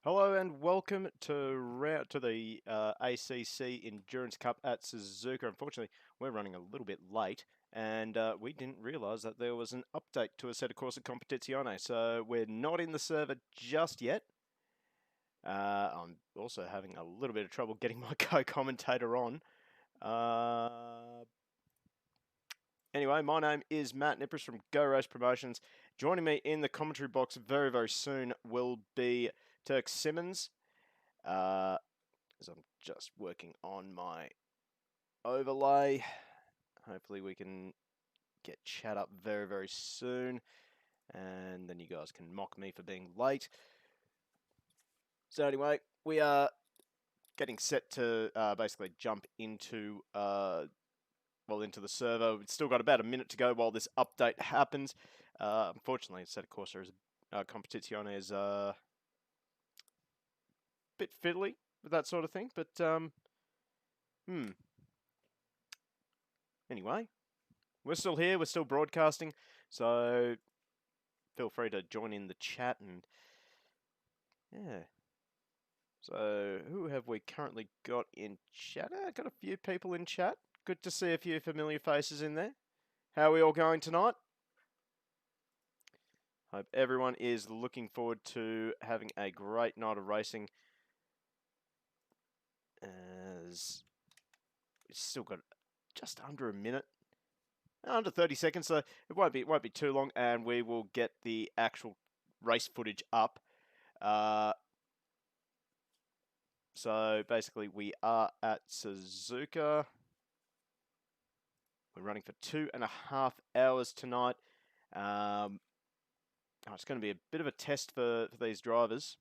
Hello and welcome to the ACC Endurance Cup at Suzuka. Unfortunately, we're running a little bit late, and we didn't realise that there was an update to a set of Corsa Competizione, so we're not in the server just yet. I'm also having a little bit of trouble getting my co-commentator on. Anyway, my name is Matt Nippers from Go Race Promotions. Joining me in the commentary box very, very soon will be Turk Simmons. As I'm just working on my overlay. Hopefully we can get chat up very, very soon. And then you guys can mock me for being late. So anyway, we are getting set to basically jump into into the server. We've still got about a minute to go while this update happens. Unfortunately, a set of Corsa is Competizione is a bit fiddly with that sort of thing, but anyway, we're still here, we're still broadcasting, so feel free to join in the chat. And yeah, so who have we currently got in chat? Got a few people in chat. Good to see a few familiar faces in there. How are we all going tonight? Hope everyone is looking forward to having a great night of racing, as we've still got just under a minute, under 30 seconds, so it won't be too long, and we will get the actual race footage up. So basically, we are at Suzuka. We're running for 2.5 hours tonight. It's going to be a bit of a test for these drivers.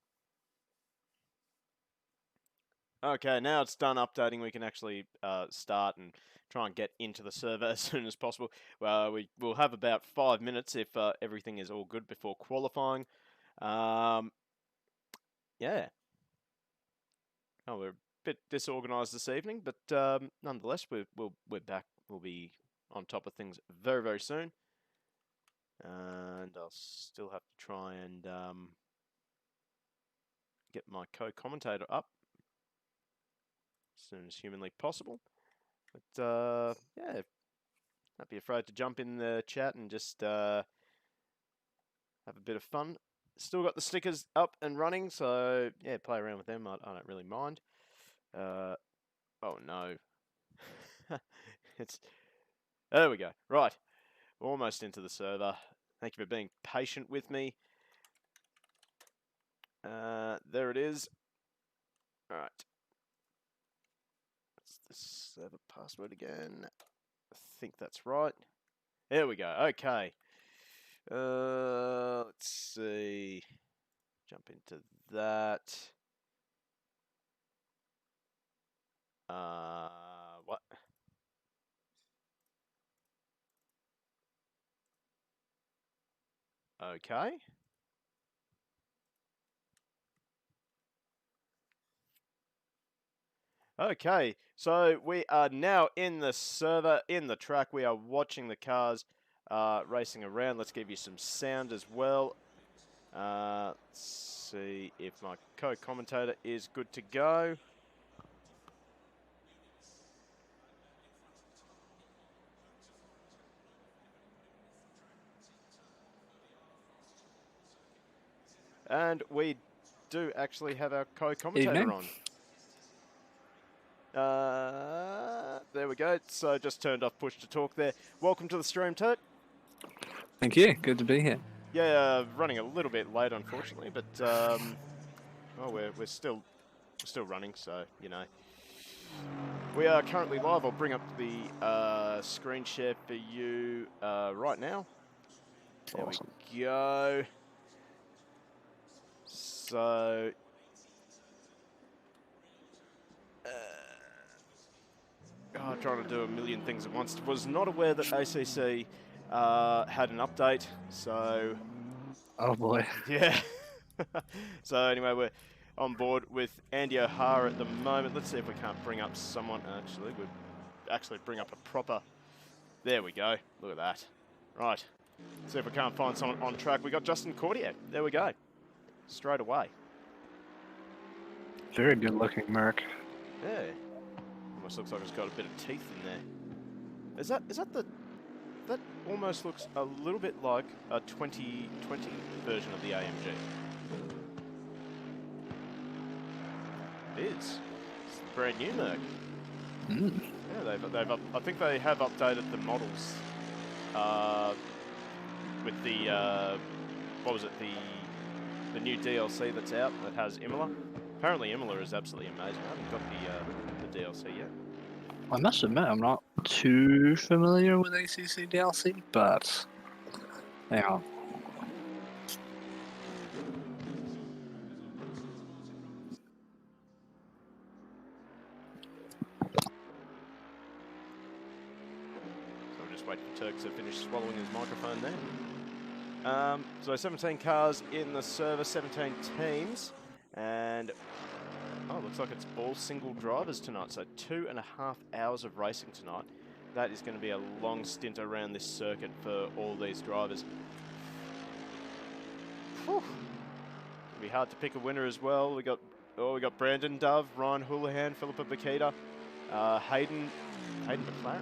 Okay, now it's done updating. We can actually start and try and get into the server as soon as possible. We will have about 5 minutes if everything is all good before qualifying. Yeah. Oh, we're a bit disorganised this evening, but nonetheless, we're back. We'll be on top of things very, very soon. And I'll still have to try and get my co-commentator up as soon as humanly possible. But yeah, don't be afraid to jump in the chat and just have a bit of fun. Still got the stickers up and running, so yeah, play around with them. I don't really mind. Oh no. There we go. Right. Almost into the server. Thank you for being patient with me. There it is. Alright. What's the server password again? I think that's right. There we go. Okay. Let's see. Jump into that. What? Okay. Okay, so we are now in the server, in the track. We are watching the cars racing around. Let's give you some sound as well. Let's see if my co-commentator is good to go. And we do actually have our co-commentator on. There we go. So just turned off push to talk there. Welcome to the stream, Turt. Thank you. Good to be here. Yeah, running a little bit late, unfortunately, but we're still running, so you know. We are currently live. I'll bring up the screen share for you right now. There Awesome. we go. So, trying to do a million things at once. Was not aware that ACC had an update, so... Oh boy. Yeah. So anyway, we're on board with Andy O'Hara at the moment. Let's see if we can't bring up someone. Actually, we'd actually bring up a proper... There we go. Look at that. Right. See if we can't find someone on track. We got Justin Cordier. There we go. Straight away. Very good looking Merc. Yeah. Almost looks like it's got a bit of teeth in there. Is that the... That almost looks a little bit like a 2020 version of the AMG. It is. It's a brand new Merc. Mm. Yeah, I think they have updated the models with the what was it, the new DLC that's out that has Imola. Apparently Imola is absolutely amazing. I haven't got the DLC yet. I must admit, I'm not too familiar with ACC DLC, but hang on. So we'll just wait for Turk to finish swallowing his microphone there. So 17 cars in the server, 17 teams, and oh, looks like it's all single drivers tonight. So 2.5 hours of racing tonight. That is going to be a long stint around this circuit for all these drivers. Whew. It'll be hard to pick a winner as well. We got Brandon Dove, Ryan Houlihan, Philippa Bakita, Hayden McLaren.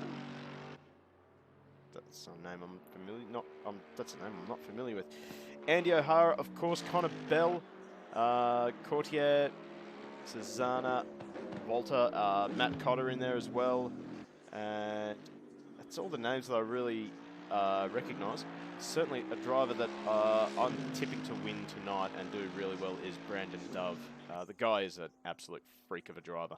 That's a name I'm familiar. That's a name I'm not familiar with. Andy O'Hara, of course. Connor Bell, Courtier, Susanna, Walter, Matt Cotter in there as well, and that's all the names that I really recognise. Certainly a driver that I'm tipping to win tonight and do really well is Brandon Dove. The guy is an absolute freak of a driver.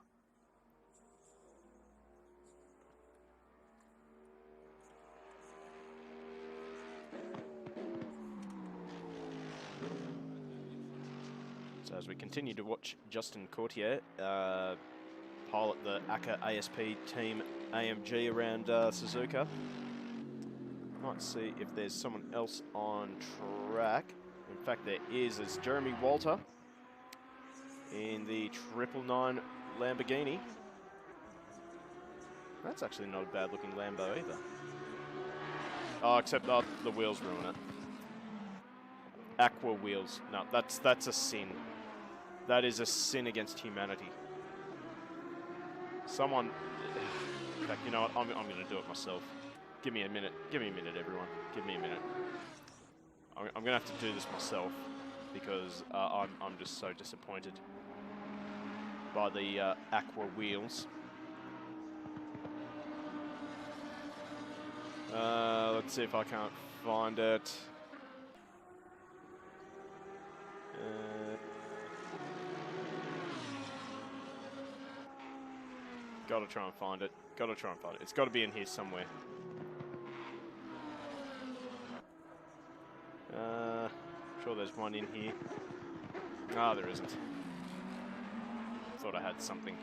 So as we continue to watch Justin Courtier pilot the ACA ASP team AMG around Suzuka, might see if there's someone else on track. In fact, there is. There's Jeremy Walter in the 999 Lamborghini. That's actually not a bad looking Lambo either. Oh, except the wheels ruin it. Aqua wheels. No, that's a sin. That is a sin against humanity. Someone... In fact, you know what? I'm going to do it myself. Give me a minute. Give me a minute, everyone. Give me a minute. I'm going to have to do this myself because I'm just so disappointed by the Aqua wheels. Let's see if I can't find it. Gotta try and find it. Gotta try and find it. It's got to be in here somewhere. Sure there's one in here. Ah, there isn't. Thought I had something.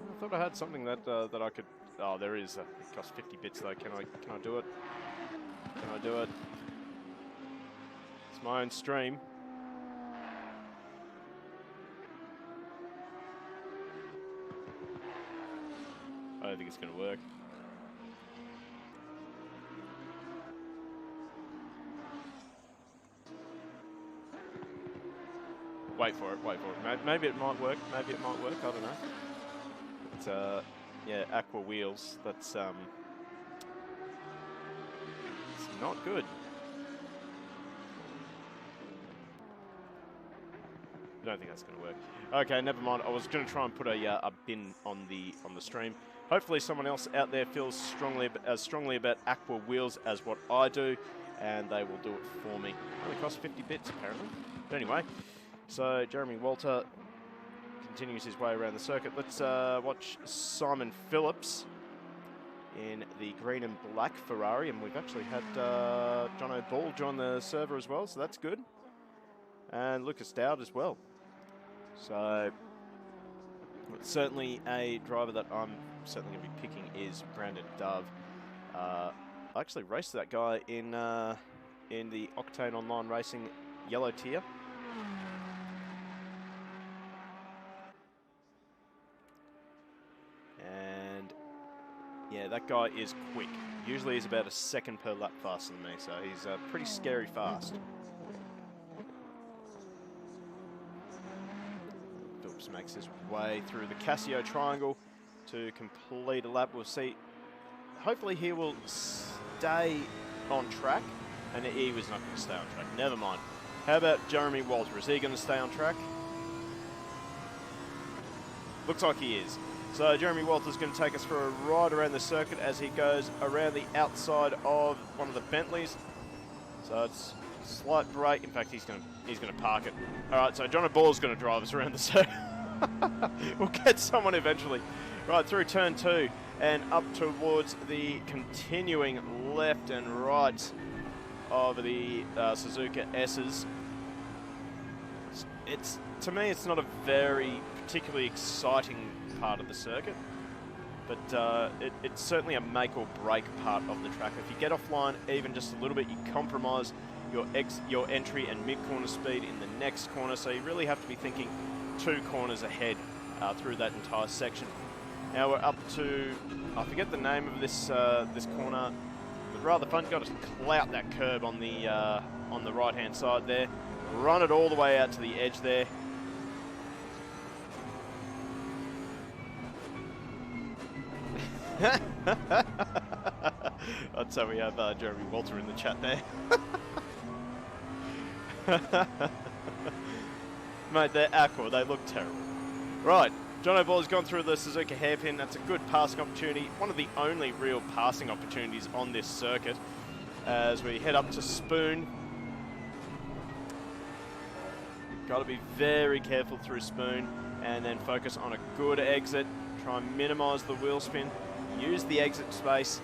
I thought I had something that that I could. Oh, there is. It costs 50 bits though. Can I do it? Can I do it? It's my own stream. I don't think it's going to work. Wait for it. Wait for it. Maybe it might work. Maybe it might work. I don't know. But, yeah, Aqua wheels. That's it's not good. I don't think that's going to work. Okay, never mind. I was going to try and put a bin on the stream. Hopefully, someone else out there feels as strongly about Aqua wheels as what I do, and they will do it for me. Only costs 50 bits apparently. But anyway, so Jeremy Walter continues his way around the circuit. Let's watch Simon Phillips in the green and black Ferrari, and we've actually had John O'Ball join the server as well, so that's good. And Lucas Dowd as well. So, certainly a driver that I'm certainly going to be picking is Brandon Dove. I actually raced that guy in the Octane Online Racing yellow tier. Yeah, that guy is quick. Usually he's about a second per lap faster than me, so he's pretty scary fast. Phillips makes his way through the Casio triangle to complete a lap. We'll see. Hopefully he will stay on track. And he was not going to stay on track. Never mind. How about Jeremy Walter? Is he going to stay on track? Looks like he is. So Jeremy Walter's going to take us for a ride around the circuit as he goes around the outside of one of the Bentleys. So it's a slight break. In fact, he's going to park it. All right, so John O'Ball's going to drive us around the circuit. We'll get someone eventually. Right, through turn 2 and up towards the continuing left and right of the Suzuka S's. To me, it's not a very particularly exciting part of the circuit, but it's certainly a make or break part of the track. If you get offline even just a little bit, you compromise your entry and mid-corner speed in the next corner, so you really have to be thinking 2 corners ahead through that entire section. Now we're up to, I forget the name of this corner, but rather fun. You've got to clout that curb on the right-hand side there, run it all the way out to the edge there. I'd say we have Jeremy Walter in the chat there. Mate, they're aqua. They look terrible. Right, John O'Ball has gone through the Suzuka hairpin. That's a good passing opportunity. One of the only real passing opportunities on this circuit. As we head up to Spoon. Got to be very careful through Spoon and then focus on a good exit. Try and minimise the wheel spin. Use the exit space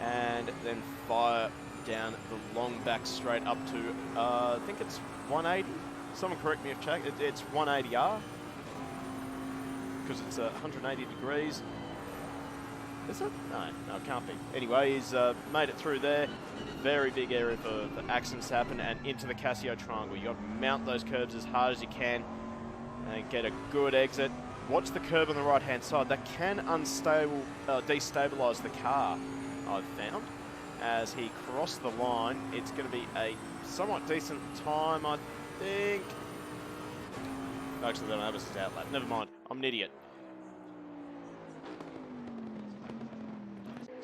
and then fire down the long back straight up to, I think it's 180. Someone correct me if check. It's 180R because it's 180 degrees. Is it? No, it can't be. Anyway, he's made it through there. Very big area for accidents to happen and into the Casio triangle. You got to mount those curves as hard as you can and get a good exit. Watch the curb on the right-hand side. That can destabilise the car, I've found. As he crossed the line, it's going to be a somewhat decent time, I think. Actually, they don't have us as outlet. Never mind. I'm an idiot.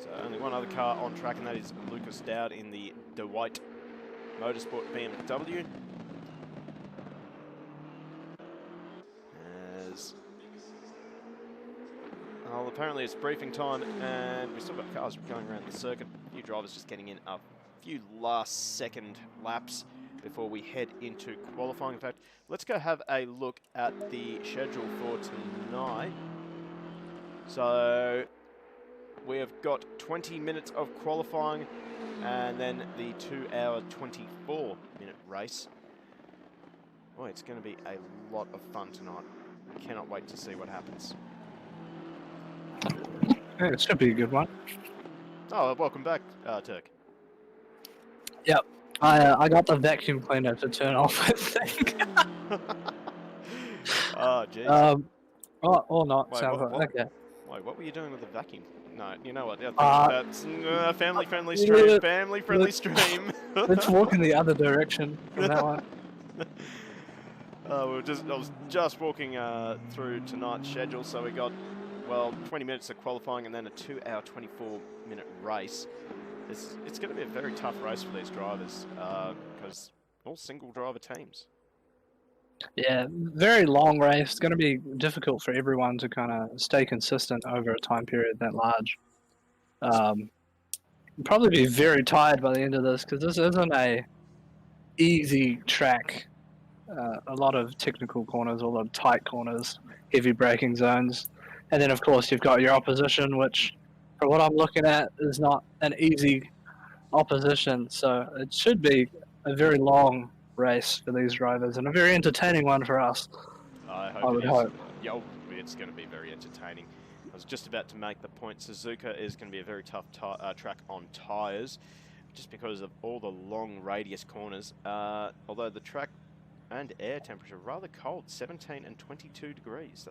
So only one other car on track, and that is Lucas Dowd in the DeWitt Motorsport BMW. Well, apparently it's briefing time, and we've still got cars going around the circuit. A few drivers just getting in a few last-second laps before we head into qualifying. In fact, let's go have a look at the schedule for tonight. So we have got 20 minutes of qualifying, and then the 2-hour, 24-minute race. Boy, it's going to be a lot of fun tonight. I cannot wait to see what happens. Yeah, it should be a good one. Oh, welcome back, Turk. Yep. I got the vacuum cleaner to turn off, I think. Oh, jeez. Or not. Wait, Sounds like, okay. Wait, what were you doing with the vacuum? No, you know what? I think that's family-friendly stream. Yeah, Family-friendly stream. Let's walk in the other direction from that one. I was just walking through tonight's schedule, so we got, well, 20 minutes of qualifying and then a 2-hour, 24-minute race. It's going to be a very tough race for these drivers because all single-driver teams. Yeah, very long race. It's going to be difficult for everyone to kind of stay consistent over a time period that large. Probably be very tired by the end of this because this isn't a easy track. A lot of technical corners, a lot of tight corners, heavy braking zones. And then, of course, you've got your opposition, which, from what I'm looking at, is not an easy opposition. So it should be a very long race for these drivers and a very entertaining one for us. I would hope. Yeah, it's going to be very entertaining. I was just about to make the point. Suzuka is going to be a very tough track on tyres, just because of all the long radius corners. Although the track and air temperature are rather cold, 17 and 22 degrees.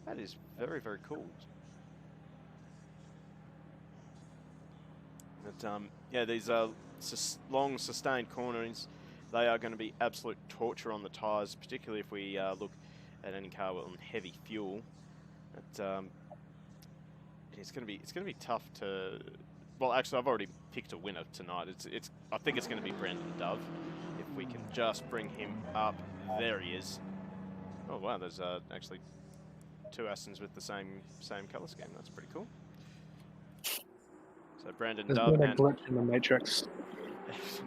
That is very, very cool. But yeah, these long sustained corners, they are going to be absolute torture on the tyres, particularly if we look at any car on heavy fuel. It's going to be tough to. Well, actually, I've already picked a winner tonight. I think it's going to be Brandon Dove. If we can just bring him up, there he is. Oh wow, there's actually 2 Astons with the same colour scheme. That's pretty cool. So Brandon There's Dove been a and glitch in the matrix.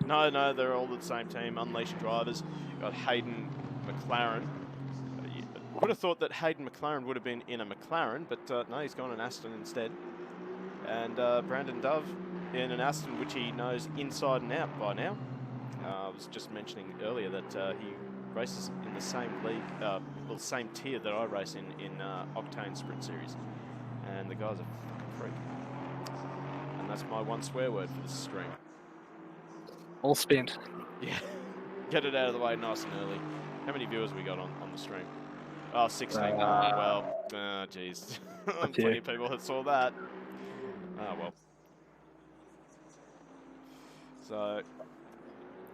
no, they're all the same team. Unleashed drivers. Got Hayden McLaren. Would have thought that Hayden McLaren would have been in a McLaren, but no, he's gone an Aston instead. And Brandon Dove in an Aston, which he knows inside and out by now. I was just mentioning earlier that he races in the same league, well, same tier that I race in Octane Sprint Series. And the guy's a fucking freak. And that's my one swear word for this stream. All spent. Yeah, get it out of the way nice and early. How many viewers we got on the stream? Oh, 16. Well, jeez. Plenty of people that saw that. Oh, well. So,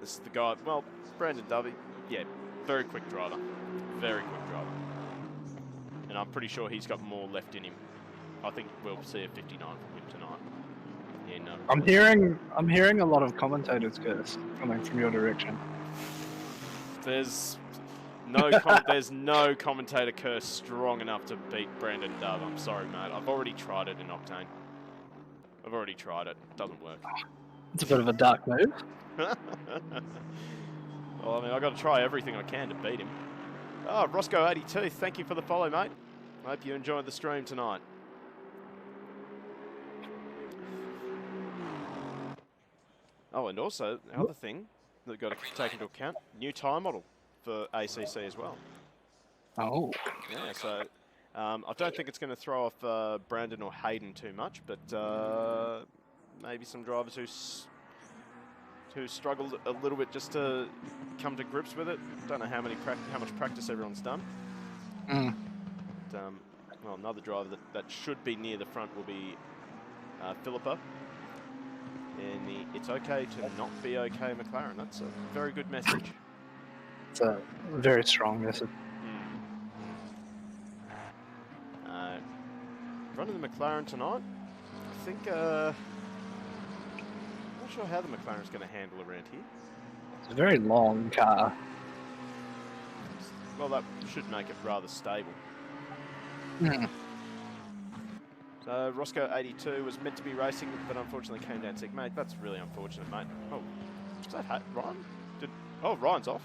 this is the guy. Well, Brandon Dovey, yeah, very quick driver. Very quick driver. And I'm pretty sure he's got more left in him. I think we'll see a 59 from him tonight. Yeah, I'm hearing a lot of commentators curse coming from your direction. There's no commentator curse strong enough to beat Brandon Dove. I'm sorry, mate. I've already tried it in Octane. I've already tried it. It doesn't work. It's a bit of a dark move. Well, I mean, I've got to try everything I can to beat him. Oh, Roscoe82, thank you for the follow, mate. I hope you enjoyed the stream tonight. Oh, and also, the other thing that we've got to take into account, new tyre model for ACC as well. Oh. Yeah, so I don't think it's going to throw off Brandon or Hayden too much, but maybe some drivers who struggled a little bit just to come to grips with it. Don't know how much practice everyone's done. Mm. But, well, another driver that should be near the front will be Philippa. In the "It's okay to not be okay" McLaren. That's a very good message. It's a very strong message. Running the McLaren tonight. I think I'm not sure how the McLaren's going to handle around here. It's a very long car. Well, that should make it rather stable. Mm. So Roscoe82 was meant to be racing, but unfortunately came down sick. Mate, that's really unfortunate, mate. Oh, was that Ryan? Oh, Ryan's off.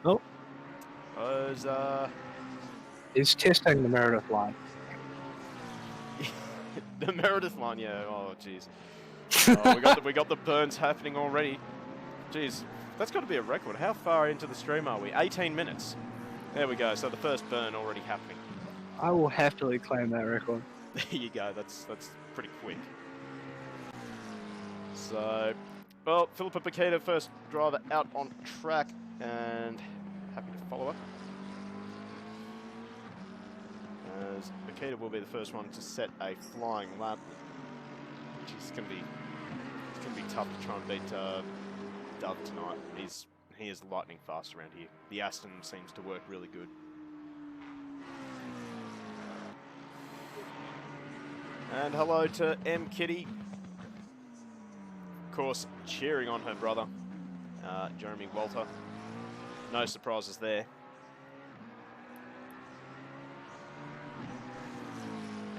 Oh. He's testing the Meredith line. The Meredith line, yeah. Oh, jeez. Oh, we got the burns happening already. Jeez, that's got to be a record. How far into the stream are we? 18 minutes. There we go. So the first burn already happening. I will happily claim that record. There you go. That's pretty quick. So, well, Philippa Paqueta, first driver out on track, and happy to follow up. As Paqueta will be the first one to set a flying lap. It's gonna be tough to try and beat Dove tonight. He is lightning fast around here. The Aston seems to work really good. And hello to M Kitty. Of course, cheering on her brother, Jeremy Walter. No surprises there.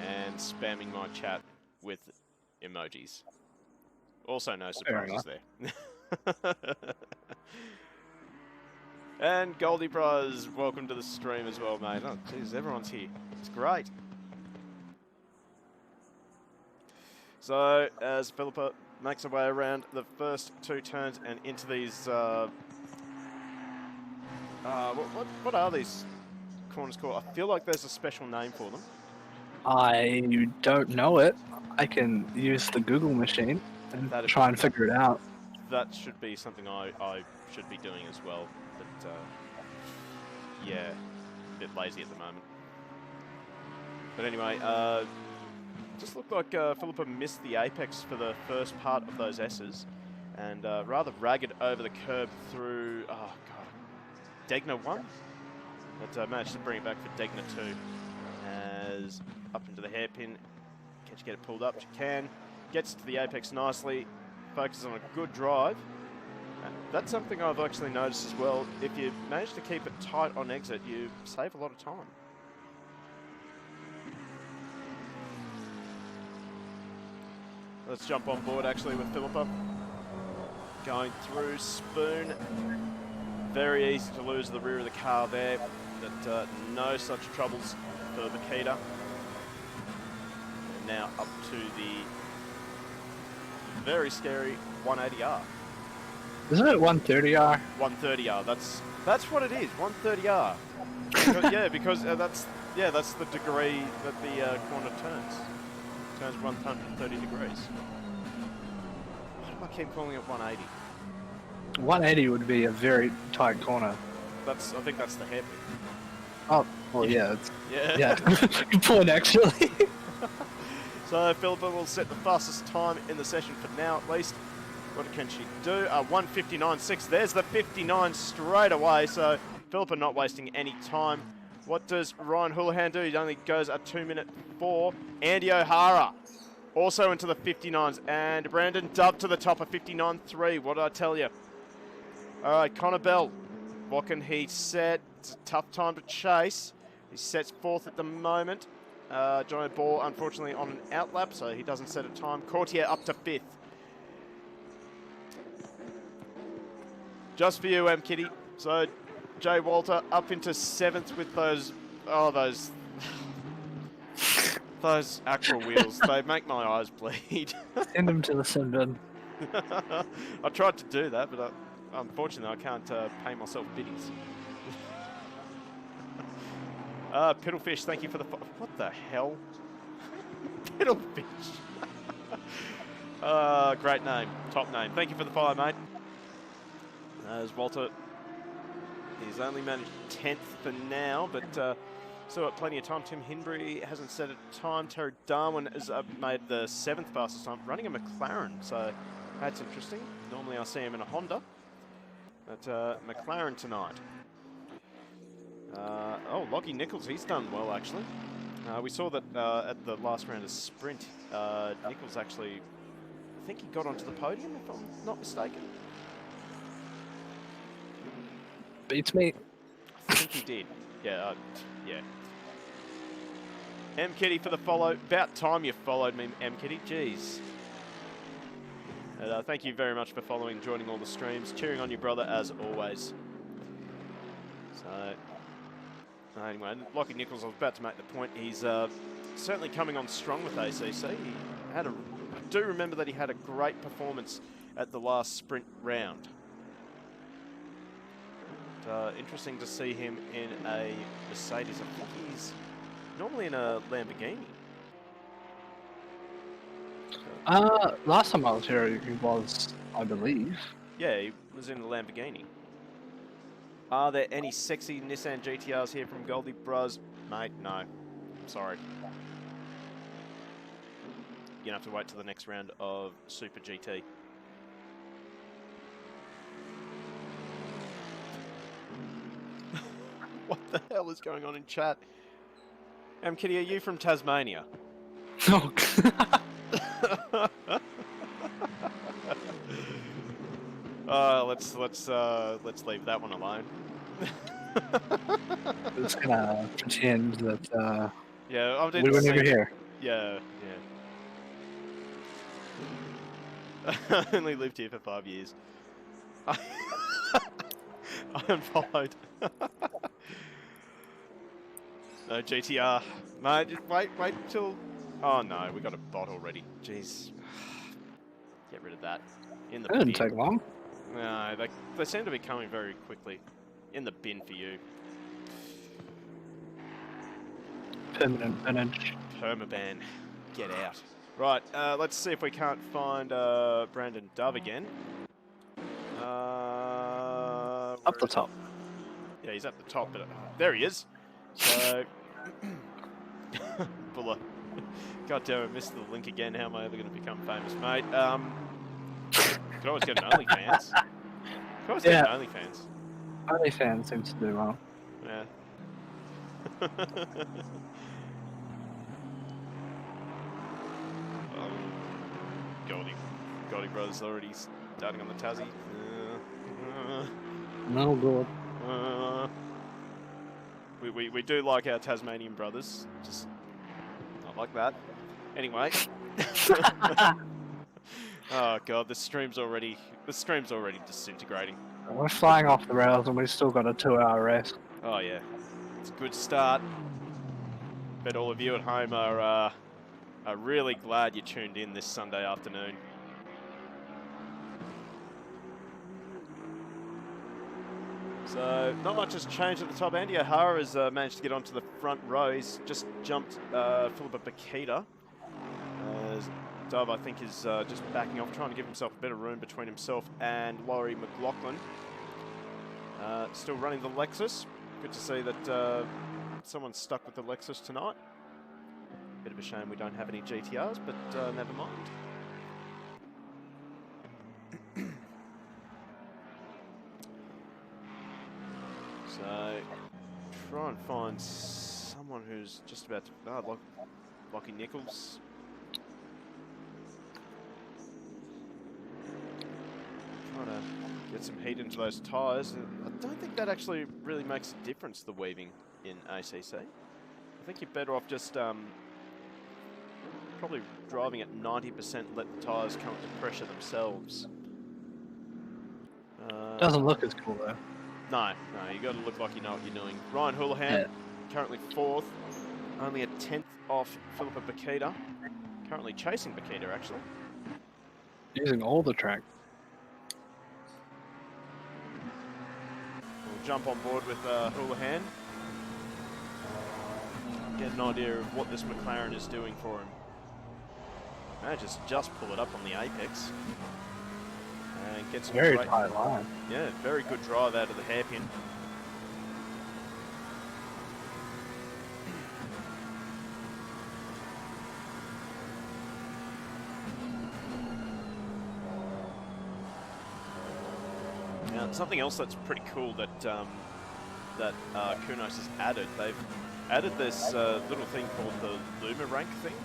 And spamming my chat with emojis. Also no surprises there. And Goldie Bros, welcome to the stream as well, mate. Oh, jeez, everyone's here. It's great. So, as Philippa makes her way around the first 2 turns and into these, what are these corners called? I feel like there's a special name for them. I don't know it. I can use the Google machine and try and figure it out. That should be something I should be doing as well, but yeah, a bit lazy at the moment. But anyway, just looked like Philippa missed the apex for the first part of those S's, and rather ragged over the curb through, oh god, Degner 1, but managed to bring it back for Degner 2, as up into the hairpin. Can she get it pulled up? She can. Gets to the apex nicely, focuses on a good drive. That's something I've actually noticed as well. If you manage to keep it tight on exit, you save a lot of time. Let's jump on board actually with Philippa. Going through Spoon. Very easy to lose the rear of the car there, but no such troubles for Makita. And now up to the very scary 180R. Isn't it 130R? 130R. That's what it is. 130R. Because that's the degree that the corner turns. Turns 130 degrees. Why do I keep calling it 180? 180 would be a very tight corner. I think that's the hairpin. Oh, well, yeah. Yeah. Good point, actually. So Philippa will set the fastest time in the session for now, at least. What can she do? 1:59.6. There's the 59 straight away. So Philippa not wasting any time. What does Ryan Houlihan do? He only goes a 2:04. Andy O'Hara also into the 59s. And Brandon Dove to the top of 59.3. What did I tell you? All right, Connor Bell. What can he set? It's a tough time to chase. He sets fourth at the moment. Johnny Ball, unfortunately, on an outlap, so he doesn't set a time. Courtier up to fifth. Just for you, M. Kitty. So, Jay Walter up into seventh with those actual wheels. They make my eyes bleed. Send them to the sin bin. I tried to do that, but unfortunately I can't pay myself biddies. Piddlefish, thank you for the... What the hell? Piddlefish. Great name. Top name. Thank you for the follow, mate. As Walter, he's only managed 10th for now, but still got plenty of time. Tim Hinbury hasn't set a time. Terry Darwin has made the 7th fastest time, running a McLaren, so that's interesting. Normally I see him in a Honda, but McLaren tonight. Lockie Nichols, he's done well actually. We saw that at the last round of sprint, Nichols actually, I think he got onto the podium if I'm not mistaken. Beats me. I think he did. Yeah. M Kitty for the follow. About time you followed me, M Kitty. Jeez. Thank you very much for following, joining all the streams, cheering on your brother as always. So, anyway, Lockie Nichols, I was about to make the point. He's certainly coming on strong with ACC. I do remember that he had a great performance at the last sprint round. Interesting to see him in a Mercedes. I think he's normally in a Lamborghini. Last time I was here, he was, I believe. Yeah, he was in a Lamborghini. Are there any sexy Nissan GTRs here from Goldie Bros? Mate, no. Sorry. You're going to have to wait till the next round of Super GT. What the hell is going on in chat? Kitty, are you from Tasmania? Oh, let's leave that one alone. I'm just gonna pretend that yeah, we were never here. Yeah. I only lived here for 5 years. I unfollowed. No GTR. Mate, just wait till... Oh no, we got a bot already. Jeez. Get rid of that. In the It didn't bin. take long. No, they seem to be coming very quickly. In the bin for you. Permanent binage. Permaban. Get out. Right, let's see if we can't find Brandon Dove again. Up the top. Yeah, he's at the top, but there he is. So, Buller. God damn it, missed the link again. How am I ever going to become famous, mate? Could always get an OnlyFans. Could always get an OnlyFans. OnlyFans seems to do well. Yeah. Goldie Brothers already starting on the Tassie. No good. We do like our Tasmanian brothers, just not like that. Anyway. Oh god, the stream's already disintegrating. We're flying off the rails and we've still got a 2-hour race. Oh yeah, it's a good start. Bet all of you at home are really glad you tuned in this Sunday afternoon. So, not much has changed at the top. Andy O'Hara has managed to get onto the front row. He's just jumped Philippa Bakita. Dove, I think, is just backing off, trying to give himself a bit of room between himself and Laurie McLaughlin. Still running the Lexus. Good to see that someone's stuck with the Lexus tonight. Bit of a shame we don't have any GTRs, but never mind. So, try and find someone who's just about to... Lockie Nichols. Trying to get some heat into those tyres. I don't think that actually really makes a difference, the weaving in ACC. I think you're better off just probably driving at 90%, let the tyres come to pressure themselves. Doesn't look as cool though. No, you got to look like you know what you're doing. Ryan Houlihan, currently 4th, only a 10th off Philippa Bakita. Currently chasing Bakita, actually. Using all the track. We'll jump on board with Houlihan. Get an idea of what this McLaren is doing for him. Manages to just pull it up on the apex. And gets some very great, tight line. Yeah, very good drive out of the hairpin. Now, something else that's pretty cool that Kunos has added. They've added this little thing called the Luma rank thing.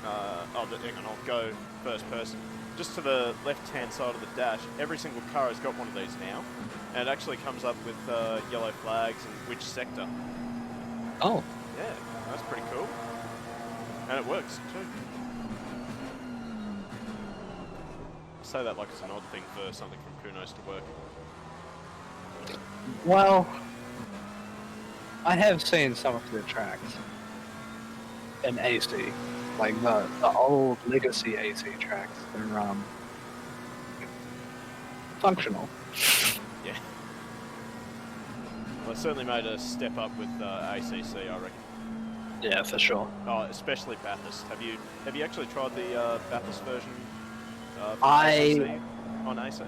Hang on, I'll go first person. Just to the left-hand side of the dash, every single car has got one of these now, and it actually comes up with yellow flags and which sector. Oh. Yeah, that's pretty cool. And it works, too. I say that like it's an odd thing for something from Kunos to work. Well, I have seen some of the tracks in AC, like the old legacy AC tracks. They're functional. Yeah. Well, it certainly made a step up with ACC, I reckon. Yeah, for sure. Oh, especially Bathurst. Have you actually tried the Bathurst version? On AC?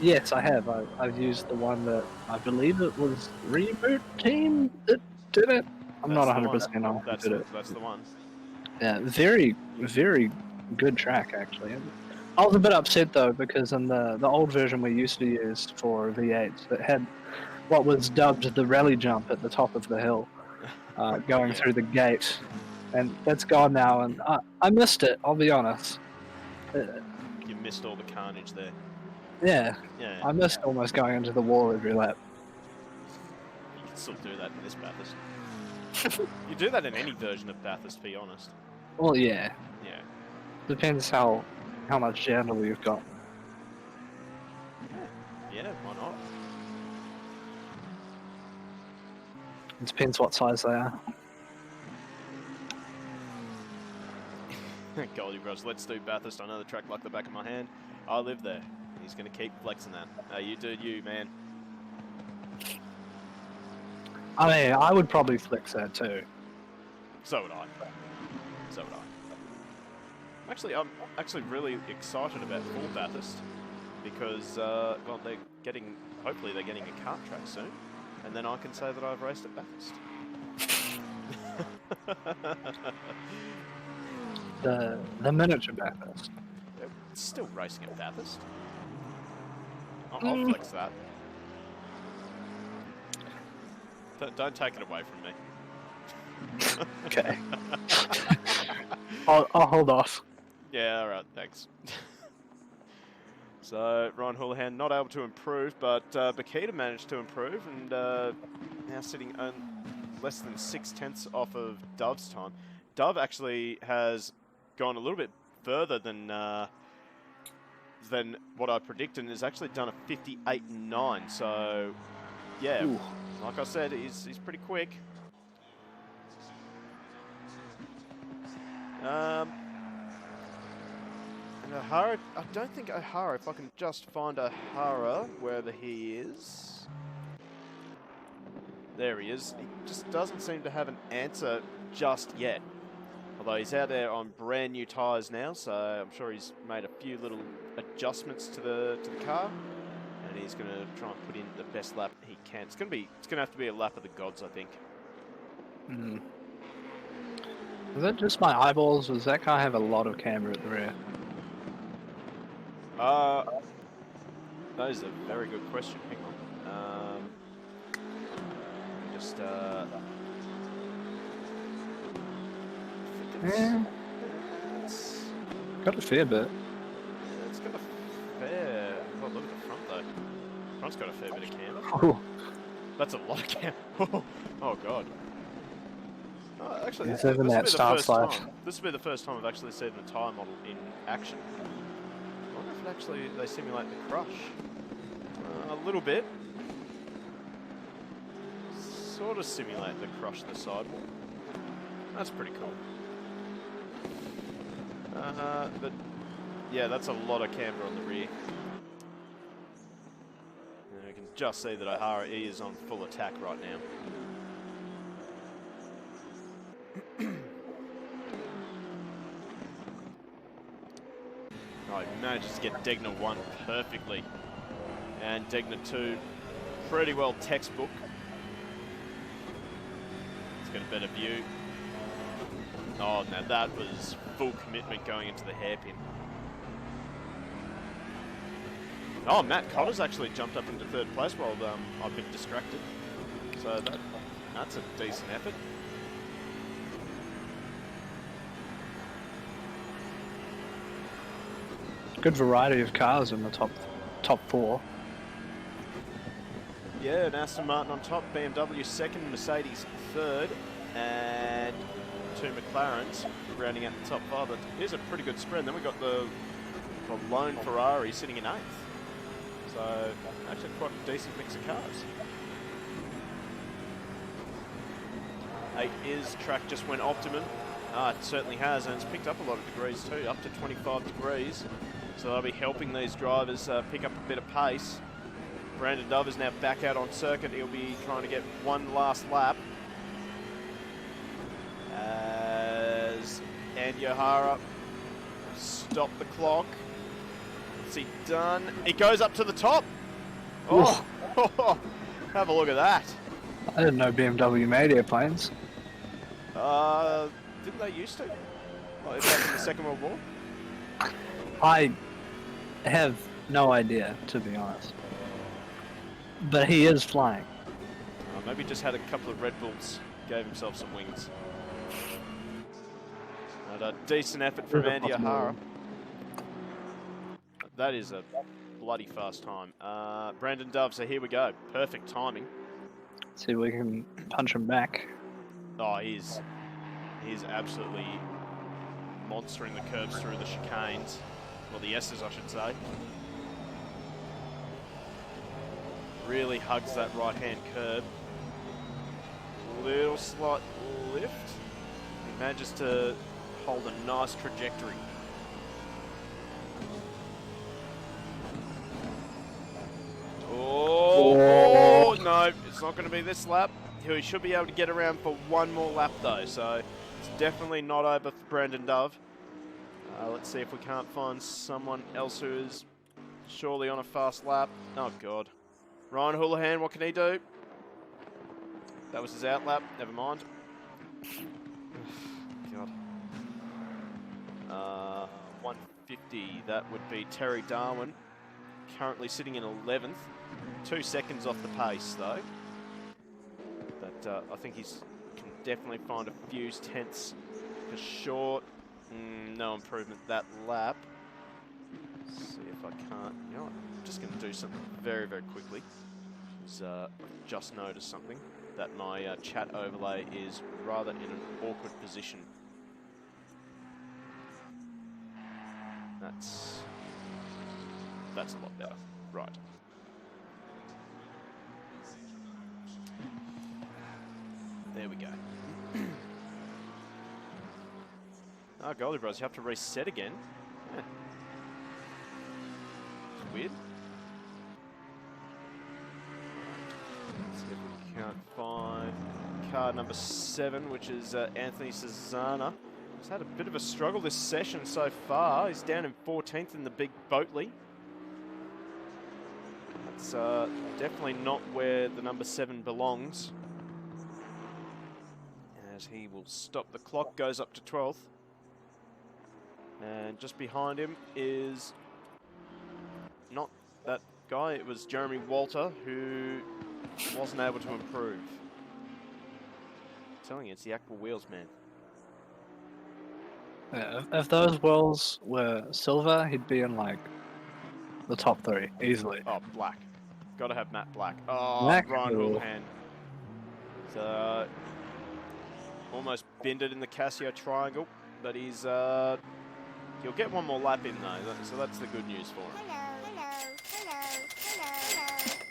Yes, I have. I've used the one that I believe it was Reboot Team that did it. I'm not 100% on who did it. That's the one. Yeah, very, very good track actually. I was a bit upset though because in the old version we used to use for V8s, it had what was dubbed the rally jump at the top of the hill, going through the gate, and that's gone now. And I missed it. I'll be honest. You missed all the carnage there. Yeah. I missed almost going into the wall every lap. You can still do that in this Bathurst. You do that in any version of Bathurst, to be honest. Well, yeah. Yeah. Depends how much handle you've got. Yeah, why not? It depends what size they are. Goldie Bros, let's do Bathurst. I know the track like the back of my hand. I live there. He's going to keep flexing that. You do you, man. I mean, I would probably flex that too. So would I. I'm actually really excited about full Bathurst because, well, hopefully they're getting a kart track soon, and then I can say that I've raced at Bathurst. The miniature Bathurst. It's still racing at Bathurst. I'll Mm. flex that. Don't take it away from me. Okay. I'll hold off. Yeah, alright, thanks. So, Ryan Houlihan not able to improve, but Bakita managed to improve, and now sitting on less than 6/10 off of Dove's time. Dove actually has gone a little bit further than what I predicted, and has actually done a 58.9. So, yeah, Ooh. like I said, he's pretty quick. And O'Hara, I don't think O'Hara, if I can just find O'Hara, wherever he is. There he is. He just doesn't seem to have an answer just yet. Although he's out there on brand new tyres now, so I'm sure he's made a few little adjustments to the car, and he's going to try and put in the best lap he can. It's going to have to be a lap of the gods, I think. Mm. Is that just my eyeballs, or does that car have a lot of camber at the rear? That is a very good question. Hang on. Just It's got a fair bit. It's got a fair. Oh, look at the front though. Front's got a fair bit of camber. Oh. That's a lot of camber. Oh god. Actually, this This will be the first slash. time. This will be the first time I've actually seen a tyre model in action. I wonder if actually they simulate the crush. A little bit. Sort of simulate the crush of the sidewall. That's pretty cool. But yeah, that's a lot of camber on the rear. And you can just see that O'Hara E is on full attack right now. Oh, he manages to get Degner 1 perfectly. And Degner 2 pretty well textbook. He's got a better view. Oh, now that was full commitment going into the hairpin. Oh, Matt Cotter's actually jumped up into third place while I've been distracted. So that's a decent effort. Good variety of cars in the top four. Yeah, and Aston Martin on top, BMW second, Mercedes third, and 2 McLarens rounding out the top 5. But here's a pretty good spread. Then we've got the lone Ferrari sitting in 8th. So actually quite a decent mix of cars. 8 is track just went optimum. It certainly has, and it's picked up a lot of degrees too, up to 25 degrees. So that'll be helping these drivers pick up a bit of pace. Brandon Dove is now back out on circuit. He'll be trying to get one last lap. As Andy O'Hara stop the clock. What's he done? He goes up to the top. Oh, have a look at that. I didn't know BMW made airplanes. Didn't they used to? Like back in the Second World War? I have no idea, to be honest. But he is flying. Maybe just had a couple of Red Bulls, gave himself some wings. And a decent effort from Andy O'Hara. That is a bloody fast time. Brandon Dove, so here we go. Perfect timing. See if we can punch him back. Oh, he's absolutely monstering the curves through the chicanes. Well, the S's, I should say. Really hugs that right-hand curb. Little slight lift. He manages to hold a nice trajectory. Oh, no, it's not going to be this lap. He should be able to get around for one more lap though, so it's definitely not over for Brandon Dove. Let's see if we can't find someone else who is surely on a fast lap. Oh God. Ryan Houlihan, what can he do? That was his out lap, never mind. God. 150, that would be Terry Darwin, currently sitting in 11th. 2 seconds off the pace, though. But I think he's can definitely find a few tenths for short. No improvement that lap. Let's see if I can't. You know what? I'm just going to do something very, very quickly. Because I've just noticed something. That my chat overlay is rather in an awkward position. That's a lot better. Right. There we go. Oh, Goldie Bros, you have to reset again. Yeah. It's weird. Let's see if we can't find car number 7, which is Anthony Suzuka. He's had a bit of a struggle this session so far. He's down in 14th in the big Boatley. That's definitely not where the number 7 belongs. As he will stop the clock, goes up to 12th. And just behind him is not that guy, it was Jeremy Walter, who wasn't able to improve. I'm telling you, it's the Aqua Wheels, man. Yeah, if those wheels were silver, he'd be in like the top 3 easily. Oh, Black. Got to have Matt Black. Oh, Black? Ryan Cool. Houlihan. So, almost bended in the Casio triangle, but he's he'll get one more lap in though, so that's the good news for him.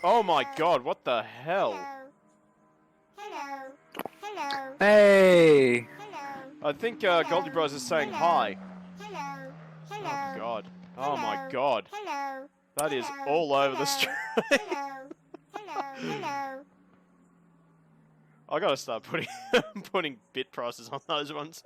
Oh my God! What the hell? Hey! I think Goldie Bros is saying hi. Oh God! Oh my God! That is all over the street. I gotta start putting bit prices on those ones.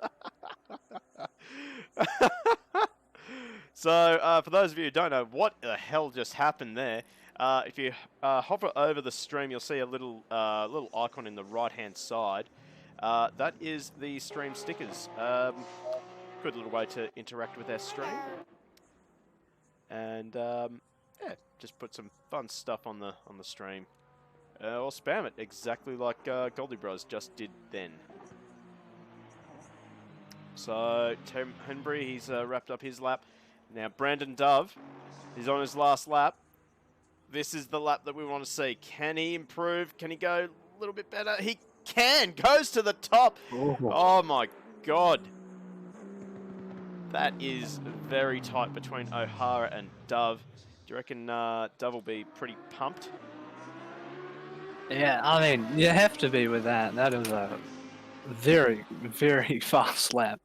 So, for those of you who don't know what the hell just happened there, if you hover over the stream, you'll see a little little icon in the right-hand side. That is the stream stickers. Good little way to interact with our stream. And yeah, just put some fun stuff on the stream. Or spam it, exactly like Goldie Bros just did then. So, Tim Henbury, he's wrapped up his lap. Now, Brandon Dove, he's on his last lap. This is the lap that we want to see. Can he improve? Can he go a little bit better? He can! Goes to the top! Oh my God. That is very tight between O'Hara and Dove. Do you reckon Dove will be pretty pumped? Yeah, I mean, you have to be with that. That is a very, very fast lap.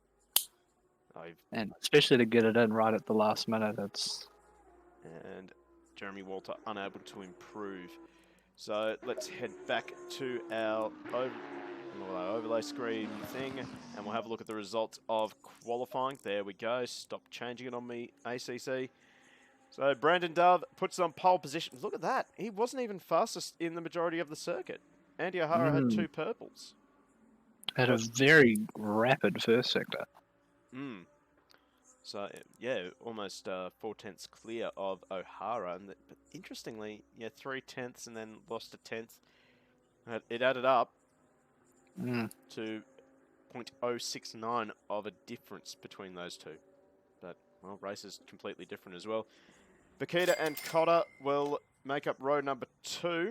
And especially to get it in right at the last minute, it's... And Jeremy Walter unable to improve. So let's head back to our overlay screen thing, and we'll have a look at the results of qualifying. There we go. Stop changing it on me, ACC. So Brandon Dove puts on pole position. Look at that. He wasn't even fastest in the majority of the circuit. Andy O'Hara had 2 purples. Had a very rapid first sector. So, yeah, almost 4 tenths clear of O'Hara. But interestingly, yeah, 3 tenths and then lost a tenth. It added up to 0.069 of a difference between those two. But, well, race is completely different as well. Bakita and Cotter will make up row number 2.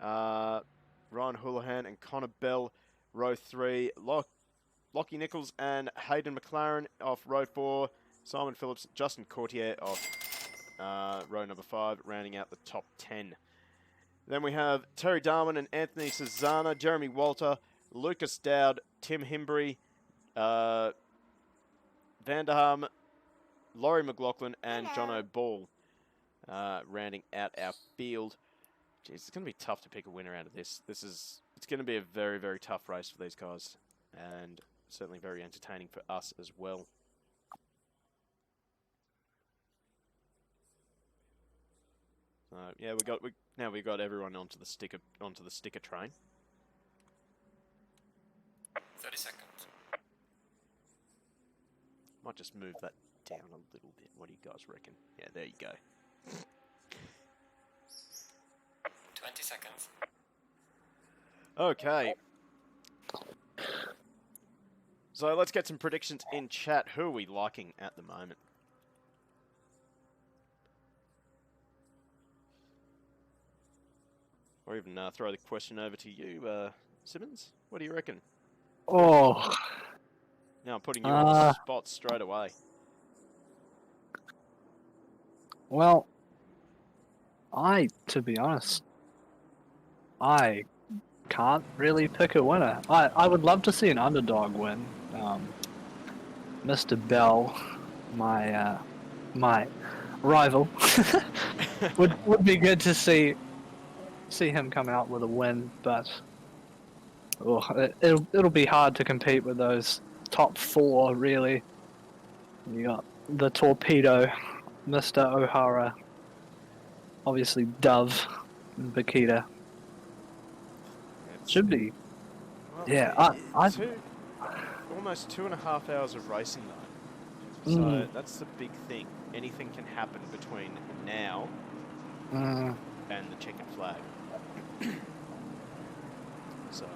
Ryan Houlihan and Connor Bell, row 3. Lockie Nichols and Hayden McLaren off row 4. Simon Phillips, Justin Courtier off row number 5, rounding out the top 10. Then we have Terry Darwin and Anthony Suzuka, Jeremy Walter, Lucas Dowd, Tim Himbury, Vanderham, Laurie McLaughlin, and John O'Ball, rounding out our field. Jeez, it's going to be tough to pick a winner out of this. It's going to be a very, very tough race for these guys, and certainly very entertaining for us as well. Yeah, now we've got everyone onto the sticker train. 30 30 seconds. Might just move that down a little bit. What do you guys reckon? Yeah, there you go. 20 seconds. Okay. So let's get some predictions in chat. Who are we liking at the moment? Or even throw the question over to you, Simmons. What do you reckon? Oh, Now I'm putting you on the spot straight away. well, to be honest, I can't really pick a winner. I would love to see an underdog win. Mr. Bell, my my rival, would be good to see him come out with a win, but it'll be hard to compete with those top four, really. You got the Torpedo, Mr. O'Hara, obviously Dove, and Bakita. Should be. Well, Yeah, almost 2.5 hours of racing though. So that's the big thing. Anything can happen between now and the checkered flag. So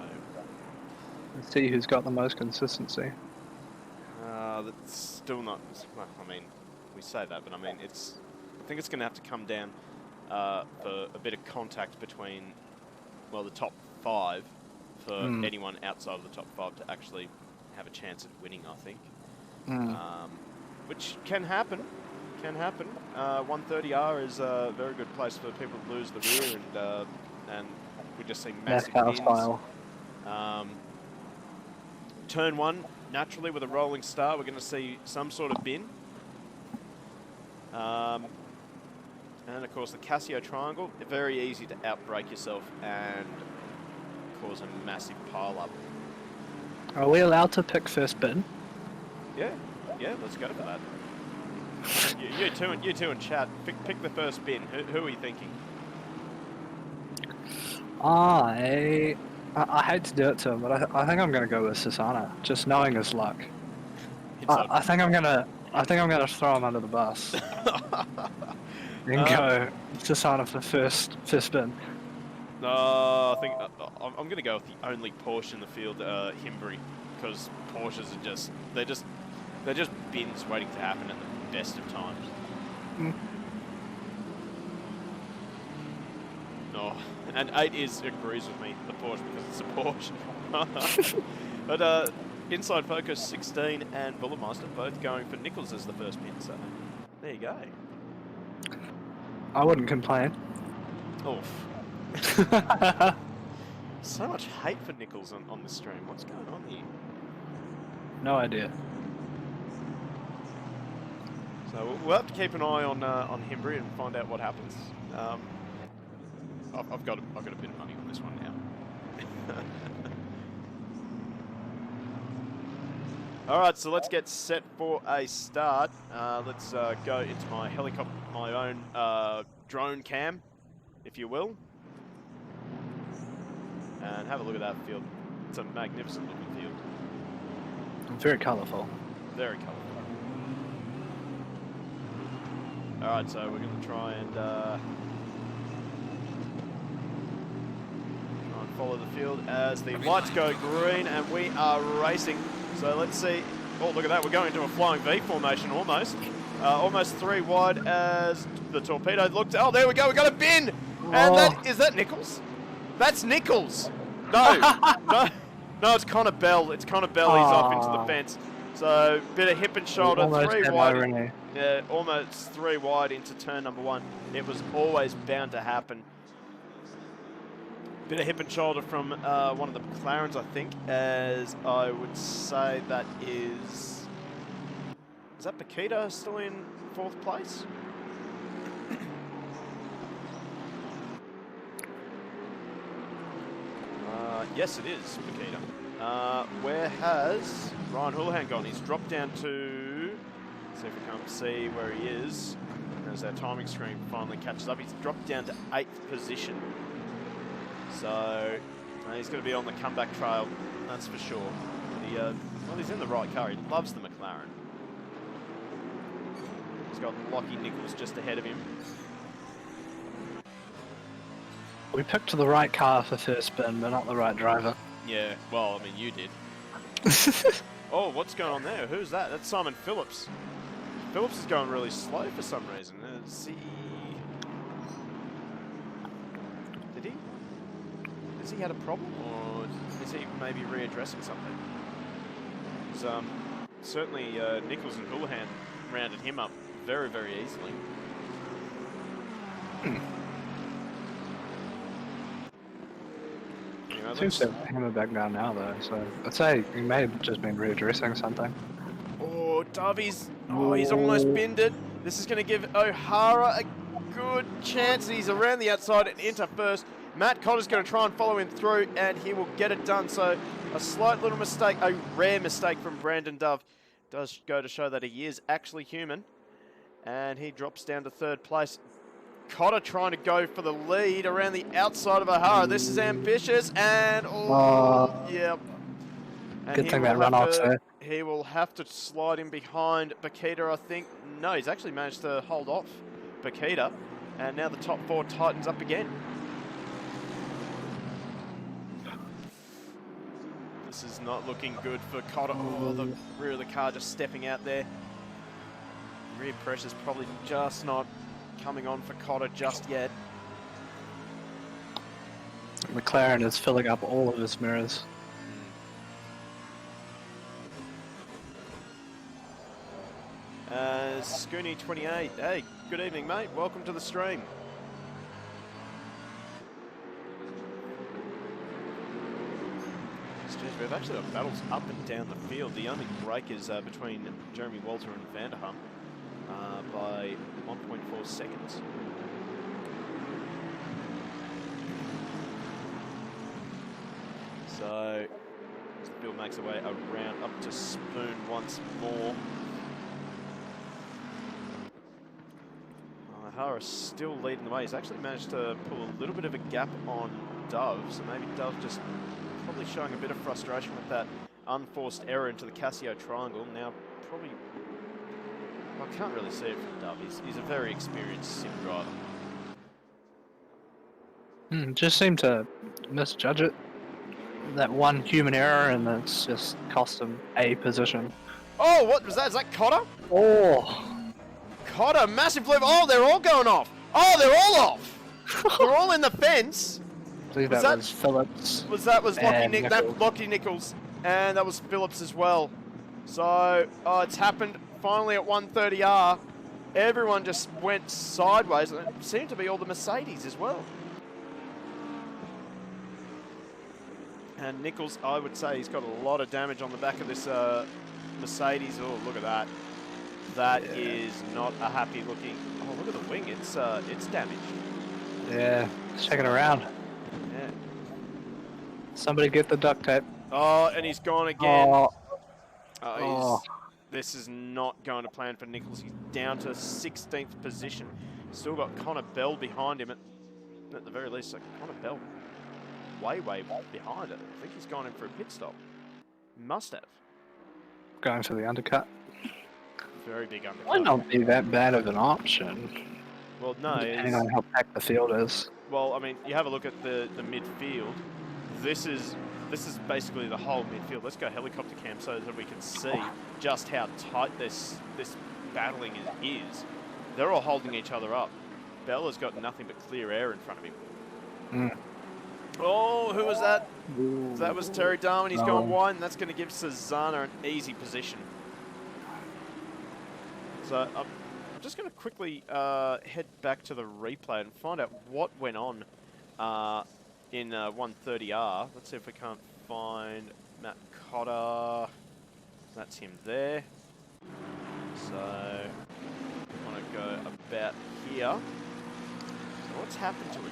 let's see who's got the most consistency. that's still not. Well, I mean, we say that, but I mean, I think it's going to have to come down for a bit of contact between, well, the top 5 for anyone outside of the top 5 to actually have a chance at winning, I think. Which can happen. 130R is a very good place for people to lose the rear, and we just see massive bins. Turn 1, naturally with a rolling start, we're going to see some sort of bin. And of course the Casio triangle, very easy to outbrake yourself and cause a massive pile up. Are we allowed to pick first bin? Yeah, let's go for that. you two in chat, pick the first bin. Who are you thinking? I hate to do it to him, but I think I'm gonna go with Susanna, just knowing his luck. I think I'm gonna throw him under the bus and go Susanna for first spin. I think I'm gonna go with the only Porsche in the field, Himbry, because Porsches are they're just bins waiting to happen at the best of times. No, and 8 agrees with me, the Porsche, because it's a Porsche. But Inside Focus 16 and Bullermeister both going for Nichols as the first pin, so there you go. I wouldn't complain. Oof. So much hate for Nichols on this stream. What's going on here? No idea. So we'll have to keep an eye on Himbry and find out what happens. I've got a bit of money on this one now. All right, so let's get set for a start. Let's go into my helicopter, my own drone cam, if you will, and have a look at that field. It's a magnificent looking field. Very colourful. Very colourful. All right, so we're going to try and follow the field as the lights go green and we are racing. So let's see. Oh, look at that. We're going into a flying V formation almost. Almost 3 wide as the Torpedo looks. Oh, there we go. We got a bin. And is that Nichols? That's Nichols. No, no, it's Connor Bell. It's Connor Bell. He's off into the fence. So bit of hip and shoulder, 3 wide. Yeah, almost 3 wide into turn number 1. It was always bound to happen. Bit of hip and shoulder from one of the McLarens, I think, as I would say that is that Bakita still in 4th place? Yes, it is Bakita. Where has Ryan Houlihan gone? He's dropped down to, see if we can't see where he is, as our timing screen finally catches up. He's dropped down to 8th position. So he's going to be on the comeback trail, that's for sure. Well, he's in the right car. He loves the McLaren. He's got Lockie Nichols just ahead of him. We picked the right car for first spin, but not the right driver. Yeah, well, I mean, you did. Oh, what's going on there? Who's that? That's Simon Phillips. Phillips is going really slow for some reason. Has he... Has he had a problem, or is he maybe readdressing something? Because certainly Nichols and Houlihan rounded him up very, very easily. Seems to have hammer back down now, though, so I'd say he may have just been readdressing something. Oh, Dovey's... Oh, he's almost binned it. This is going to give O'Hara a good chance. He's around the outside and into first. Matt Cotter's going to try and follow him through, and he will get it done. So a slight little mistake, a rare mistake from Brandon Dove, does go to show that he is actually human. And he drops down to third place. Cotter trying to go for the lead around the outside of O'Hara. This is ambitious, and yeah. And good thing that run off there. He will have to slide in behind Bakita, I think. No, he's actually managed to hold off Bakita, and now the top four tightens up again. This is not looking good for Cotter. Oh, the rear of the car just stepping out there. Rear pressure's probably just not coming on for Cotter just yet. McLaren is filling up all of his mirrors. Scooney28, hey, good evening, mate. Welcome to the stream. We've actually got battles up and down the field. The only break is between Jeremy Walter and Vanderham by 1.4 seconds. So, the field makes their way around up to Spoon once more. O'Hara still leading the way. He's actually managed to pull a little bit of a gap on Dove, so maybe Dove just probably showing a bit of frustration with that unforced error into the Casio triangle. Now, probably, well, I can't really see it from Dove. He's a very experienced sim driver. Just seemed to misjudge it. That one human error, and it's just cost him a position. Oh, what was that? Is that Cotter? Oh! Cotter, massive flip. Oh, they're all going off. Oh, they're all off. They're all in the fence. I believe that was Phillips. Was Lockie Nichols, and that was Phillips as well. So, it's happened finally at 130R. Everyone just went sideways, and it seemed to be all the Mercedes as well. And Nichols, I would say he's got a lot of damage on the back of this Mercedes. Oh, look at that. That is not a happy looking. Oh, look at the wing. It's damaged. Yeah, check it around. Yeah. Somebody get the duct tape. Oh, and he's gone again. Oh. This is not going to plan for Nichols. He's down to 16th position. Still got Connor Bell behind him at the very least. So Connor Bell way behind it. I think he's gone in for a pit stop. Must have. Going for the undercut. Very big undercut. Might not be that bad of an option. Well, no. Depending on how packed the field is. Well, I mean, you have a look at the midfield. This is basically the whole midfield. Let's go helicopter cam so that we can see just how tight this battling is. They're all holding each other up. Bella's got nothing but clear air in front of him. Oh, who was that? Ooh. That was Terry Darwin. He's gone wide, and that's going to give Susanna an easy position. So I'm just going to quickly head back to the replay and find out what went on in 130R. Let's see if we can't find Matt Cotter. That's him there. So I want to go about here. So what's happened to him?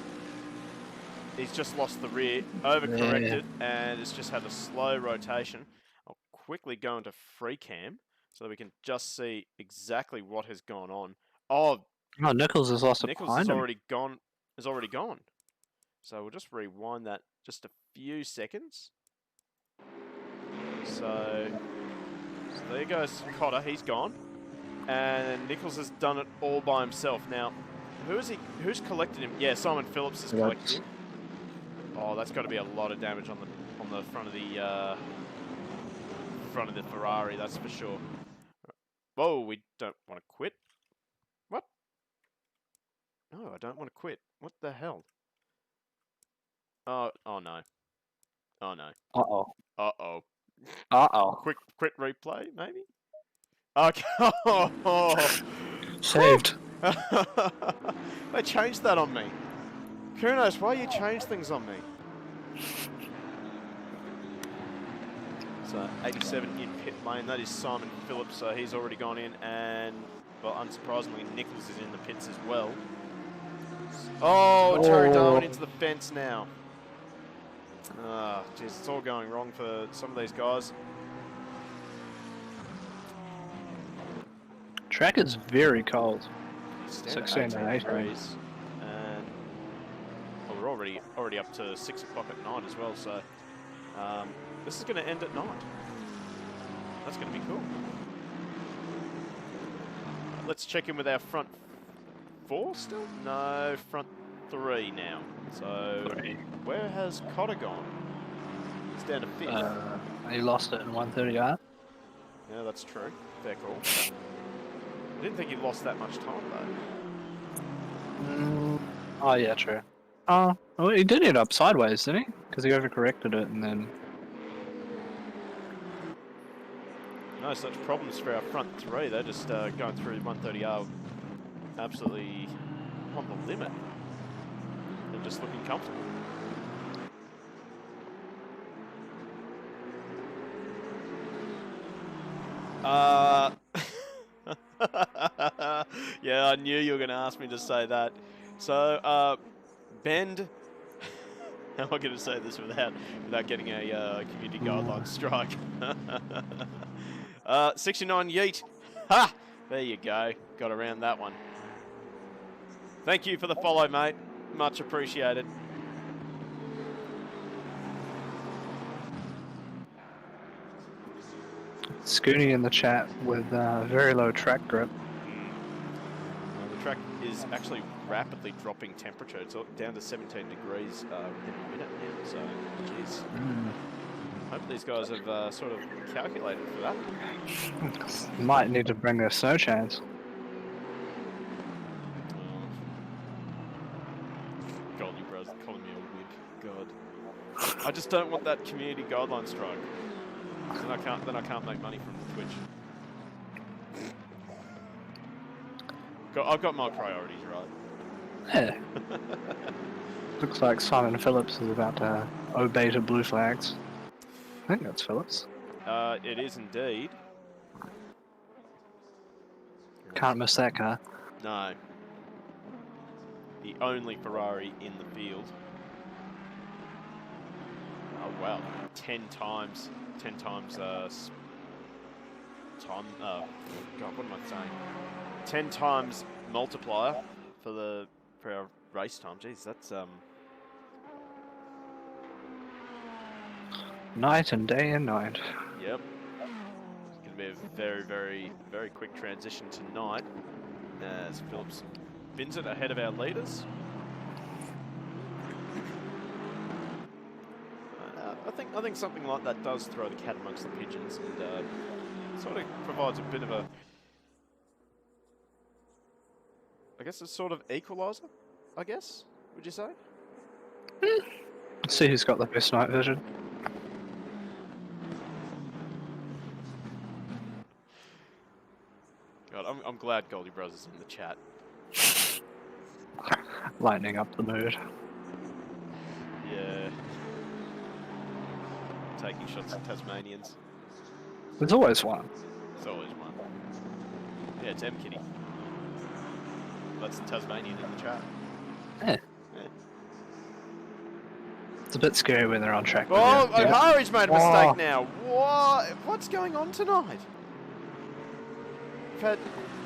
He's just lost the rear, overcorrected, and it's just had a slow rotation. I'll quickly go into free cam so that we can just see exactly what has gone on. Oh, Nichols has lost it Nichols behind is him. already gone. So we'll just rewind that just a few seconds. So there goes Cotter. He's gone. And Nichols has done it all by himself. Now, who's collected him? Yeah, Simon Phillips has collected him. Oh, that's got to be a lot of damage on the front of the Ferrari, that's for sure. Whoa, we don't want to quit. What? No, I don't want to quit. What the hell? Oh no. Oh no. Uh-oh. Uh-oh. Uh-oh. Quick replay, maybe? Okay. Saved. They changed that on me. Kunos, why you change things on me? So 87 in pit lane. That is Simon Phillips. So he's already gone in, and well, unsurprisingly, Nichols is in the pits as well. Oh, Terry Darwin into the fence now. Ah, jeez, it's all going wrong for some of these guys. Track is very cold. 16 and 18 degrees, and well, we're already up to 6 o'clock at night as well. So this is going to end at night. That's going to be cool. Let's check in with our front 4 still. No, front 3 now. So where has Cotter gone? It's down to 5th. He lost it in 130R. Yeah, that's true. Fair call. I didn't think he lost that much time though. Oh yeah, true. Oh, well, he did it up sideways, didn't he? Because he overcorrected it and then. No such problems for our front 3. They're just going through 130R absolutely on the limit and just looking comfortable. Yeah, I knew you were going to ask me to say that. So, Bend. How am I going to say this without getting a community guideline strike? 69 yeet. Ha! There you go. Got around that one. Thank you for the follow, mate. Much appreciated. Scooty in the chat with very low track grip. The track is actually rapidly dropping temperature. It's down to 17 degrees within a minute now. So, jeez. Hope these guys have sort of calculated for that. Might need to bring their snow chains. Goldie Bros calling me a wig. God. I just don't want that community guideline strike. Then I can't make money from Twitch. I've got my priorities right. Yeah. Looks like Simon Phillips is about to obey to blue flags. I think that's Phillips. It is indeed. Can't miss that car. No. The only Ferrari in the field. Oh wow, 10 times time, God, what am I saying? 10 times multiplier for our race time. Jeez, that's Night and day and night. Yep. It's going to be a very, very, very quick transition tonight as Phillips bins it ahead of our leaders. I think something like that does throw the cat amongst the pigeons and sort of provides a bit of a, I guess, a sort of equaliser, I guess, would you say? Let's see who's got the best night vision. God, I'm glad Goldie Bros is in the chat. Lightening up the mood. Yeah. Taking shots at Tasmanians. There's always one. There's always one. Yeah, it's M-Kitty. That's the Tasmanian in the chat. Yeah. It's a bit scary when they're on track. Oh, O'Hara's made a mistake now. What? What's going on tonight? We've had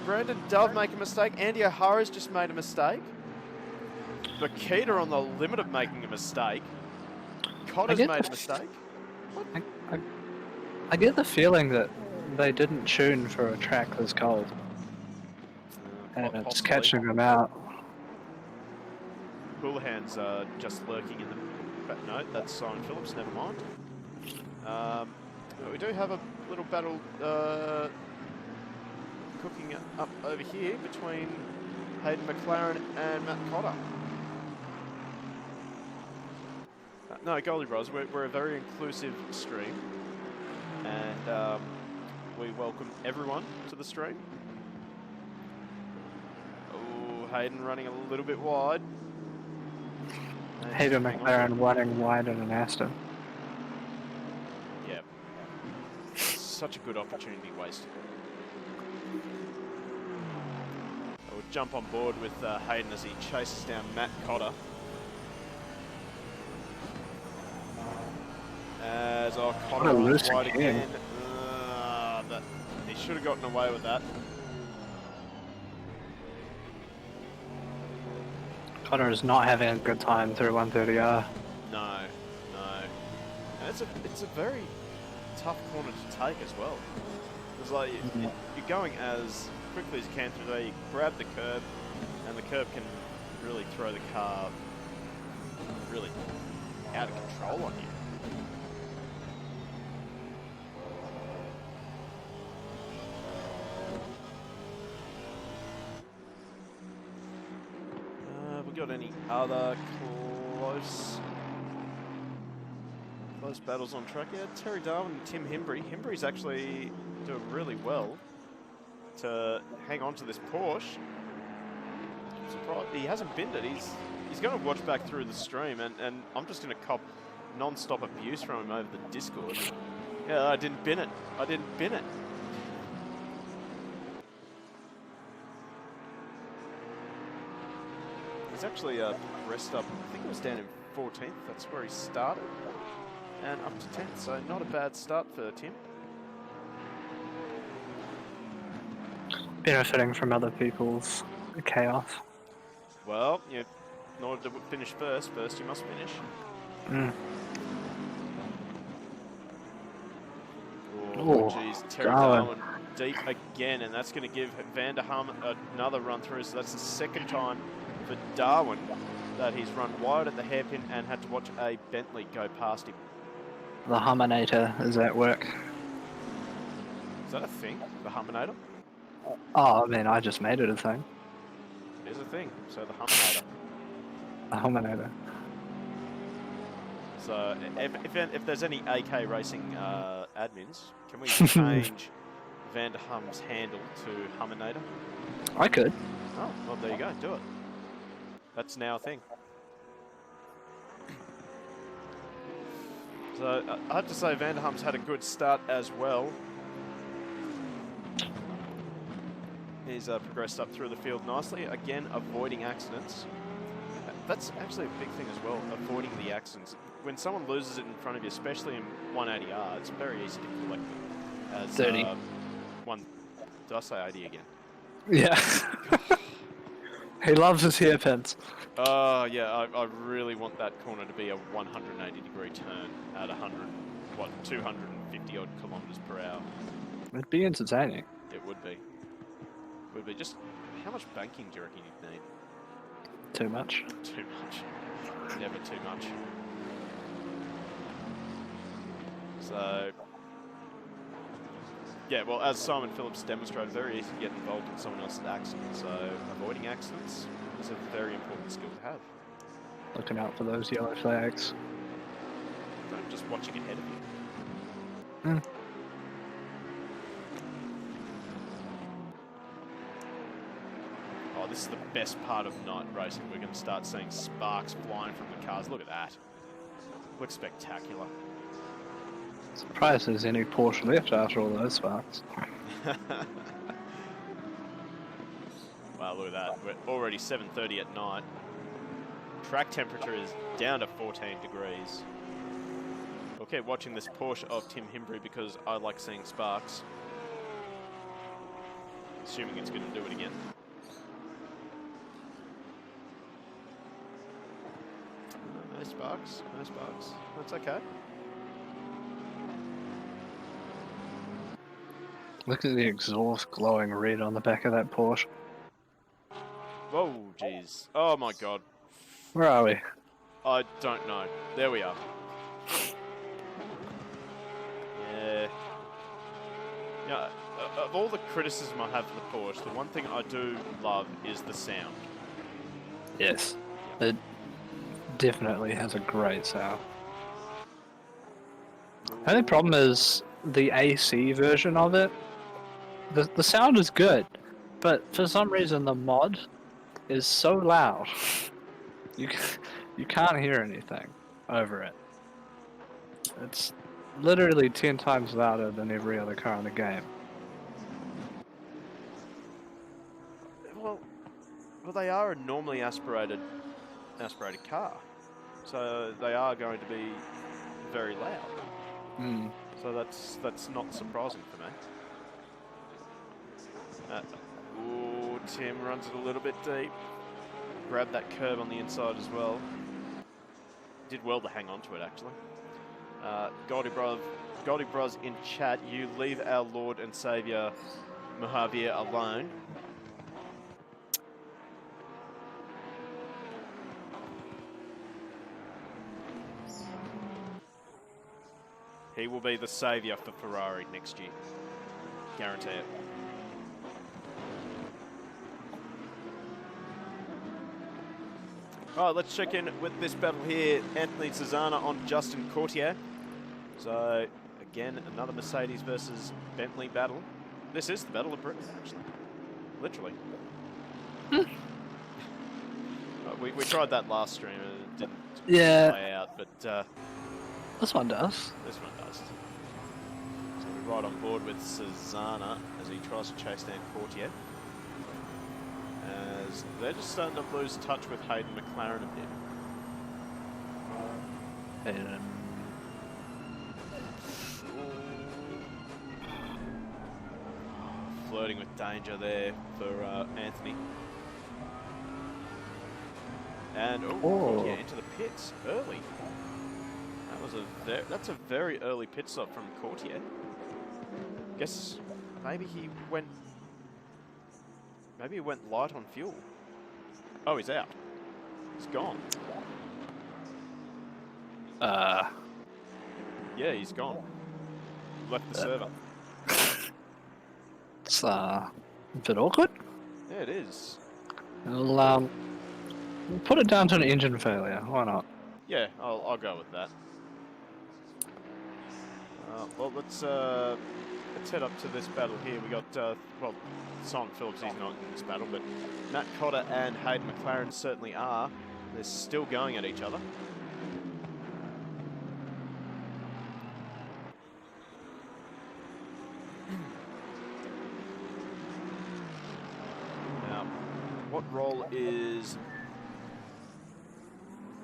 Brandon Dove make a mistake. Andy O'Hara's just made a mistake. Bakita on the limit of making a mistake. Cotter's made a mistake. I I get the feeling that they didn't tune for a track this cold, and it's Possibly. catching them out. Houlihan's just lurking in the... But no, that's Simon Phillips, never mind. But we do have a little battle cooking up over here between Hayden McLaren and Matt Cotter. No, Goldie Bros, we're a very inclusive stream, and we welcome everyone to the stream. Oh, Hayden running a little bit wide. Hayden McLaren running wide in an Aston. Yeah. Such a good opportunity wasted. We'll jump on board with Hayden as he chases down Matt Cotter. As Cotter runs wide again. He should have gotten away with that. Cotter is not having a good time through 130R. No. And it's a very tough corner to take as well. Because like you're going as quickly as you can through there. You grab the curb, and the curb can really throw the car really out of control on you. Got any other close battles on track? Yeah, Terry Darwin and Tim Himbry. Himbry's actually doing really well to hang on to this Porsche. I'm surprised he hasn't binned it. He's going to watch back through the stream, and I'm just going to cop non-stop abuse from him over the Discord. Yeah, I didn't bin it. He's actually progressed up, I think it was down in 14th, that's where he started, and up to 10th, so not a bad start for Tim. Benefiting from other people's chaos. Well, in order to finish first you must finish. Oh, jeez, Terry Darwin deep again, and that's going to give Van der Hum another run through, so that's the second time for Darwin that he's run wide at the hairpin and had to watch a Bentley go past him. The Huminator is at work. Is that a thing? The Huminator? Oh, I mean, I just made it a thing. It is a thing, so the Huminator. The Huminator. So if there's any AK Racing admins, can we change Van der Hum's handle to Huminator? I could. Oh, well, there you go, do it. That's now a thing. So I have to say Van der Hum's had a good start as well. He's progressed up through the field nicely, again avoiding accidents. That's actually a big thing as well, avoiding the accidents. When someone loses it in front of you, especially in 180R, it's very easy to collect them. As 30. Did I say 80 again? Yeah. He loves his hairpins. Oh, yeah, I really want that corner to be a 180-degree turn at 250 odd kilometers per hour. It'd be entertaining. It would be. Would be. Just how much banking do you reckon you'd need? Too much. Too much. Never too much. So, yeah, well, as Simon Phillips demonstrated, very easy to get involved in someone else's accident. So, avoiding accidents is a very important skill to have. Looking out for those yellow flags. Don't just watching ahead of you. Oh, this is the best part of night racing. We're going to start seeing sparks flying from the cars. Look at that. Looks spectacular. Surprised there's any Porsche left after all those sparks. Wow, look at that. We're already 7:30 at night. Track temperature is down to 14 degrees. We'll keep watching this Porsche of Tim Himbry because I like seeing sparks. Assuming it's going to do it again. No sparks, no sparks. That's okay. Look at the exhaust glowing red on the back of that Porsche. Whoa, jeez. Oh my god. Where are we? I don't know. There we are. Yeah. Yeah. Of all the criticism I have for the Porsche, the one thing I do love is the sound. Yes. It definitely has a great sound. The only problem is the AC version of it. The sound is good, but for some reason the mod is so loud. You you can't hear anything over it. It's literally 10 times louder than every other car in the game. Well, they are a normally aspirated car, so they are going to be very loud. Mm. So that's not surprising for me. Ooh, Tim runs it a little bit deep. Grabbed that curb on the inside as well. Did well to hang on to it, actually. Goldie Bros in chat, you leave our Lord and Saviour Mojave alone. He will be the saviour for Ferrari next year. Guarantee it. Alright, let's check in with this battle here. Anthony Susanna on Justin Courtier. So, again, another Mercedes versus Bentley battle. This is the Battle of Britain, actually. Literally. We tried that last stream and it didn't play out, but This one does. this one does. So we're right on board with Susanna as he tries to chase down Courtier. As they're just starting to lose touch with Hayden McLaren a bit. And Flirting with danger there for Anthony. And Courtier into the pits early. That's a very early pit stop from Courtier. Guess maybe he went light on fuel. Oh, he's out. He's gone. Yeah, he's gone. Left the server. It's a bit awkward. Yeah, it is. We'll put it down to an engine failure. Why not? Yeah, I'll go with that. Well, let's head up to this battle here. We got well, Simon Phillips. He's not in this battle, but Matt Cotter and Hayden McLaren certainly are. They're still going at each other. Now, what role is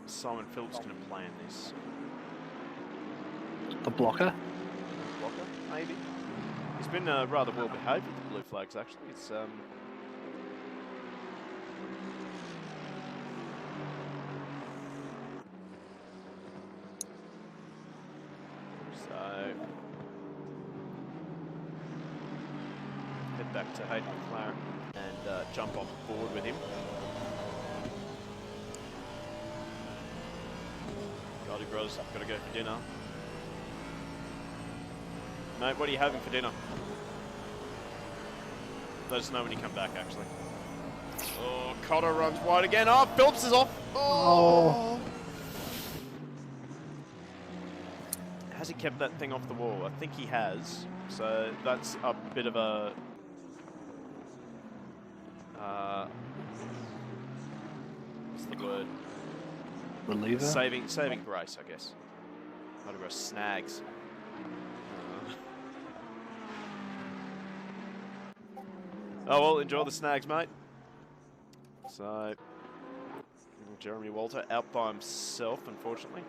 Simon Phillips going to play in this? The blocker? Blocker, maybe? He's been rather well behaved with the blue flags, actually. It's so head back to Hayden McLaren and jump on board with him. Goldie Bros, got to go for dinner. Mate, what are you having for dinner? Let us know when you come back, actually. Oh, Cotter runs wide again. Oh, Phillips is off. Oh. Has he kept that thing off the wall? I think he has. So that's a bit of a... what's the word? Reliever? Saving grace, I guess. Not a snags. Oh well, enjoy the snags, mate. So, Jeremy Walter out by himself, unfortunately.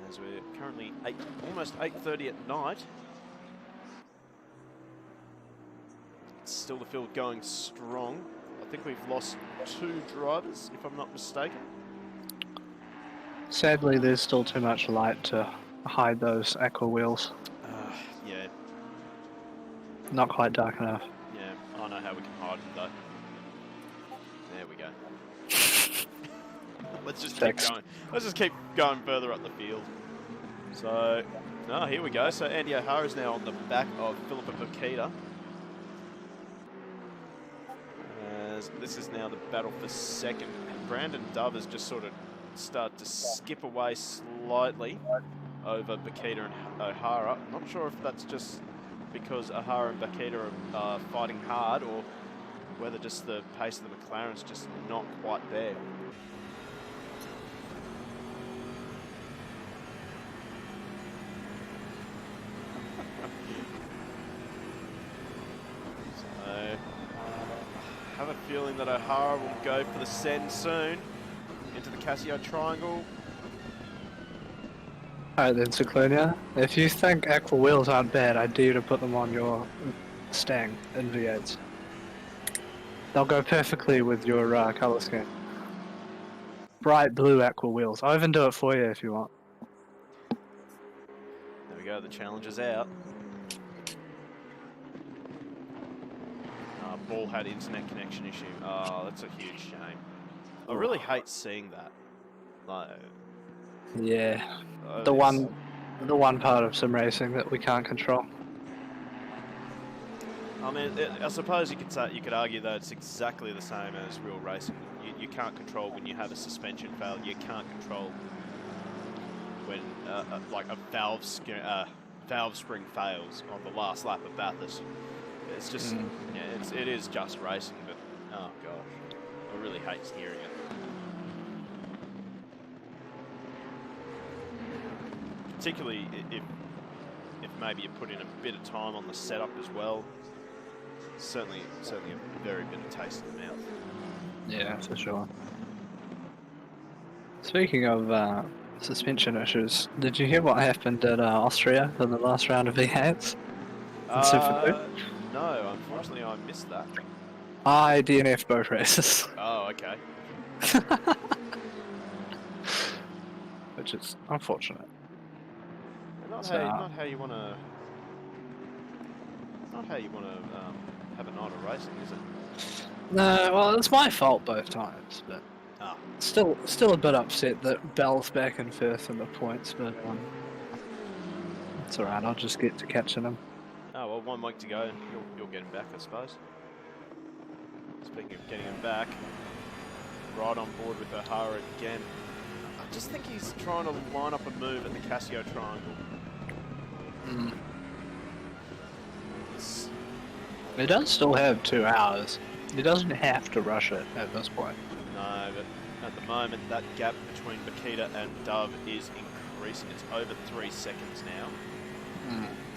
As we're currently almost 8:30 at night. Still the field going strong. I think we've lost 2 drivers, if I'm not mistaken. Sadly, there's still too much light to hide those aqua wheels. Yeah, Not quite dark enough. yeah. I know how we can hide them though. There we go. Let's just keep Fixed. going. Let's just keep going further up the field. So, here we go. So Andy O'Hara is now on the back of Philippa Bakita. As this is now the battle for second. Brandon Dove has just sort of started to skip away slightly over Bakita and O'Hara. Not sure if that's just because O'Hara and Bakita are fighting hard, or whether just the pace of the McLaren's just not quite there. So, I have a feeling that O'Hara will go for the send soon into the Casio triangle. Alright then, Ciclonia. If you think aqua wheels aren't bad, I dare you to put them on your Stang in V8s. They'll go perfectly with your colour scheme. Bright blue aqua wheels. I'll even do it for you if you want. There we go, the challenge is out. Ball had internet connection issue. Oh, that's a huge shame. I really hate seeing that. Like, Yeah. The one part of sim racing that we can't control. I mean, I suppose you could argue that it's exactly the same as real racing. You can't control when you have a suspension fail. You can't control when like a valve spring fails on the last lap of Bathurst. It's just yeah, it is just racing, but oh gosh, I really hate hearing it. Particularly if maybe you put in a bit of time on the setup as well. Certainly a very bitter taste in the mouth. Yeah, for sure. Speaking of suspension issues, did you hear what happened at Austria in the last round of V8s? No, unfortunately I missed that. I DNF'd both races. Oh, okay. Which is unfortunate. Not how you want to have a night of racing, is it? No, well, it's my fault both times, but still a bit upset that Bell's back in first in the points, but it's alright, I'll just get to catching him. Oh, well, 1 week to go, and you'll get him back, I suppose. Speaking of getting him back, right on board with O'Hara again. I just think he's trying to line up a move at the Casio triangle. He does still have 2 hours. He doesn't have to rush it at this point. No, but at the moment, that gap between Bakita and Dove is increasing. It's over 3 seconds now.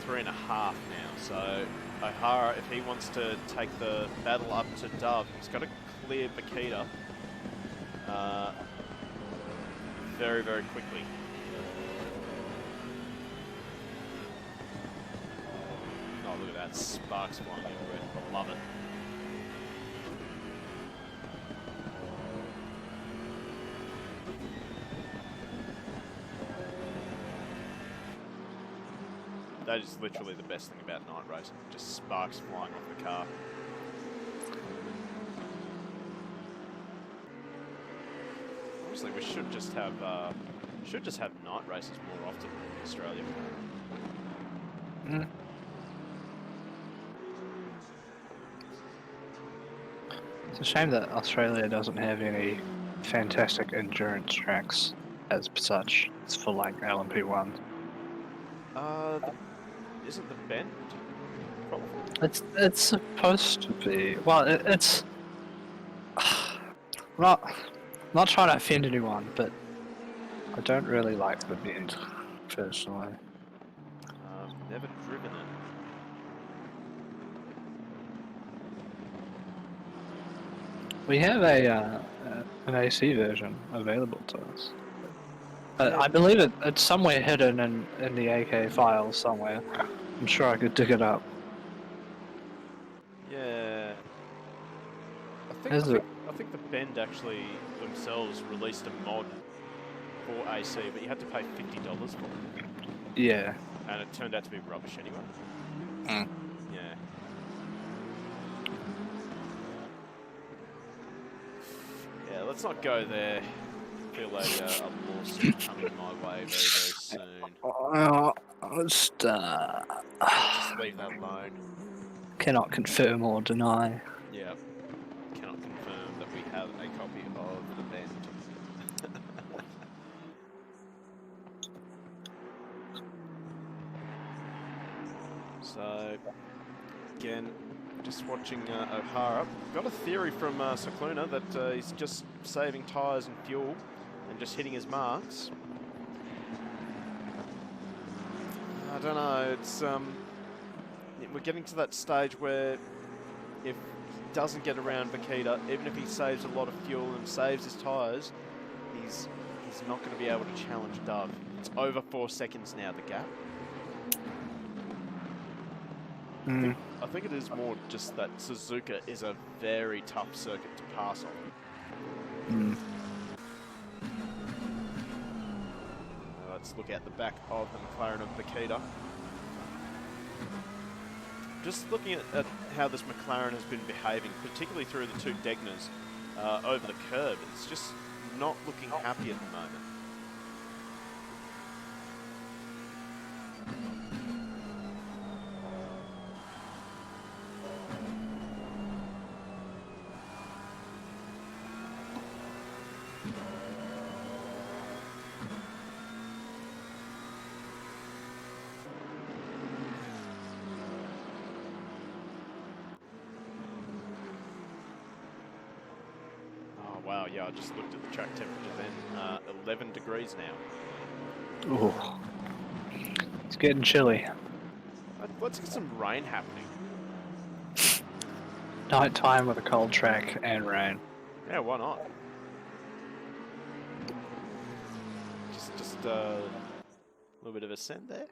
3.5 now. So O'Hara, if he wants to take the battle up to Dove, he's got to clear Bakita very, very quickly. Oh, look at that. Sparks flying everywhere. I love it. That is literally the best thing about night racing. Just sparks flying off the car. Honestly, we should just have night races more often in Australia. It's a shame that Australia doesn't have any fantastic endurance tracks as such. It's for like LMP1. Isn't the Bend? It's supposed to be. Well, it's not trying to offend anyone, but I don't really like the Bend personally. Never driven it. We have an AC version available to us. I believe it's somewhere hidden in the AK files somewhere. I'm sure I could dig it up. Yeah. I think the Bend actually themselves released a mod for AC, but you had to pay $50 for it. Yeah. And it turned out to be rubbish anyway. Mm. Yeah. Yeah, let's not go there. I feel like a lawsuit coming my way very, very soon. Just, Just leave that alone. cannot confirm or deny. Yeah. Cannot confirm that we have a copy of the event. So, again, just watching O'Hara. Got a theory from Cicluna that he's just saving tyres and fuel and just hitting his marks. I don't know, it's we're getting to that stage where if he doesn't get around Vakita, even if he saves a lot of fuel and saves his tyres, he's not going to be able to challenge Dove. It's over 4 seconds now, the gap. I think it is more just that Suzuka is a very tough circuit to pass on. Let's look at the back of the McLaren of Vakita. Just looking at how this McLaren has been behaving, particularly through the two Degners over the curb, it's just not looking happy at the moment. Wow, yeah, I just looked at the track temperature then. 11 degrees now. Oh, it's getting chilly. Let's get some rain happening. Night time with a cold track and rain. Yeah, why not? Just a little bit of ascent there.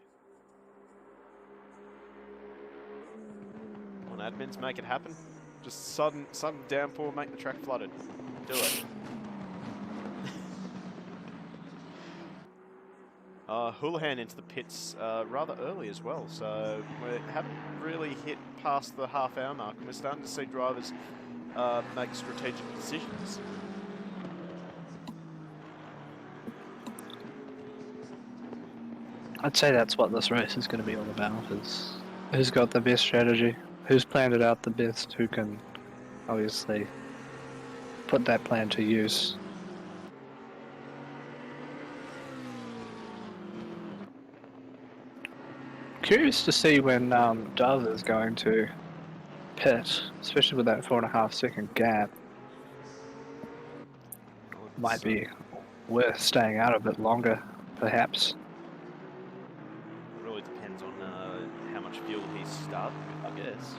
Come on, admins, make it happen. Just sudden downpour, make the track flooded. Do it. Houlihan into the pits rather early as well, so we haven't really hit past the half-hour mark, and we're starting to see drivers make strategic decisions. I'd say that's what this race is going to be all about, is who's got the best strategy, who's planned it out the best, who can obviously put that plan to use. Curious to see when Dove is going to pit, especially with that 4.5 second gap. Might be worth staying out a bit longer, perhaps. It really depends on how much fuel he's starting with, I guess.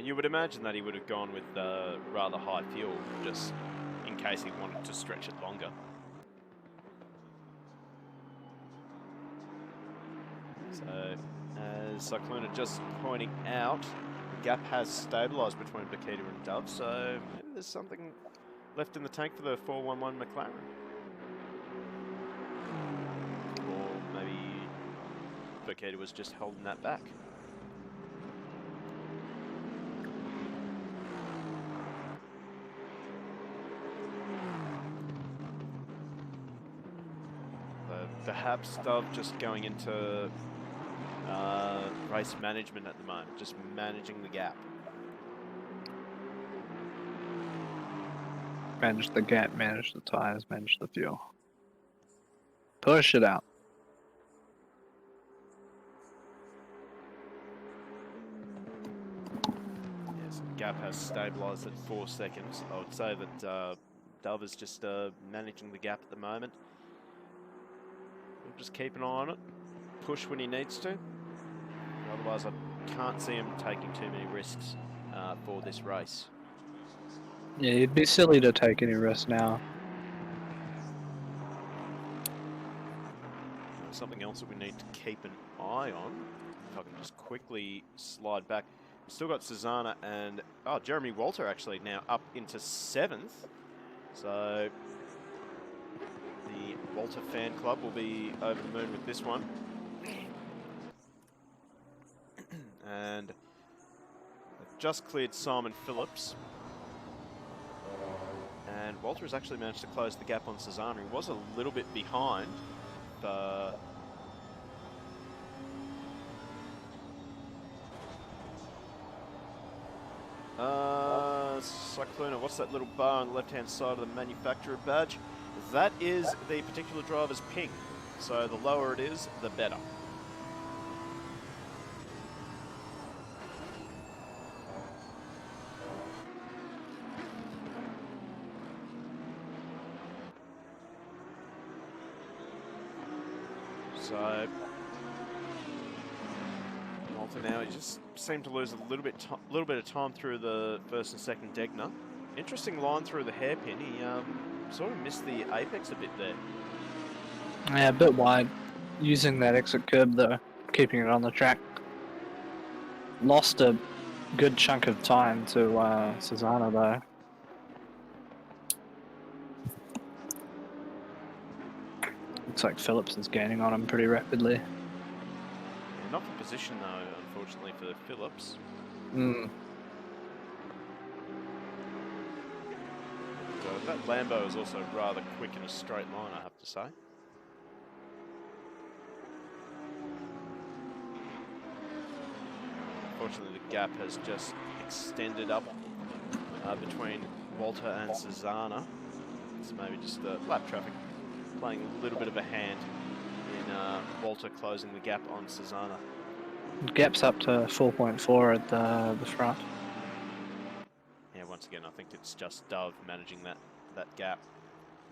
You would imagine that he would have gone with rather high fuel, just in case he wanted to stretch it longer. So, as Cyclona just pointing out, the gap has stabilised between Bakita and Dove, so maybe there's something left in the tank for the 411 McLaren. Or maybe Bakita was just holding that back. Perhaps Dove just going into race management at the moment, just managing the gap. Manage the gap, manage the tires, manage the fuel. Push it out. Yes, the gap has stabilised at 4 seconds. I would say that Dove is just managing the gap at the moment. We'll just keep an eye on it, push when he needs to. Otherwise, I can't see him taking too many risks for this race. Yeah, it'd be silly to take any risk now. Something else that we need to keep an eye on, if I can just quickly slide back. We've still got Susanna and, Jeremy Walter actually now up into 7th. So The Walter fan club will be over the moon with this one. And they've just cleared Simon Phillips. And Walter has actually managed to close the gap on Susanna. He was a little bit behind, but Cyclona, what's that little bar on the left-hand side of the manufacturer badge? That is the particular driver's ping. So the lower it is, the better. So Walter now, he just seemed to lose a little bit of time through the first and second Degner. Interesting line through the hairpin. He sort of missed the apex a bit there. Yeah, a bit wide. Using that exit curb though, keeping it on the track. Lost a good chunk of time to Susanna though. Looks like Phillips is gaining on him pretty rapidly. Yeah, not the position though, unfortunately for Phillips. So that Lambo is also rather quick in a straight line, I have to say. Unfortunately, the gap has just extended up between Walter and Susanna. So maybe just lap traffic playing a little bit of a hand in Walter closing the gap on Susanna. Gap's up to 4.4 at the front. Yeah, once again, I think it's just Dove managing that gap.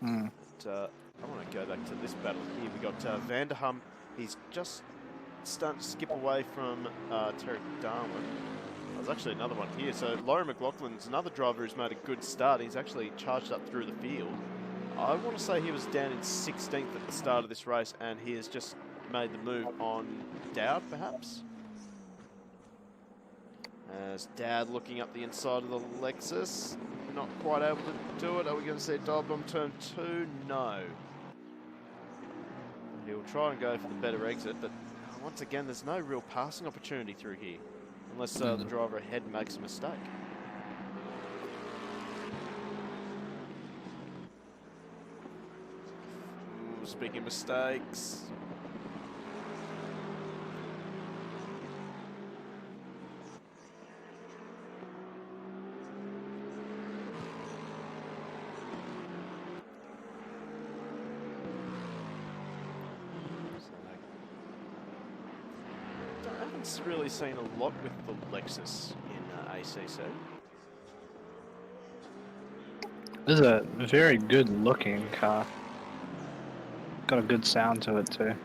But, I want to go back to this battle here. We got Vanderham. He's just starting to skip away from Terry Darwin. There's actually another one here. So Laurie McLaughlin's another driver who's made a good start. He's actually charged up through the field. I want to say he was down in 16th at the start of this race, and he has just made the move on Dowd, perhaps. As Dowd looking up the inside of the Lexus, not quite able to do it. Are we going to see a dive bomb turn 2? No. He'll try and go for the better exit, but once again, there's no real passing opportunity through here, unless the driver ahead makes a mistake. Ooh, speaking of mistakes. Really seen a lot with the Lexus in ACC. This is a very good looking car. Got a good sound to it too.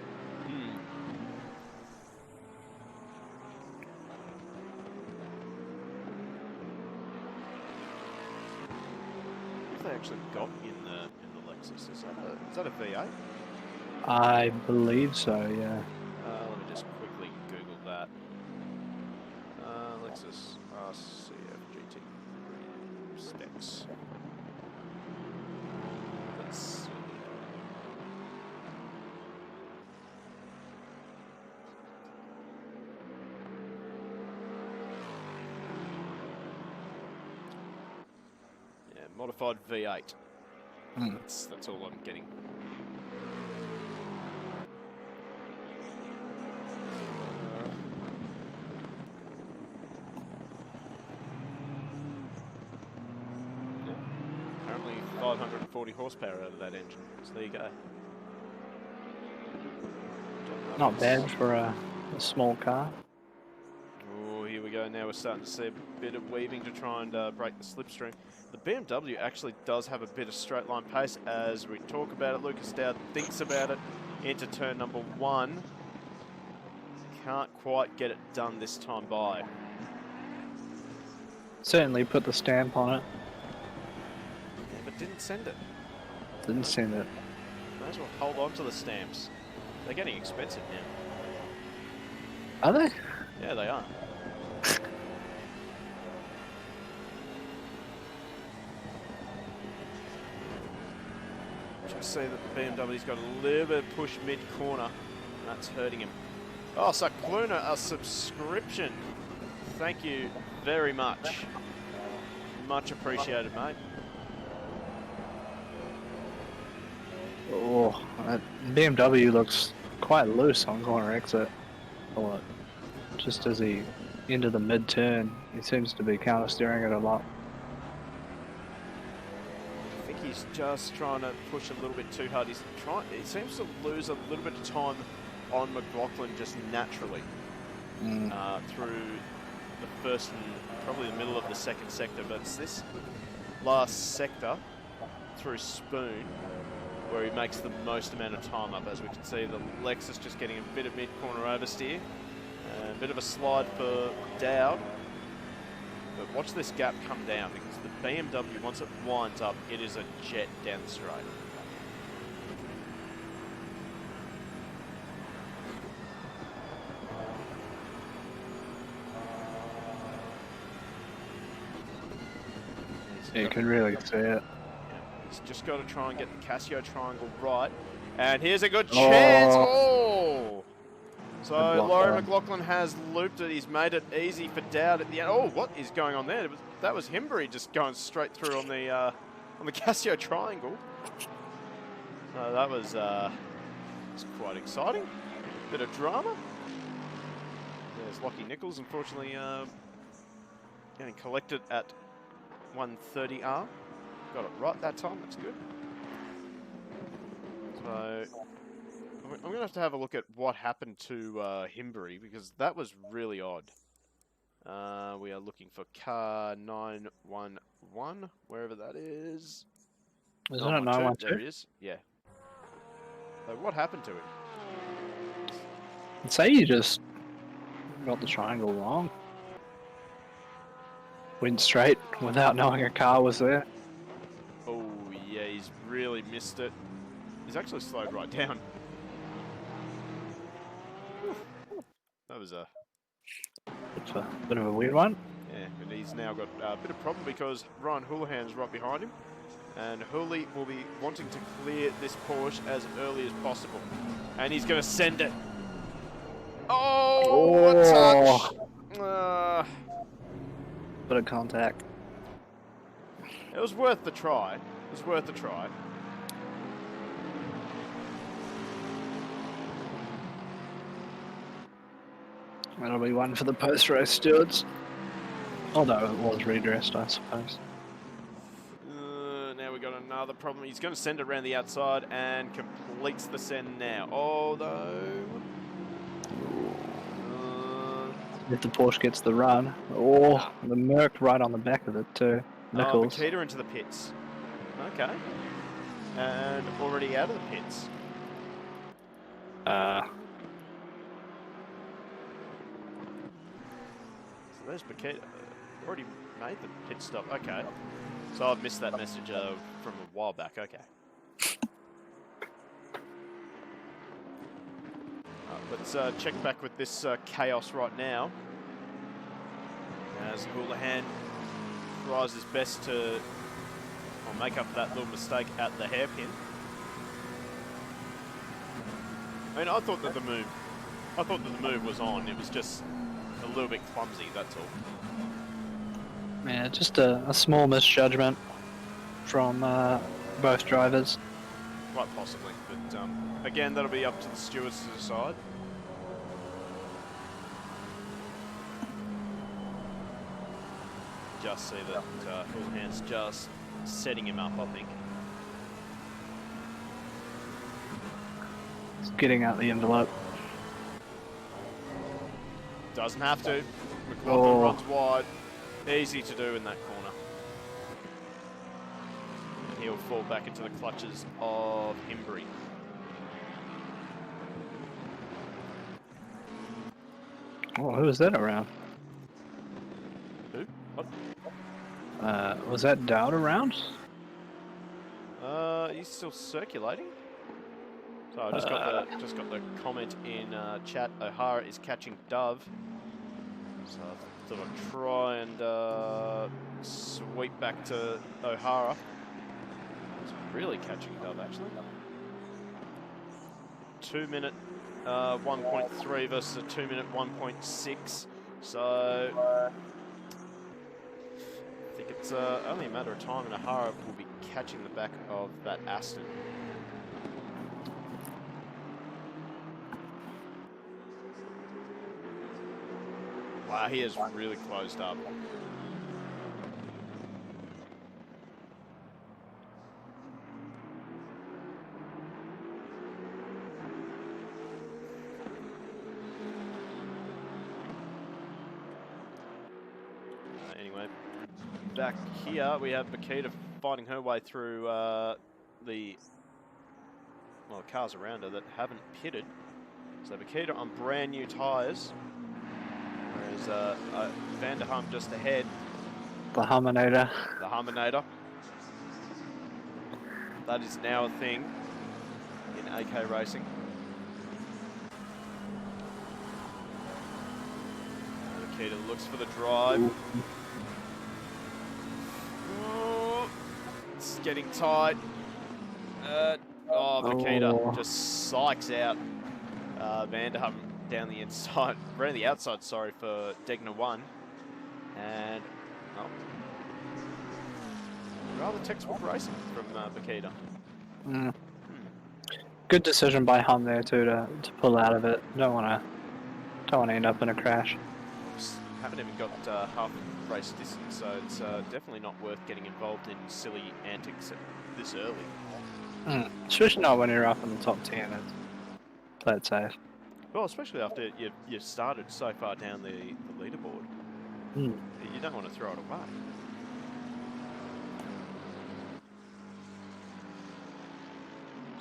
What have they actually got in the Lexus? Is that a V8? I believe so, yeah. Let me just quickly Google that. Lexus RCF GT specs. Let's see. Yeah, modified V8. That's all I'm getting. Apparently 540 horsepower out of that engine. So there you go. Not bad for a small car. Oh, here we go. Now we're starting to see a bit of weaving to try and break the slipstream. The BMW actually does have a bit of straight line pace as we talk about it. Lucas Dowd thinks about it into turn number 1. Can't quite get it done this time by. Certainly put the stamp on it. Yeah, but didn't send it. Didn't send it. May as well hold on to the stamps. They're getting expensive now. Are they? Yeah, they are. Just see that the BMW's got a little bit of push mid-corner. That's hurting him. Oh, Cycluna, a subscription. Thank you very much. Much appreciated, mate. Oh, that BMW looks quite loose on corner exit. Or just as he into the mid-turn, he seems to be counter-steering it a lot. I think he's just trying to push a little bit too hard. He seems to lose a little bit of time on McLaughlin just naturally through the first and probably the middle of the second sector. But it's this last sector through Spoon where he makes the most amount of time up. As we can see, the Lexus just getting a bit of mid-corner oversteer. A bit of a slide for Dowd. But watch this gap come down, because the BMW, once it winds up, it is a jet down the straight. You can really see it. Yeah, he's just got to try and get the Casio triangle right. And here's a good chance. Oh! So Laurie McLaughlin has looped it. He's made it easy for Dowd at the end. Oh, what is going on there? That was Himbury just going straight through on the Casio triangle. So that was quite exciting. Bit of drama. There's Lockie Nichols, unfortunately, getting collected at 130R. Got it right that time. That's good. So I'm going to have a look at what happened to Himbury, because that was really odd. We are looking for car 911, wherever that is. Isn't it 912? There he is. Yeah. So what happened to him? I'd say you just got the triangle wrong. Went straight without knowing a car was there. Oh, yeah, he's really missed it. He's actually slowed right down. That was a bit of a weird one. Yeah, and he's now got a bit of problem because Ryan Houlihan's right behind him. And Hooley will be wanting to clear this Porsche as early as possible. And he's going to send it. Oh, what touch! Bit of contact. It was worth the try. It was worth the try. That'll be one for the post-race stewards. Although it was redressed, I suppose. Now we've got another problem. He's going to send it around the outside and completes the send now. Although... if the Porsche gets the run. Oh, the Merc right on the back of it too. Nichols. Oh, Makita into the pits. Okay. And already out of the pits. So there's Makita. Already made the pit stop. Okay. So I've missed that message from a while back. Okay. Let's check back with this chaos right now. As Houlihan tries his best to make up that little mistake at the hairpin. I mean, I thought that the move was on. It was just a little bit clumsy, that's all. Yeah, just a small misjudgment from both drivers. Quite possibly, but again, that'll be up to the stewards to decide. Just see that Houlihan's just setting him up, I think. It's getting out the envelope. Doesn't have to. McLaughlin runs wide. Easy to do in that corner. And he'll fall back into the clutches of Himbury. Oh, who was that around? Who? What? Was that Dowd around? He's still circulating. So I just got the comment in chat. O'Hara is catching Dove. So I thought I'd try and sweep back to O'Hara. really catching it up, actually. 2 minute 1.3 versus a 2 minute 1.6. So I think it's only a matter of time, and Ahara will be catching the back of that Aston. Wow, he has really closed up. Anyway, back here we have Makita fighting her way through the cars around her that haven't pitted. So Makita on brand new tyres, whereas Van der Hum just ahead. The Humminator. The Humminator. That is now a thing in AK racing. Makita looks for the drive. Ooh, it's getting tight. Makita just psychs out Van der Hum down the inside, around the outside, sorry, for Degner 1. And, rather textbook racing from Makita. Good decision by Hum there too to pull out of it. Don't want to end up in a crash. Haven't even got half race distance, so it's definitely not worth getting involved in silly antics this early. Especially not when you're up in the top 10. Play it safe. Well, especially after you've started so far down the leaderboard. You don't want to throw it away.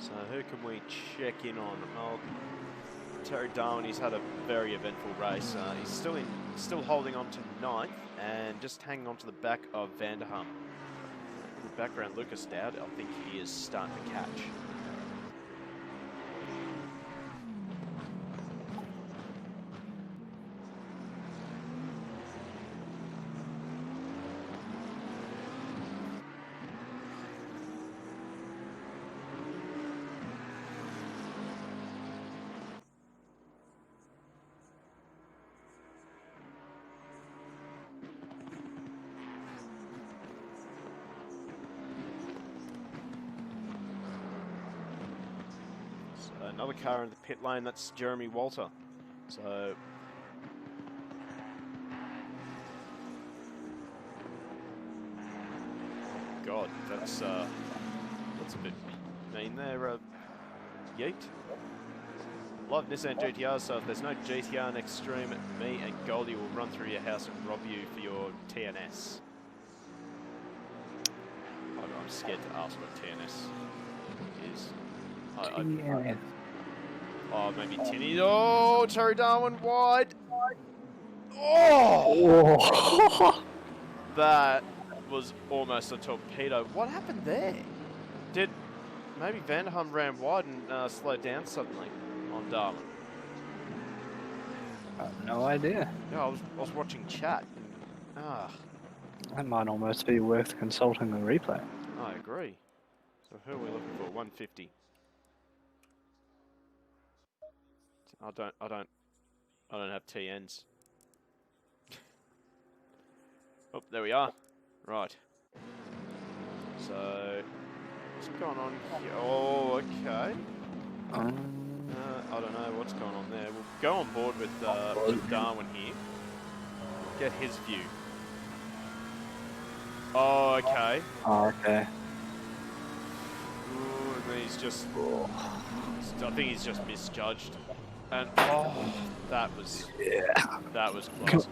So who can we check in on? Oh, Terry Darwin, he's had a very eventful race. He's still holding on to 9th and just hanging on to the back of Van der Hum. In the background, Lucas Dowd, I think he is starting to catch. Another car in the pit lane, that's Jeremy Walter. So God, that's a bit mean there, Yeet. Love Nissan GTR, so if there's no GTR next stream, me and Goldie will run through your house and rob you for your TNS. I'm scared to ask what TNS is. Oh, maybe Tinny. Oh, Terry Darwin wide. Oh! That was almost a torpedo. What happened there? Did maybe Van der Hum ran wide and slowed down suddenly on Darwin? I have no idea. Yeah, I was watching chat. That might almost be worth consulting the replay. I agree. So who are we looking for? 150. I don't have TNs. Oh, there we are. Right. So, what's going on here? Oh, okay. I don't know what's going on there. We'll go on board with Darwin here. Get his view. Oh, okay. Oh, okay. Ooh, and then he's just... I think he's just misjudged. And that was close.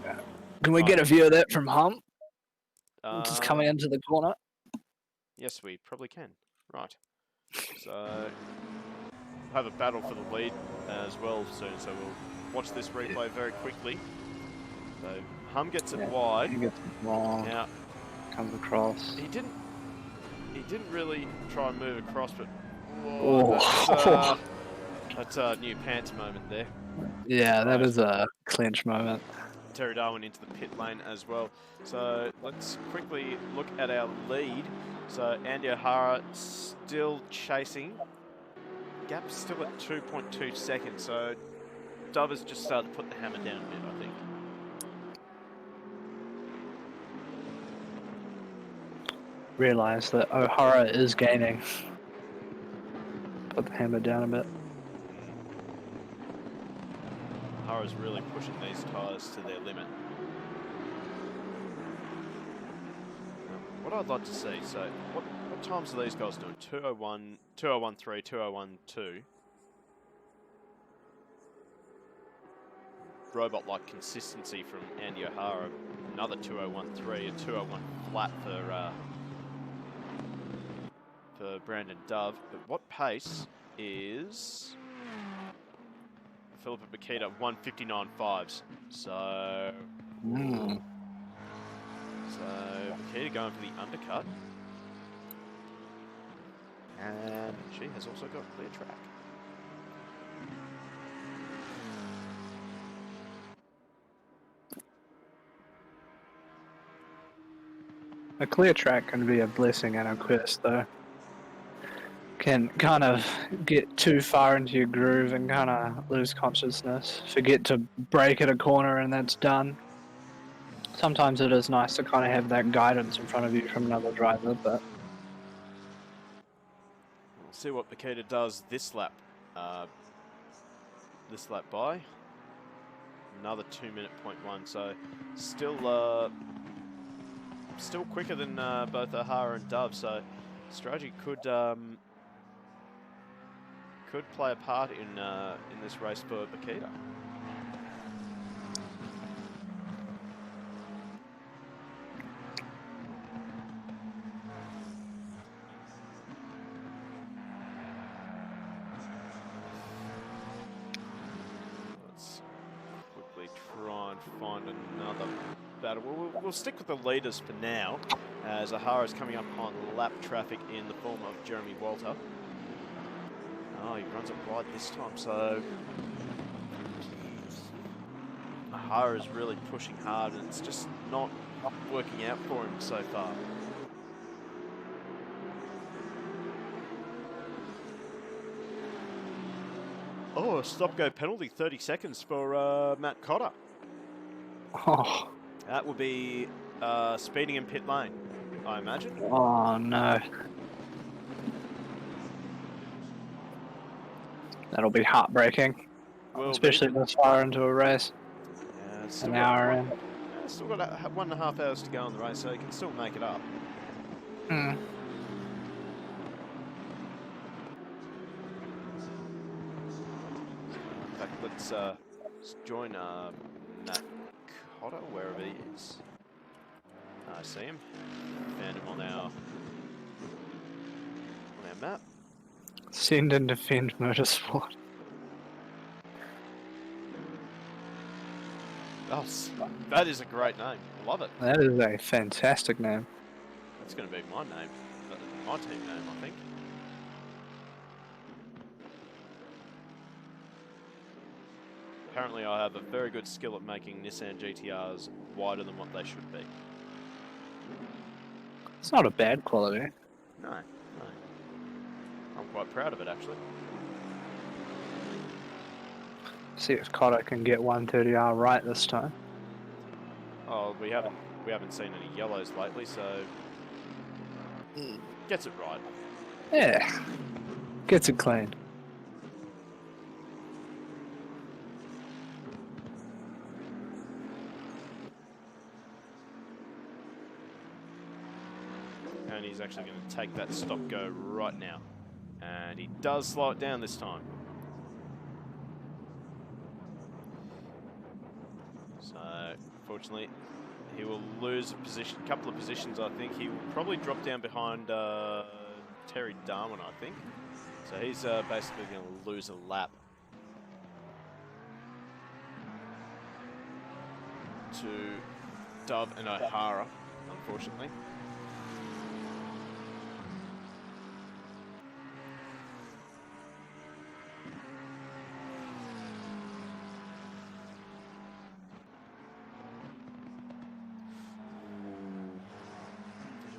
Can we get a view of that from Hum? Just coming into the corner. Yes, we probably can. Right. So we'll have a battle for the lead as well soon. So we'll watch this replay very quickly. So Hum gets it wide. He gets it wrong. Now comes across. He didn't really try and move across, but that's a new pants moment there. Yeah, that is a clinch moment. Terry Darwin into the pit lane as well. So let's quickly look at our lead. So Andy O'Hara still chasing. Gap's still at 2.2 seconds, so Dove has just started to put the hammer down a bit, I think. Realise that O'Hara is gaining. Put the hammer down a bit. O'Hara's really pushing these tyres to their limit. What I'd like to see, so what times are these guys doing? 201, 2013, 2012. Robot-like consistency from Andy O'Hara. Another 2013, a 201 flat for Brandon Dove. But what pace is Philippa Bakita? 159.5s. So Bakita going for the undercut. And she has also got clear track. A clear track can be a blessing and a curse, though. Can kind of get too far into your groove and kind of lose consciousness. Forget to brake at a corner and that's done. Sometimes it is nice to kind of have that guidance in front of you from another driver, but... We'll see what Bakita does this lap. This lap by. Another 2-minute point one, so still quicker than both O'Hara and Dove, so strategy could play a part in this race for Bakita. Let's quickly try and find another battle. We'll stick with the leaders for now, as O'Hara's coming up on lap traffic in the form of Jeremy Walter. Oh, he runs it wide this time, so O'Hara's really pushing hard, and it's just not working out for him so far. Oh, a stop-go penalty, 30 seconds for Matt Cotter. Oh, That would be speeding in pit lane, I imagine. oh no. That'll be heartbreaking. Especially this far into a race. Yeah, An hour in. Still got 1.5 hours to go on the race, so you can still make it up. Hmm. In fact, let's join Matt Cotter, wherever he is. I see him. Found him on our map. Send and defend motorsport. Oh, that is a great name. Love it. That is a fantastic name. That's going to be my name. My team name, I think. Apparently I have a very good skill at making Nissan GTRs wider than what they should be. It's not a bad quality. No. I'm quite proud of it, actually. See if Cotter can get 130R right this time. Oh, we haven't seen any yellows lately, so gets it right. Yeah. Gets it clean. And he's actually going to take that stop-go right now. And he does slow it down this time. So, unfortunately, he will lose a couple of positions, I think. He will probably drop down behind Terry Darwin, I think. So he's basically going to lose a lap to Dove and O'Hara, unfortunately.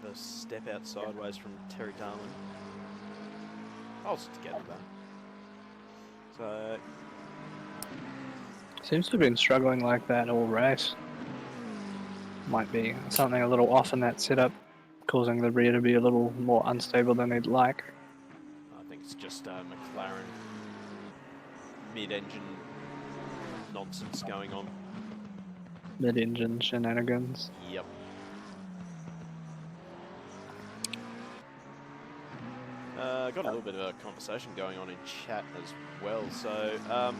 First step out sideways from Terry Darwin. I was together though. So Seems to have been struggling like that all race. Might be something a little off in that setup, causing the rear to be a little more unstable than they'd like. I think it's just McLaren mid-engine nonsense going on. Mid-engine shenanigans. Yep. Got a little bit of a conversation going on in chat as well. So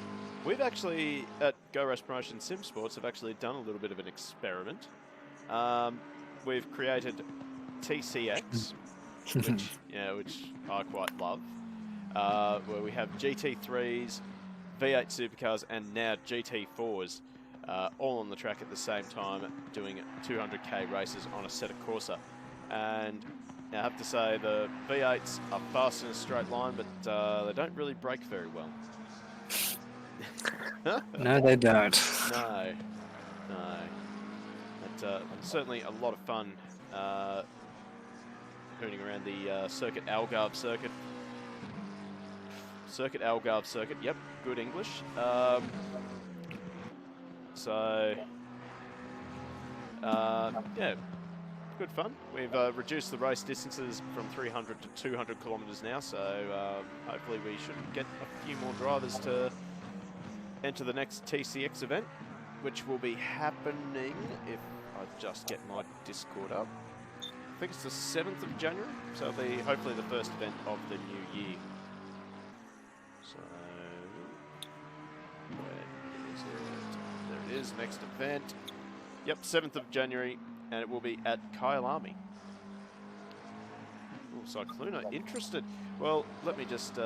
we've actually, at Go Race Promotion Sim Sports, have actually done a little bit of an experiment. We've created TCX, which I quite love, where we have GT3s, V8 supercars, and now GT4s all on the track at the same time, doing 200k races on a set of Corsa. And I have to say the V8s are fast in a straight line, but they don't really brake very well. No, they don't. No. But certainly a lot of fun hooning around the Circuit Algarve circuit. Circuit Algarve circuit, yep, good English. Yeah, good fun. We've reduced the race distances from 300 to 200 kilometres now, so hopefully we should get a few more drivers to enter the next TCX event, which will be happening if I just get my Discord up. I think it's the 7th of January, so it'll be hopefully the first event of the new year. So, where is it? There it is, next event. Yep, 7th of January, and it will be at Kyalami. Oh, Cycluna, interested. Well, let me just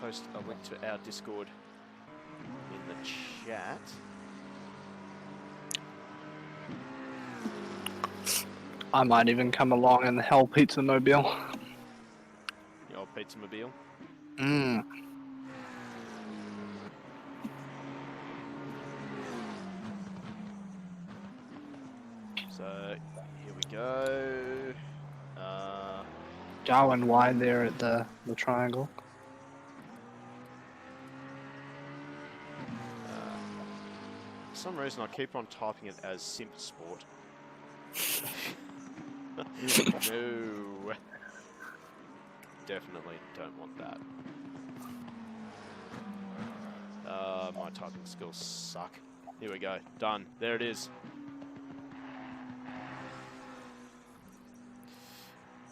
post a link to our Discord in the chat. I might even come along in the Hell Pizza Mobile. The old Pizza Mobile. Mmm. So, here we go. Darwin wide there at the triangle. For some reason, I keep on typing it as Simp Sport. No. Definitely don't want that. My typing skills suck. Here we go. Done. There it is.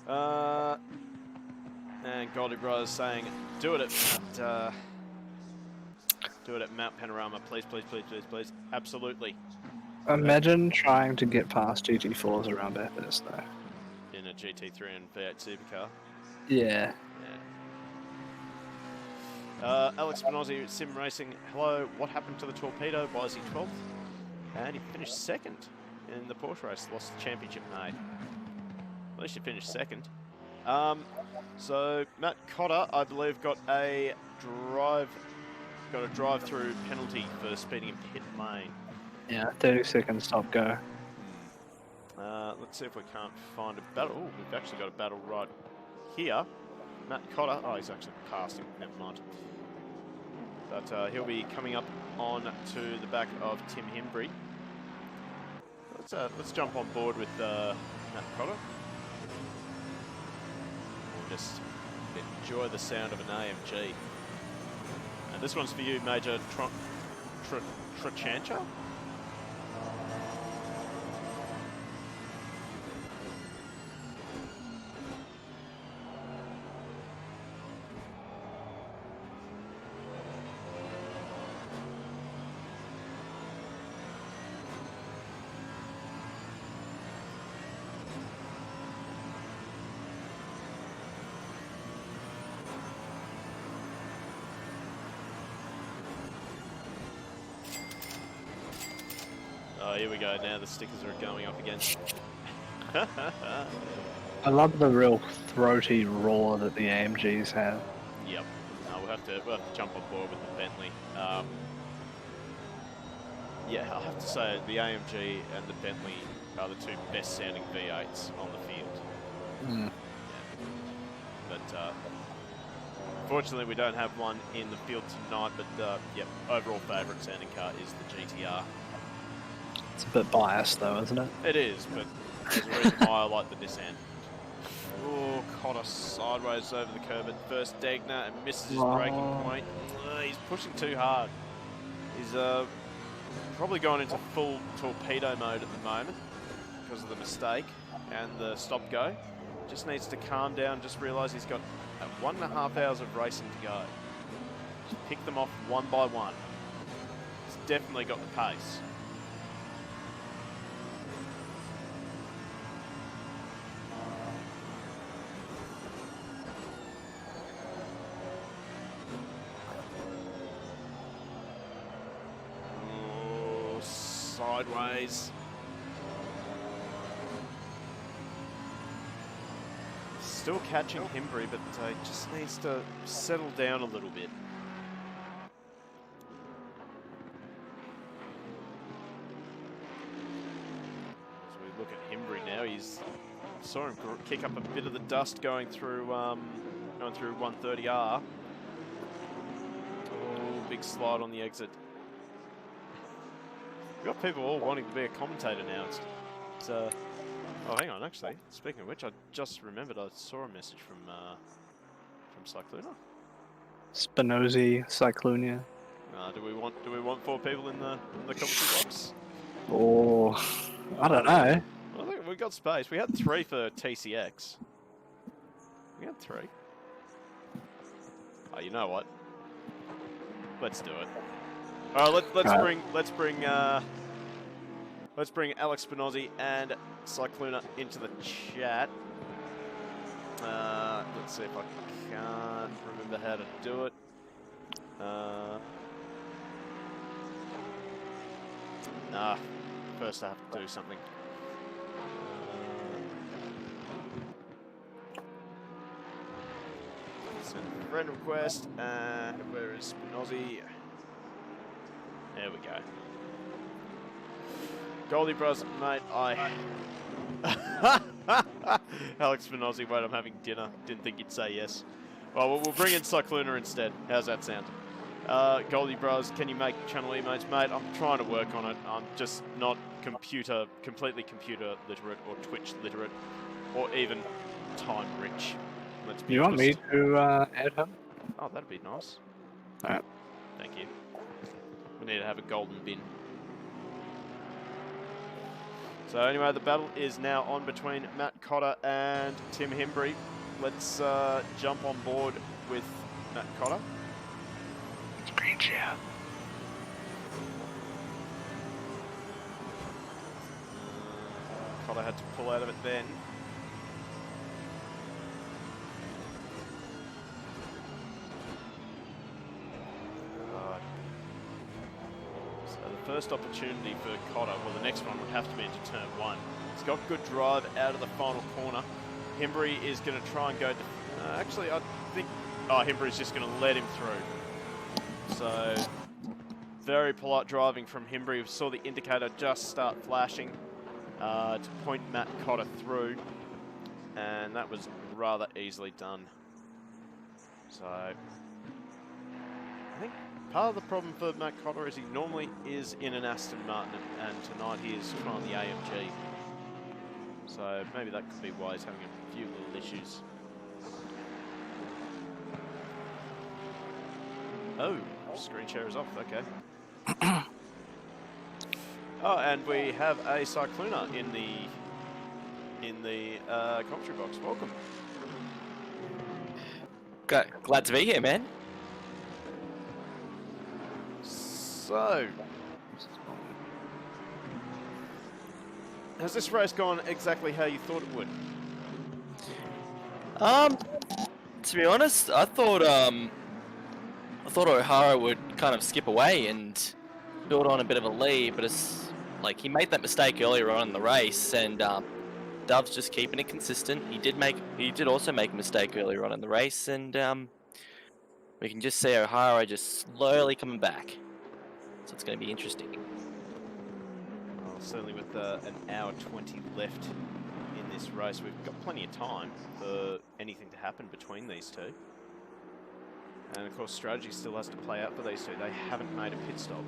And Goldie Brothers saying, do it at Mount Panorama, please, please, please, please, please. Absolutely. Imagine trying to get past GT4s around Bathurst though. In a GT3 and V8 supercar. Yeah. Alex Benozzi, SimRacing. Hello, what happened to the Torpedo? Why is he 12th? And he finished 2nd in the Porsche race. Lost the championship, mate. At least you finished 2nd. So Matt Cotter, I believe, got a drive-through penalty for speeding in pit lane. Yeah, 30-second stop go. Let's see if we can't find a battle. Ooh, we've actually got a battle right here. Matt Cotter. Oh, he's actually passed him. Never mind. But he'll be coming up on to the back of Tim Hembry. Let's jump on board with Matt Cotter. Just enjoy the sound of an AMG. And this one's for you, Major Trachancha. Oh, here we go. Now the stickers are going up again. I love the real throaty roar that the AMGs have. Yep. We'll have to jump on board with the Bentley. Yeah, I'll have to say the AMG and the Bentley are the two best sounding V8s on the field. Mm. But fortunately, we don't have one in the field tonight. But yep, overall favourite sounding car is the GTR. It's a bit biased, though, isn't it? It is, but there's a reason why I like the Nissan. Oh, Cotter sideways over the curb at first Degner and misses his braking point. He's pushing too hard. He's probably gone into full torpedo mode at the moment because of the mistake and the stop-go. Just needs to calm down, just realise he's got 1.5 hours of racing to go. Just pick them off one by one. He's definitely got the pace. Sideways. Still catching Himbry, but just needs to settle down a little bit. As we look at Himbry now, saw him kick up a bit of the dust going through 130R. Oh, big slide on the exit. We've got people all wanting to be a commentator now. It's oh, hang on, actually. Speaking of which, I just remembered I saw a message from Cycluna. Spinozzi, Cyclonia. Do we want 4 people in the commentary box? Or I don't know. Well, I think we've got space. We had 3 for TCX. We had 3. Oh, you know what? Let's do it. All right, let's bring Alex Spinozzi and Cycluna into the chat. Let's see if I can remember how to do it. First I have to do something. Send a friend request, and where is Spinozzi? There we go. Goldie Bros, mate, Alex Spinozzi, wait, I'm having dinner. Didn't think you'd say yes. Well, we'll bring in Cycluna instead. How's that sound? Goldie Bros, can you make channel emotes? Mate, I'm trying to work on it. I'm just not completely computer literate or Twitch literate or even time rich. Let's be honest. You want me to add him? Oh, that'd be nice. Alright. Thank you. We need to have a golden bin. So anyway, the battle is now on between Matt Cotter and Tim Himbry. Let's jump on board with Matt Cotter. Screen share. Cotter had to pull out of it then. First opportunity for Cotter, well, the next one would have to be into turn 1. He's got good drive out of the final corner. Himbry is going to try and go to... actually, I think... Oh, Himbry's just going to let him through. So, very polite driving from Himbry. We saw the indicator just start flashing to point Matt Cotter through. And that was rather easily done. So, I think... part of the problem for Matt Cotter is he normally is in an Aston Martin, and tonight he is trying the AMG. So maybe that could be why he's having a few little issues. Oh, screen share is off, okay. Oh, and we have a Cycluna in the commentary box. Welcome. Glad to be here, man. So, has this race gone exactly how you thought it would? To be honest, I thought O'Hara would kind of skip away and build on a bit of a lead, but it's like he made that mistake earlier on in the race, and Dove's just keeping it consistent. He did also make a mistake earlier on in the race, and we can just see O'Hara just slowly coming back. So it's going to be interesting. Well, certainly with an hour 20 left in this race, we've got plenty of time for anything to happen between these two. And of course, strategy still has to play out for these two. They haven't made a pit stop.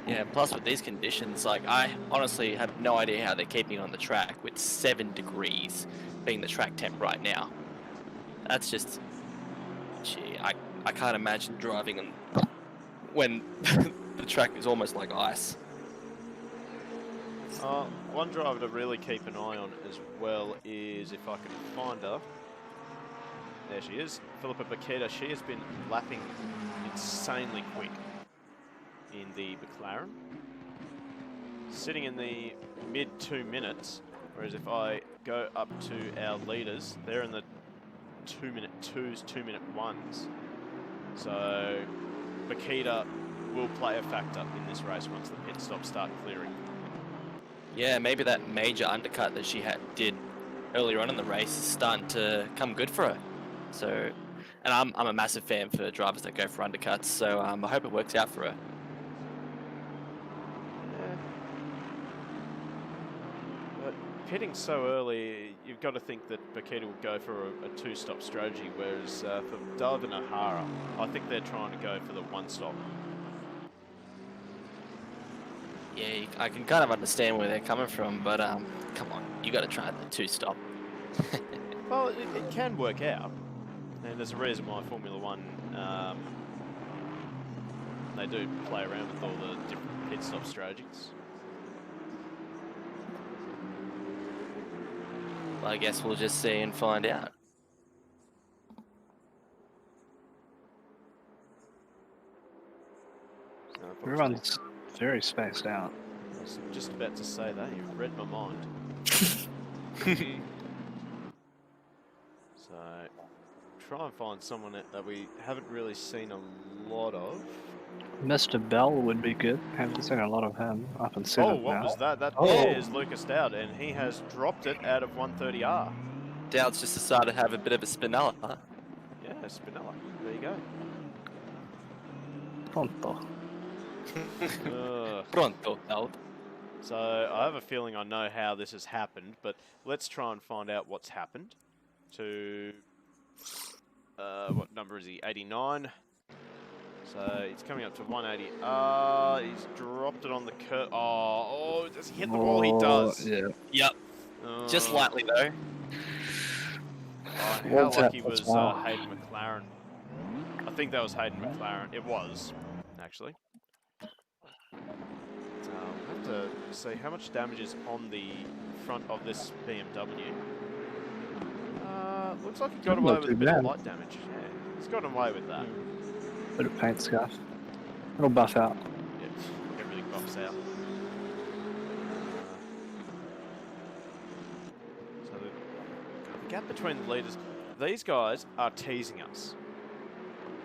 Yeah, plus with these conditions, like, I honestly have no idea how they're keeping on the track with 7 degrees being the track temp right now. That's just, gee, I can't imagine driving on when the track is almost like ice. One driver to really keep an eye on as well is, if I can find her, there she is, Philippa Bakita. She has been lapping insanely quick in the McLaren, sitting in the mid 2 minutes, whereas if I go up to our leaders, they're in the 2-minute 2s, 2-minute 1s. So Bakita will play a factor in this race once the pit stops start clearing. Yeah, maybe that major undercut that she did earlier on in the race is starting to come good for her. So, and I'm a massive fan for drivers that go for undercuts, so I hope it works out for her. Yeah. But pitting so early, you've got to think that Bakita will go for a 2-stop strategy, whereas for Dove and O'Hara, I think they're trying to go for the 1-stop. Yeah, I can kind of understand where they're coming from, but come on, you got to try the 2-stop. Well, it can work out, and there's a reason why Formula One, they do play around with all the different pit stop strategies. Well, I guess we'll just see and find out. Everyone's very spaced out. I was just about to say that, you read my mind. So, try and find someone that we haven't really seen a lot of. Mr. Bell would be good. Haven't seen a lot of him up in Oh, seventh what now. was that? That Oh. there is Lucas Dowd, and he has dropped it out of 130R. Dowd's just decided to have a bit of a spinella, huh? Yeah, Spinella. There you go. Pronto. Pronto, Dowd. So I have a feeling I know how this has happened, but let's try and find out what's happened to, what number is he? 89. So he's coming up to 180. He's dropped it on the curve. Oh, does he hit the wall? He does. Yeah. Yep, just lightly though. How One tap, lucky that's was wow. Hayden McLaren? I think that was Hayden McLaren. It was, actually. We'll have to see how much damage is on the front of this BMW. Looks like he got away with a bit of light damage. Yeah, he's got away with that. Bit of paint scuff. It'll buff out. Yep, everything buffs out. So the gap between the leaders, these guys are teasing us.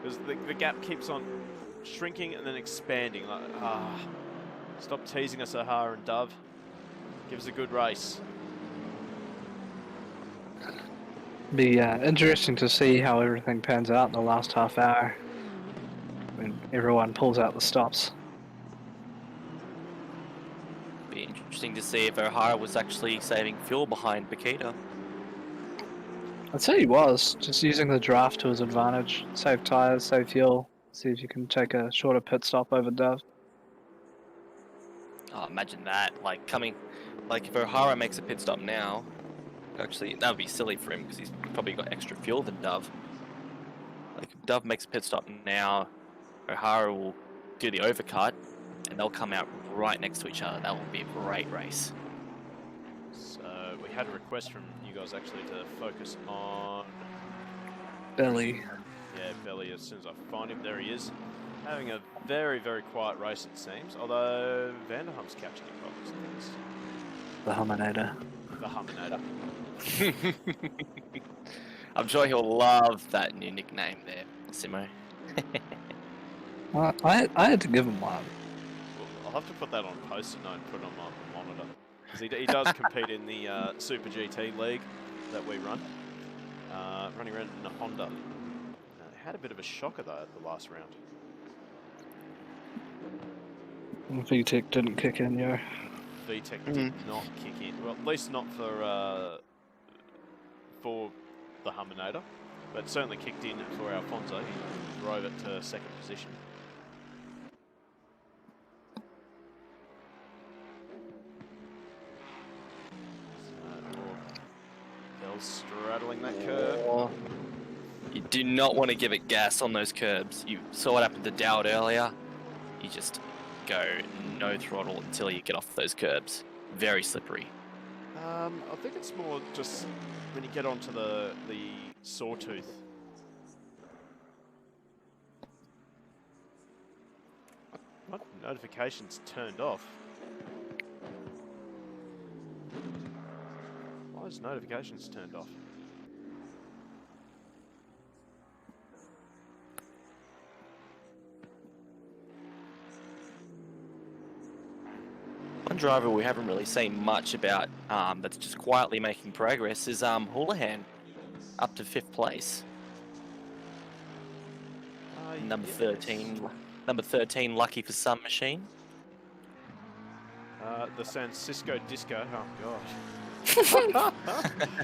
Because the gap keeps on shrinking and then expanding. Like, stop teasing us, O'Hara and Dove. Give us a good race. Be interesting to see how everything pans out in the last half hour when everyone pulls out the stops. Be interesting to see if O'Hara was actually saving fuel behind Bakita. I'd say he was, just using the draft to his advantage. Save tyres, save fuel, see if you can take a shorter pit stop over Dove. Oh, imagine that, like if O'Hara makes a pit stop now, actually that would be silly for him because he's probably got extra fuel than Dove. Like if Dove makes a pit stop now, O'Hara will do the overcut and they'll come out right next to each other. That will be a great race. So we had a request from you guys actually to focus on Belly. Yeah, Belly, as soon as I find him, there he is. Having a very, very quiet race, it seems. Although Vanderham's catching him by things. The Humminator. The Humminator. I'm sure he'll love that new nickname there, Simo. I had to give him one. Well, I'll have to put that on a post-it note and put it on my monitor. Because he does compete in the Super GT League that we run. Running around in a Honda. Had a bit of a shocker though at the last round. VTEC didn't kick in, yo. VTEC did not kick in. Well, at least not for the Humminator, but certainly kicked in for Alfonso. He drove it to second position. Bell's straddling that curb. You do not want to give it gas on those curbs. You saw what happened to Dowd earlier. You just go no throttle until you get off those curbs. Very slippery. I think it's more just when you get onto the sawtooth. What notifications turned off? Why is notifications turned off? One driver we haven't really seen much about that's just quietly making progress is Houlihan, up to 5th place. Number Yes. 13. Number 13, lucky for some machine. The San Francisco Disco. Oh gosh.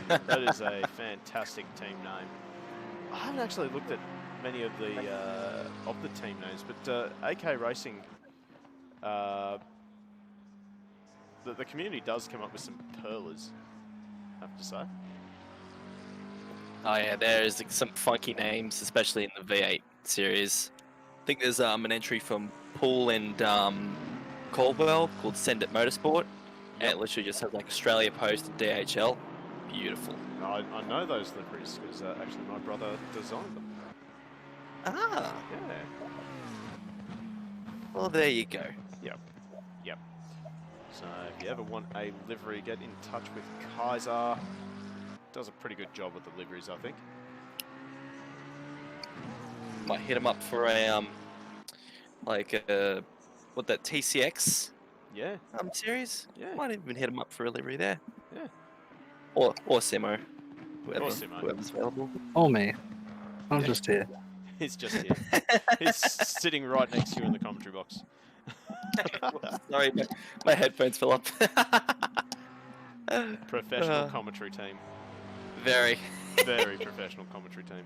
That is a fantastic team name. I haven't actually looked at many of the team names, but AK Racing. The community does come up with some pearlers, I have to say. Oh yeah, there's some funky names, especially in the V8 series. I think there's an entry from Poole and Caldwell called Send It Motorsport. And it literally just has like Australia Post and DHL. Beautiful. I know those liveries because actually my brother designed them. Ah, Yeah. well there you go. Yep. So if you ever want a livery, get in touch with Kaiser. Does a pretty good job with the liveries, I think. Might hit him up for a what that TCX Yeah. series. Yeah. Might even hit him up for a livery there. Yeah. Or Simo. Whoever, Or Simo. Whoever's available. Or me. I'm just here. He's just here. He's sitting right next to you in the commentary box. Sorry, my headphones fell up. Professional commentary team. Very. Very professional commentary team.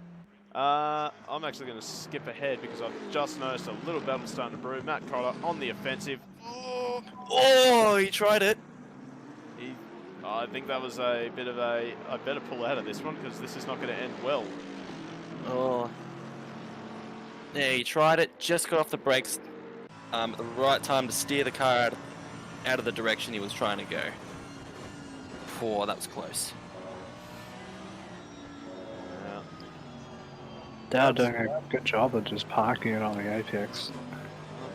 I'm actually going to skip ahead because I've just noticed a little battle starting to brew. Matt Cotter on the offensive. Oh, he tried it. I think that was a bit of a... I better pull out of this one because this is not going to end well. Oh. Yeah, he tried it, just got off the brakes at the right time to steer the car out of the direction he was trying to go. Oh, that was close. Dowd doing a good job of just parking it on the apex.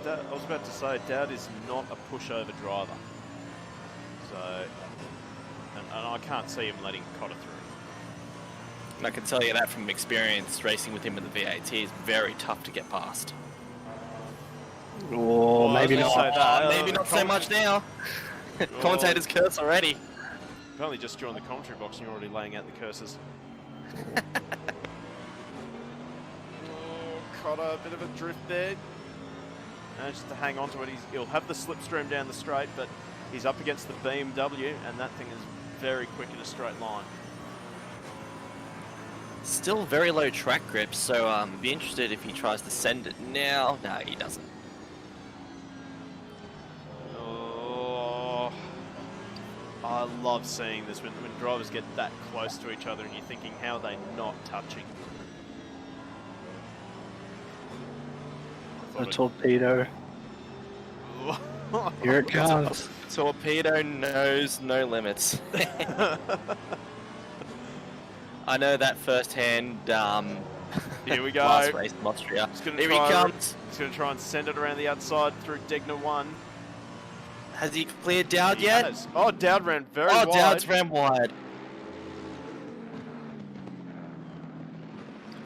I was about to say, Dowd is not a pushover driver. So... And I can't see him letting Cotter through. And I can tell you that from experience racing with him in the V8. He is very tough to get past. Or maybe I was not. gonna say that. Maybe not so much now. Commentators curse already. You've only just joined the commentary box and you're already laying out the curses. Cotter, a bit of a drift there. Managed to hang on to it. He'll have the slipstream down the straight, but he's up against the BMW, and that thing is very quick in a straight line. Still very low track grip, so be interested if he tries to send it now. No, he doesn't. Oh, I love seeing this when drivers get that close to each other and you're thinking, how are they not touching? A torpedo. Here it comes. Torpedo knows no limits. I know that firsthand. Here we go. Last race in Austria. Here he comes. He's going to try and send it around the outside through Degner 1. Has he cleared Dowd yet? Has. Oh, Dowd ran very wide. Oh, Dowd's ran wide.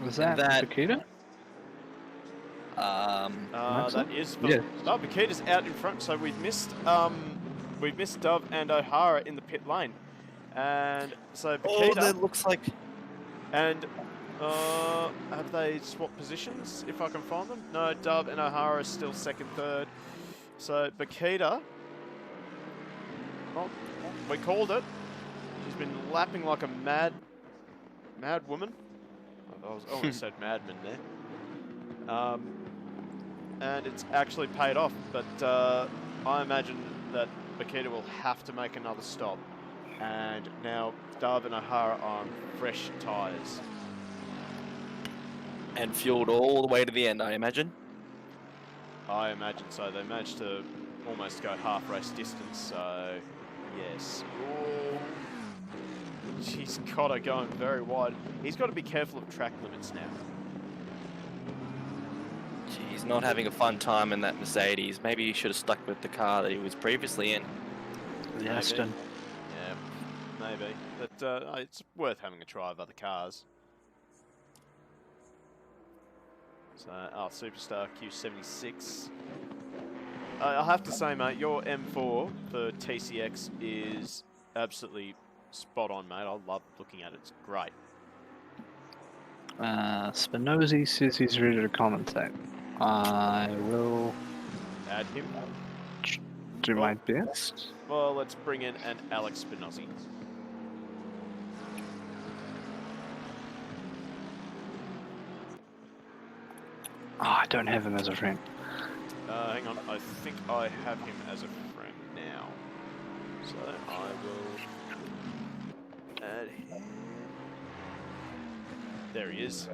Was that Bakita? That is. Yeah. Oh, Bakita's out in front, so we've missed Dove and O'Hara in the pit lane, and so Bakita. Oh, that looks like. And have they swapped positions? If I can find them. No, Dove and O'Hara are still second, third. So Bakita. Oh, we called it. He's been lapping like a mad woman. I almost said madman there. And it's actually paid off, but I imagine that Bakita will have to make another stop. And now Dove and O'Hara are on fresh tyres. And fueled all the way to the end, I imagine. I imagine so. They managed to almost go half race distance, so yes. Oh, he's got her going very wide. He's got to be careful of track limits now. He's not having a fun time in that Mercedes. Maybe he should have stuck with the car that he was previously in. The Aston. Yeah, maybe. But it's worth having a try of other cars. So, Superstar Q76. I'll have to say, mate, your M4 for TCX is absolutely spot on, mate. I love looking at it. It's great. Spinozzi says he's ready to commentate. I will Add him. do my best. Well, let's bring in an Alex Spinozzi. Oh, I don't have him as a friend. Hang on, I think I have him as a friend now. So I will add him. There he is.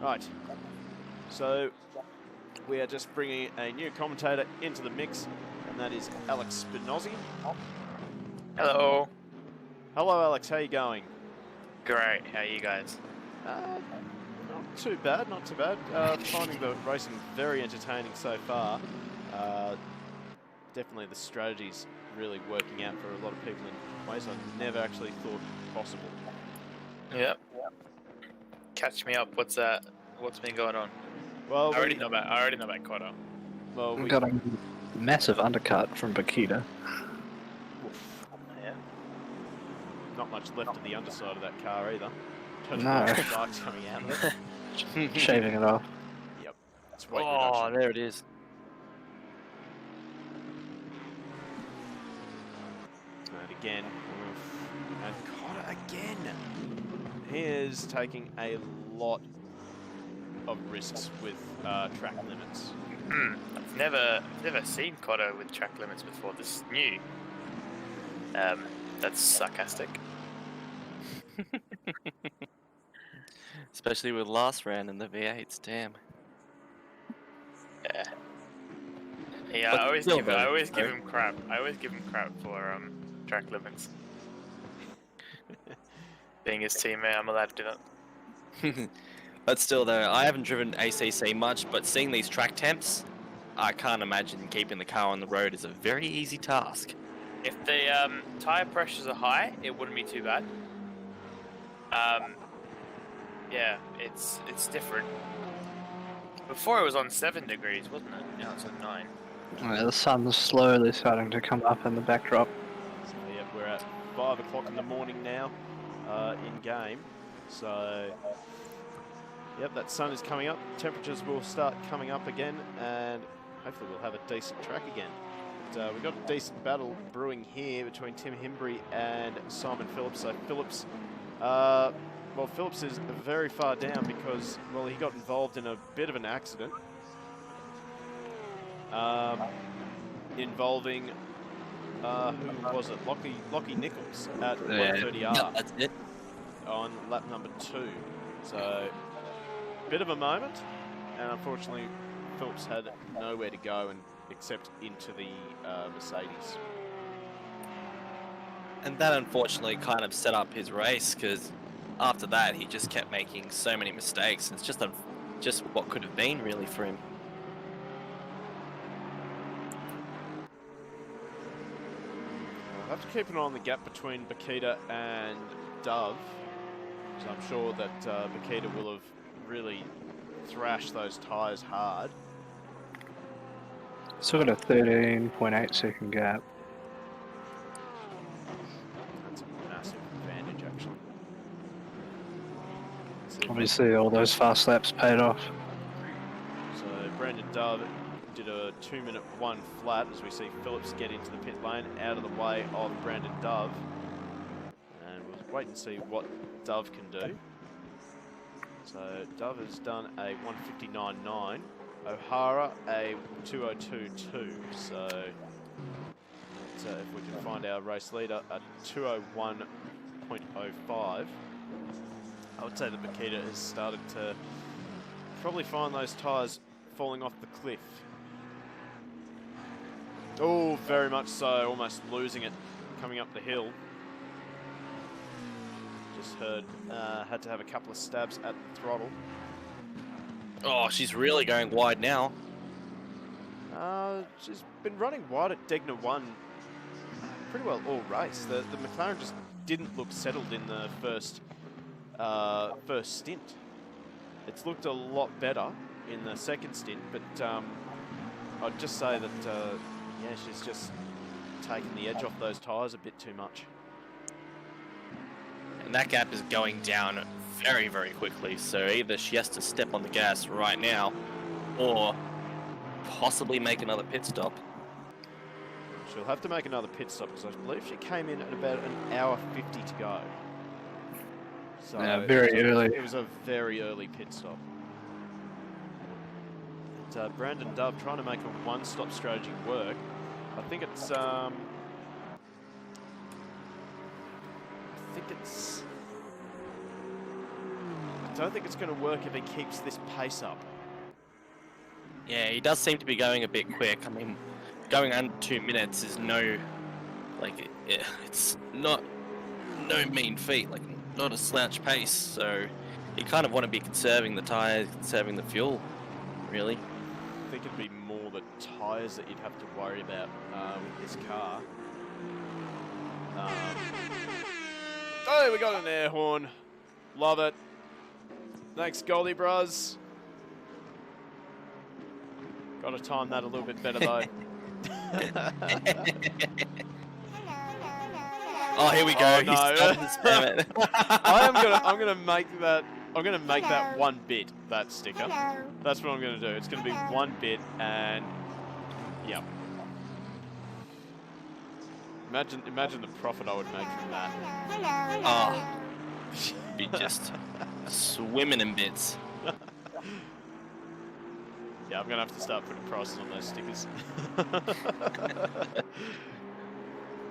Right. So we are just bringing a new commentator into the mix, and that is Alex Spinozzi. Hello. Hello, Alex. How you going? Great. How are you guys? Not too bad, not too bad. Finding the racing very entertaining so far. Definitely the strategy's really working out for a lot of people in ways I never actually thought possible. Yep. Catch me up. What's that? What's been going on? Well, I already know about Cotto. Well, We got a massive undercut from Bakita. Yeah. not much left of the underside of that car either. No. Sparks coming out of it. Shaving it off. Yep. It's weight Oh, reduction. there it is. And again, and Cotter again. He is taking a lot of risks with track limits. I've never seen Cotto with track limits before. This is new. That's sarcastic. Especially with last round in the V8s, damn. Yeah. Yeah. But I always still give though, him crap. I always give him crap for track limits. Being his teammate, I'm allowed to do that. But still though, I haven't driven ACC much, but seeing these track temps, I can't imagine keeping the car on the road is a very easy task. If the tire pressures are high, it wouldn't be too bad. Yeah, it's different. Before it was on 7 degrees, wasn't it? Now it's on 9. Yeah, the sun's slowly starting to come up in the backdrop. So yeah, we're at 5 o'clock in the morning now, in game. So yep, that sun is coming up. Temperatures will start coming up again, and hopefully we'll have a decent track again. But, we've got a decent battle brewing here between Tim Himbry and Simon Phillips. So Phillips, well, Phillips is very far down because, well, he got involved in a bit of an accident involving who was it? Lockie Nichols at 130R Yeah, that's it. on lap number 2. So bit of a moment, and unfortunately Phillips had nowhere to go except into the Mercedes. And that unfortunately kind of set up his race, because after that he just kept making so many mistakes. It's just what could have been really for him. I'll have to keep an eye on the gap between Bakita and Dove, because I'm sure that Bakita will have really thrashed those tyres hard. Still got a 13.8 second gap. That's a massive advantage, actually. Obviously, all those fast laps paid off. So Brandon Dove did a 2-minute 1 flat as we see Phillips get into the pit lane out of the way of Brandon Dove. And we'll wait and see what Dove can do. So Dove has done a 159.9. O'Hara a 202.2. So if we can find our race leader at 201.05, I would say that Makita has started to probably find those tyres falling off the cliff. Oh, very much so, almost losing it coming up the hill. Just heard, had to have a couple of stabs at the throttle. Oh, she's really going wide now. She's been running wide at Degner 1 pretty well all race. The McLaren just didn't look settled in the first stint. It's looked a lot better in the second stint, but I'd just say that yeah, she's just taken the edge off those tyres a bit too much. And that gap is going down very, very quickly. So either she has to step on the gas right now, or possibly make another pit stop. She'll have to make another pit stop because I believe she came in at about an hour 50 to go. So Yeah, very early. It was a very early pit stop. And, Brandon Dove trying to make a one-stop strategy work. I think it's I don't think it's going to work if he keeps this pace up. Yeah, he does seem to be going a bit quick. I mean, going under 2 minutes is no, like, it's not no mean feat, like, not a slouch pace. So you kind of want to be conserving the tyres, conserving the fuel, really. I think it'd be more the tyres that you'd have to worry about with this car. Oh, we got an air horn. Love it. Thanks, Goldie Bros. Got to time that a little bit better though. Oh, here we go. Oh, He's no. starting to spam it. I'm gonna make that. I'm gonna make that 1 bit. That sticker. That's what I'm gonna do. It's gonna be 1 bit, and yeah. Imagine the profit I would make from that. Oh, be just swimming in bits. Yeah, I'm gonna have to start putting prices on those stickers.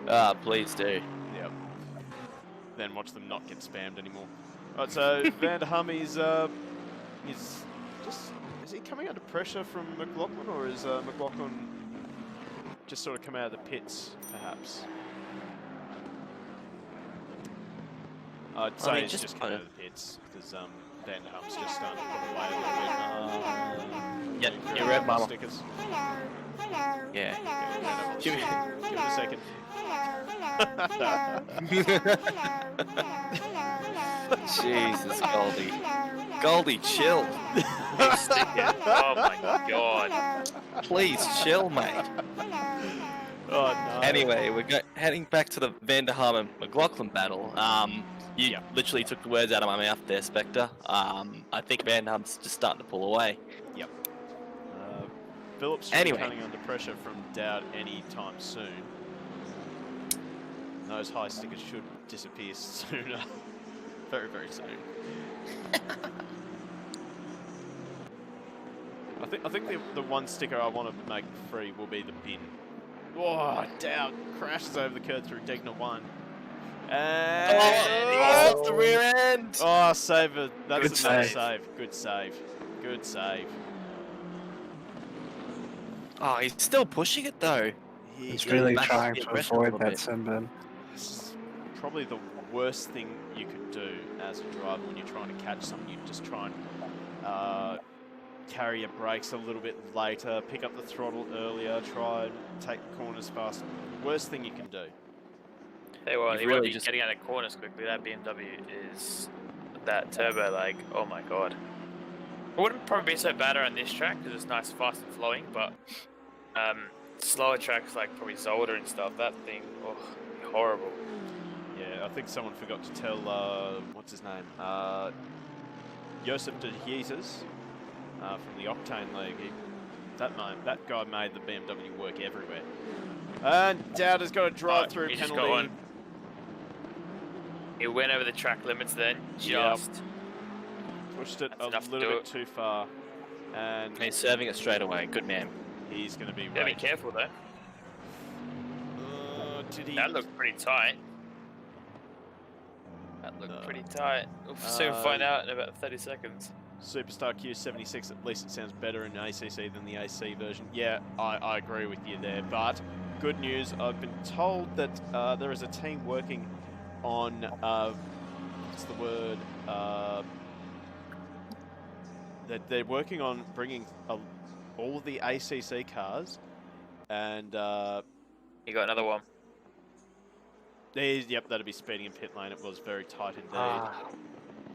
Ah, please do. Yep. Then watch them not get spammed anymore. Right, so Van der Hum is he coming under pressure from McLaughlin, or is McLaughlin just sort of come out of the pits, perhaps? I'd say he's just come out of the pits because Van der Hum's just starting to pull away a little bit. Yep, you're right, Mama. Stickers. Yeah. Give it a second. Jesus, Goldie. Goldie, chill. Oh my god. Please chill, mate. Oh, no. Anyway, we're heading back to the Van der Hum and McLaughlin battle. You literally took the words out of my mouth there, Spectre. I think Van der Hum's just starting to pull away. Yep. Phillips should be coming under pressure from Dowd any time soon. Those high stickers should disappear sooner. Very, very soon. I think the one sticker I want to make free will be the bin. Whoa, Dowd crashes over the curb through Degner 1. And Oh, the rear end! Oh, save it. That's Good a nice save. save. Good save. Good save. Oh, he's still pushing it though. He's Yeah, really back trying the to aggression a avoid little that bit. sin bin. This is probably the worst thing you could do as a driver when you're trying to catch something. You just try and carry your brakes a little bit later, pick up the throttle earlier, try and take the corners faster. Worst thing you can do. Hey, well, You've he really won't be just- getting out of corners quickly. That BMW is that turbo, like, oh my god. It wouldn't probably be so bad around this track because it's nice, fast and flowing, but slower tracks like probably Zolder and stuff, that thing, oh, horrible. Yeah, I think someone forgot to tell, what's his name? Joseph de Jesus from the Octane League. that guy made the BMW work everywhere. And Dowder's got a drive-through he just got penalty. one. He went over the track limits then, Yep. just. Pushed it That's a enough to little do bit too far. And He's serving it straight away. Good man. he's going to be Gotta be right. careful though. Did he? That looked pretty tight. That looked pretty tight. We'll soon find out in about 30 seconds. Superstar Q76, at least it sounds better in ACC than the AC version. Yeah, I agree with you there. But good news, I've been told that there is a team working on, what's the word? That they're working on bringing all of the ACC cars, and You got another one. yep, that'll be speeding in pit lane. It was very tight indeed. Ah,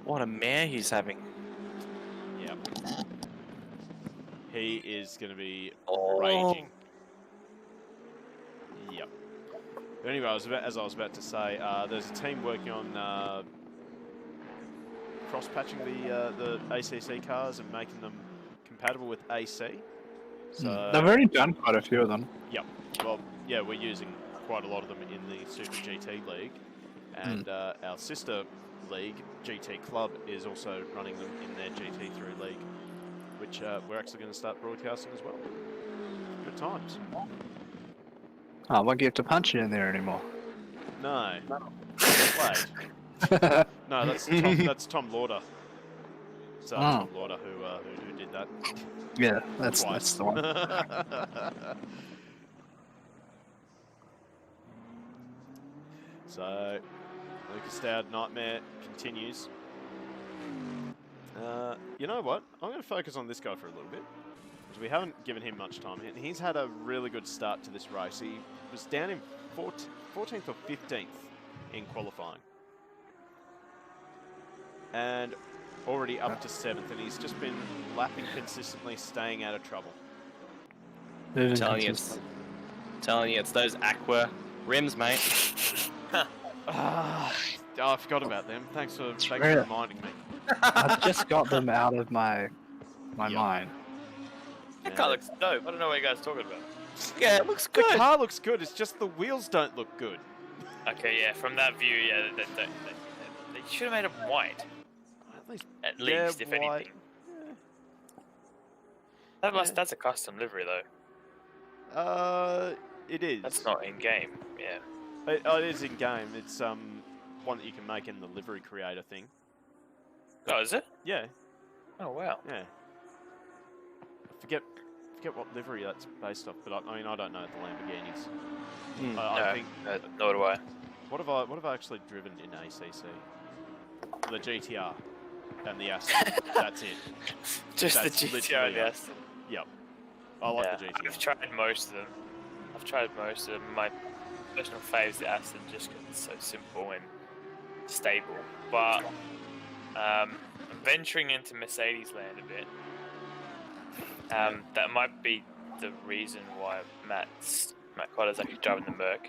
what a mare he's having. Yep. He is going to be Oh. raging. Yep. But anyway, as I was about to say, there's a team working on cross-patching the ACC cars and making them compatible with AC. So They've already done quite a few of them. Yep. Well, yeah, we're using quite a lot of them in the Super GT League, and our sister league, GT Club, is also running them in their GT3 League, which we're actually going to start broadcasting as well. Good times. Oh, I won't get to punch it in there anymore. No. Played. No, that's Tom Lauder. So Tom Lauder who did that. Yeah, that's Twice. the one. So, Lucas Dowd nightmare continues. You know what? I'm going to focus on this guy for a little bit, because we haven't given him much time. And he's had a really good start to this race. He was down in 14th or 15th in qualifying, and already up to 7th, and he's just been lapping consistently, staying out of trouble. Moving Telling you, consistent. it's those aqua rims, mate. I forgot about them. Thanks for Really? reminding me. I just got them out of my Yep. mind. That car looks dope. I don't know what you guys are talking about. Yeah, it looks The good. car looks good, it's just the wheels don't look good. Okay, yeah, from that view, yeah, they should have made them white. At least, At yeah, least, if white. anything. That's a custom livery though. It is. That's not in game. Yeah. It is in game. It's one that you can make in the livery creator thing. Oh, is it? Yeah, Oh wow. yeah. I forget what livery that's based off, but I mean I don't know the Lamborghinis. I No, think nor do I. what have I actually driven in ACC? The GTR and the Aston. That's it. Just That's the GTR literally and the it. Aston. Yep. I like the I've GTR. tried most of them. My personal fave is the Aston just because it's so simple and stable. But venturing into Mercedes land a bit, that might be the reason why Matt Cotter's actually driving the Merc,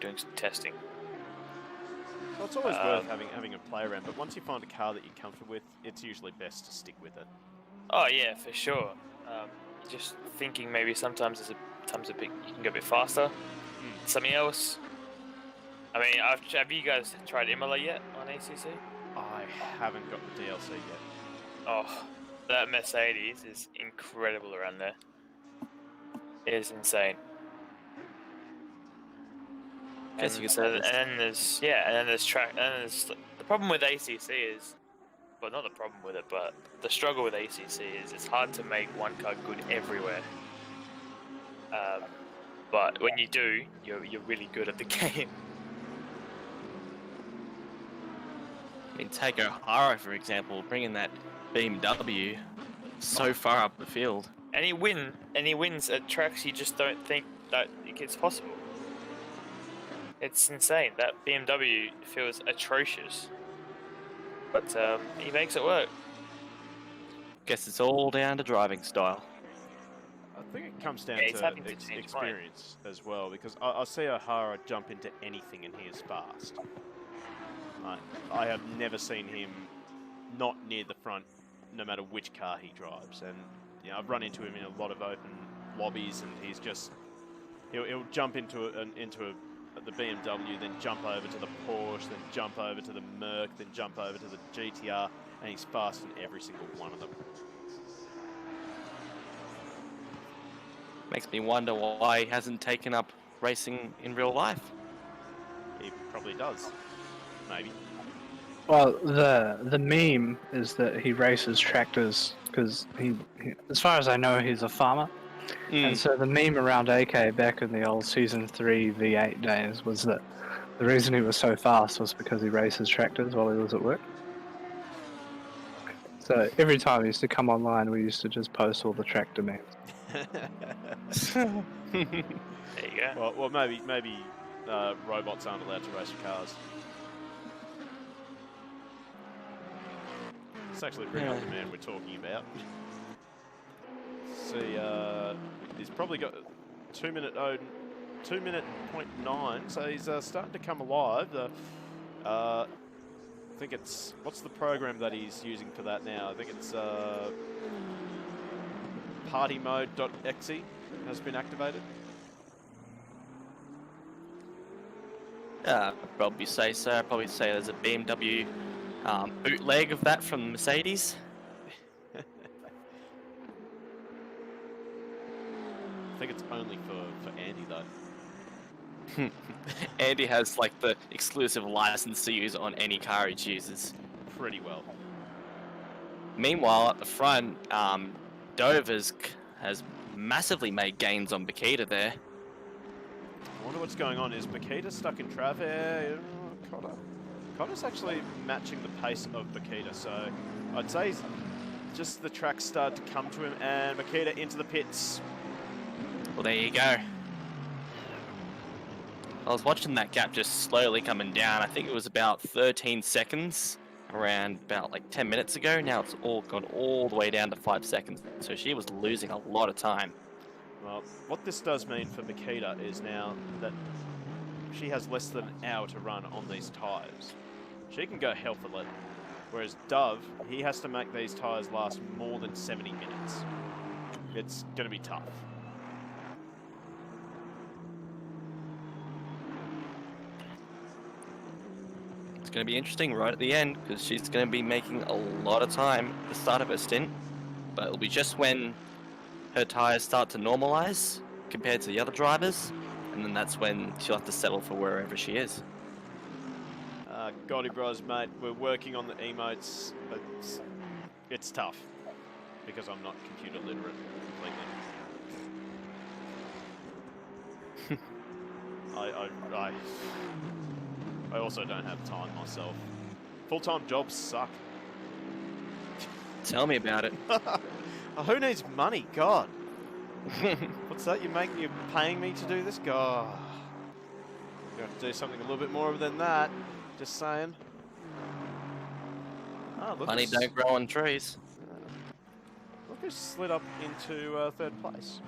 doing some testing. Well, it's always worth having a play around, but once you find a car that you're comfortable with, it's usually best to stick with it. Oh yeah, for sure. Just thinking maybe sometimes you can go a bit faster. Something else. I mean, have you guys tried Imola yet on ACC? I haven't got the DLC yet. Oh, that Mercedes is incredible around there. It is insane. Guess you could say and then there's track, and then there's the problem with ACC is, well, not the problem with it, but the struggle with ACC is it's hard to make one car good everywhere. But when you do, you're really good at the game. I mean, take O'Hara, for example, bringing that BMW so far up the field. And he wins at tracks you just don't think that it's possible. It's insane. That BMW feels atrocious, but he makes it work. Guess it's all down to driving style. I think it comes down he's to having to change experience as well, because I see O'Hara jump into anything and he is fast. I have never seen him not near the front, no matter which car he drives, and you know, I've run into him in a lot of open lobbies, and he's just he'll jump into the BMW, then jump over to the Porsche, then jump over to the Merc, then jump over to the GTR, and he's fast in every single one of them. Makes me wonder why he hasn't taken up racing in real life. He probably does, maybe. Well, the meme is that he races tractors because as far as I know, he's a farmer. And so the meme around AK back in the old Season 3 V8 days was that the reason he was so fast was because he races tractors while he was at work. So every time he used to come online, we used to just post all the tractor memes. There you go. Well, maybe robots aren't allowed to race cars. It's actually the ring up the man we're talking about. See, he's probably got 2 minute 0.9, so he's starting to come alive. I think it's, what's the program that he's using for that now? I think it's partymode.exe has been activated. Probably say so. I'd probably say there's a BMW bootleg of that from Mercedes. I think it's only for Andy though. Andy has like the exclusive license to use on any car he chooses. Pretty well. Meanwhile, at the front, Dove has massively made gains on Bakita there. I wonder what's going on. Is Bakita stuck in traffic? Connor's actually matching the pace of Bakita, so I'd say just the track started to come to him, and Bakita into the pits. Well, there you go. I was watching that gap just slowly coming down. I think it was about 13 seconds, around about like 10 minutes ago. Now it's all gone all the way down to 5 seconds. So she was losing a lot of time. Well, what this does mean for Bakita is now that she has less than an hour to run on these tyres. She can go hell for leather. Whereas Dove, he has to make these tyres last more than 70 minutes. It's going to be tough. It's going to be interesting right at the end because she's going to be making a lot of time at the start of her stint. But it'll be just when her tyres start to normalise compared to the other drivers. And then that's when she'll have to settle for wherever she is. Gotti Bros, mate, we're working on the emotes. It's tough because I'm not computer literate completely. I also don't have time myself. Full-time jobs suck. Tell me about it. Who needs money? God. What's that? You're paying me to do this? God. You have to do something a little bit more than that. Just saying. Oh, look. Money don't grow on trees. Look who slid up into third place.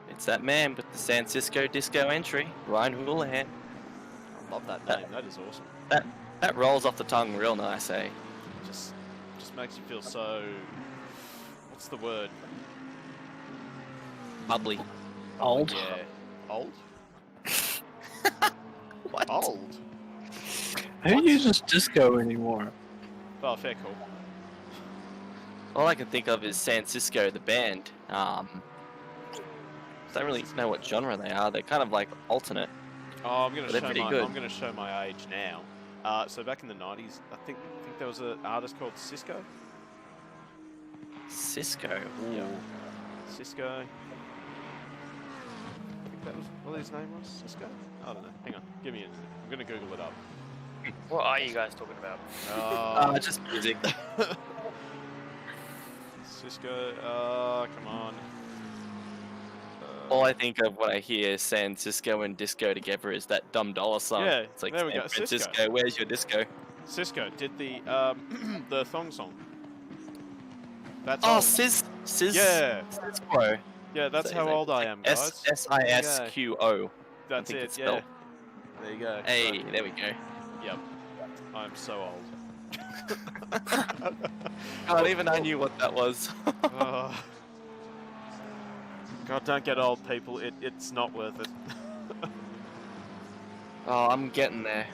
It's that man with the San Francisco disco entry, Ryan Houlihan. I love that name. That is awesome. That rolls off the tongue real nice, eh? Just makes you feel so. What's the word? Bubbly. Old? Yeah. Old? What? Old? Who uses disco anymore? Oh, fair call. All I can think of is San Francisco, the band. Don't really know what genre they are. They're kind of like alternate. Oh, I'm gonna They're show my age now. So back in the 90s, I think there was an artist called Cisco. Cisco. Ooh. Yeah. Cisco. I think that was what his name was. Cisco. I don't know. Hang on. Give me a. I'm gonna Google it up. What are you guys talking about? Just music. Cisco. Come on. All I think of when I hear San Francisco and disco together is that Dumb Dollar song. Yeah, It's like there we San go. Francisco, Cisco. where's your disco? Cisco did the the thong song. That's Oh, old. Cis. Yeah. Cisco. Yeah, that's how old I am, guys. Sisqo. That's think it. it's Yeah. spelled. There you go. Hey, Right. there we go. Yep. I'm so old. God, even I knew what that was. Oh. God, don't get old, people. It's not worth it. Oh, I'm getting there.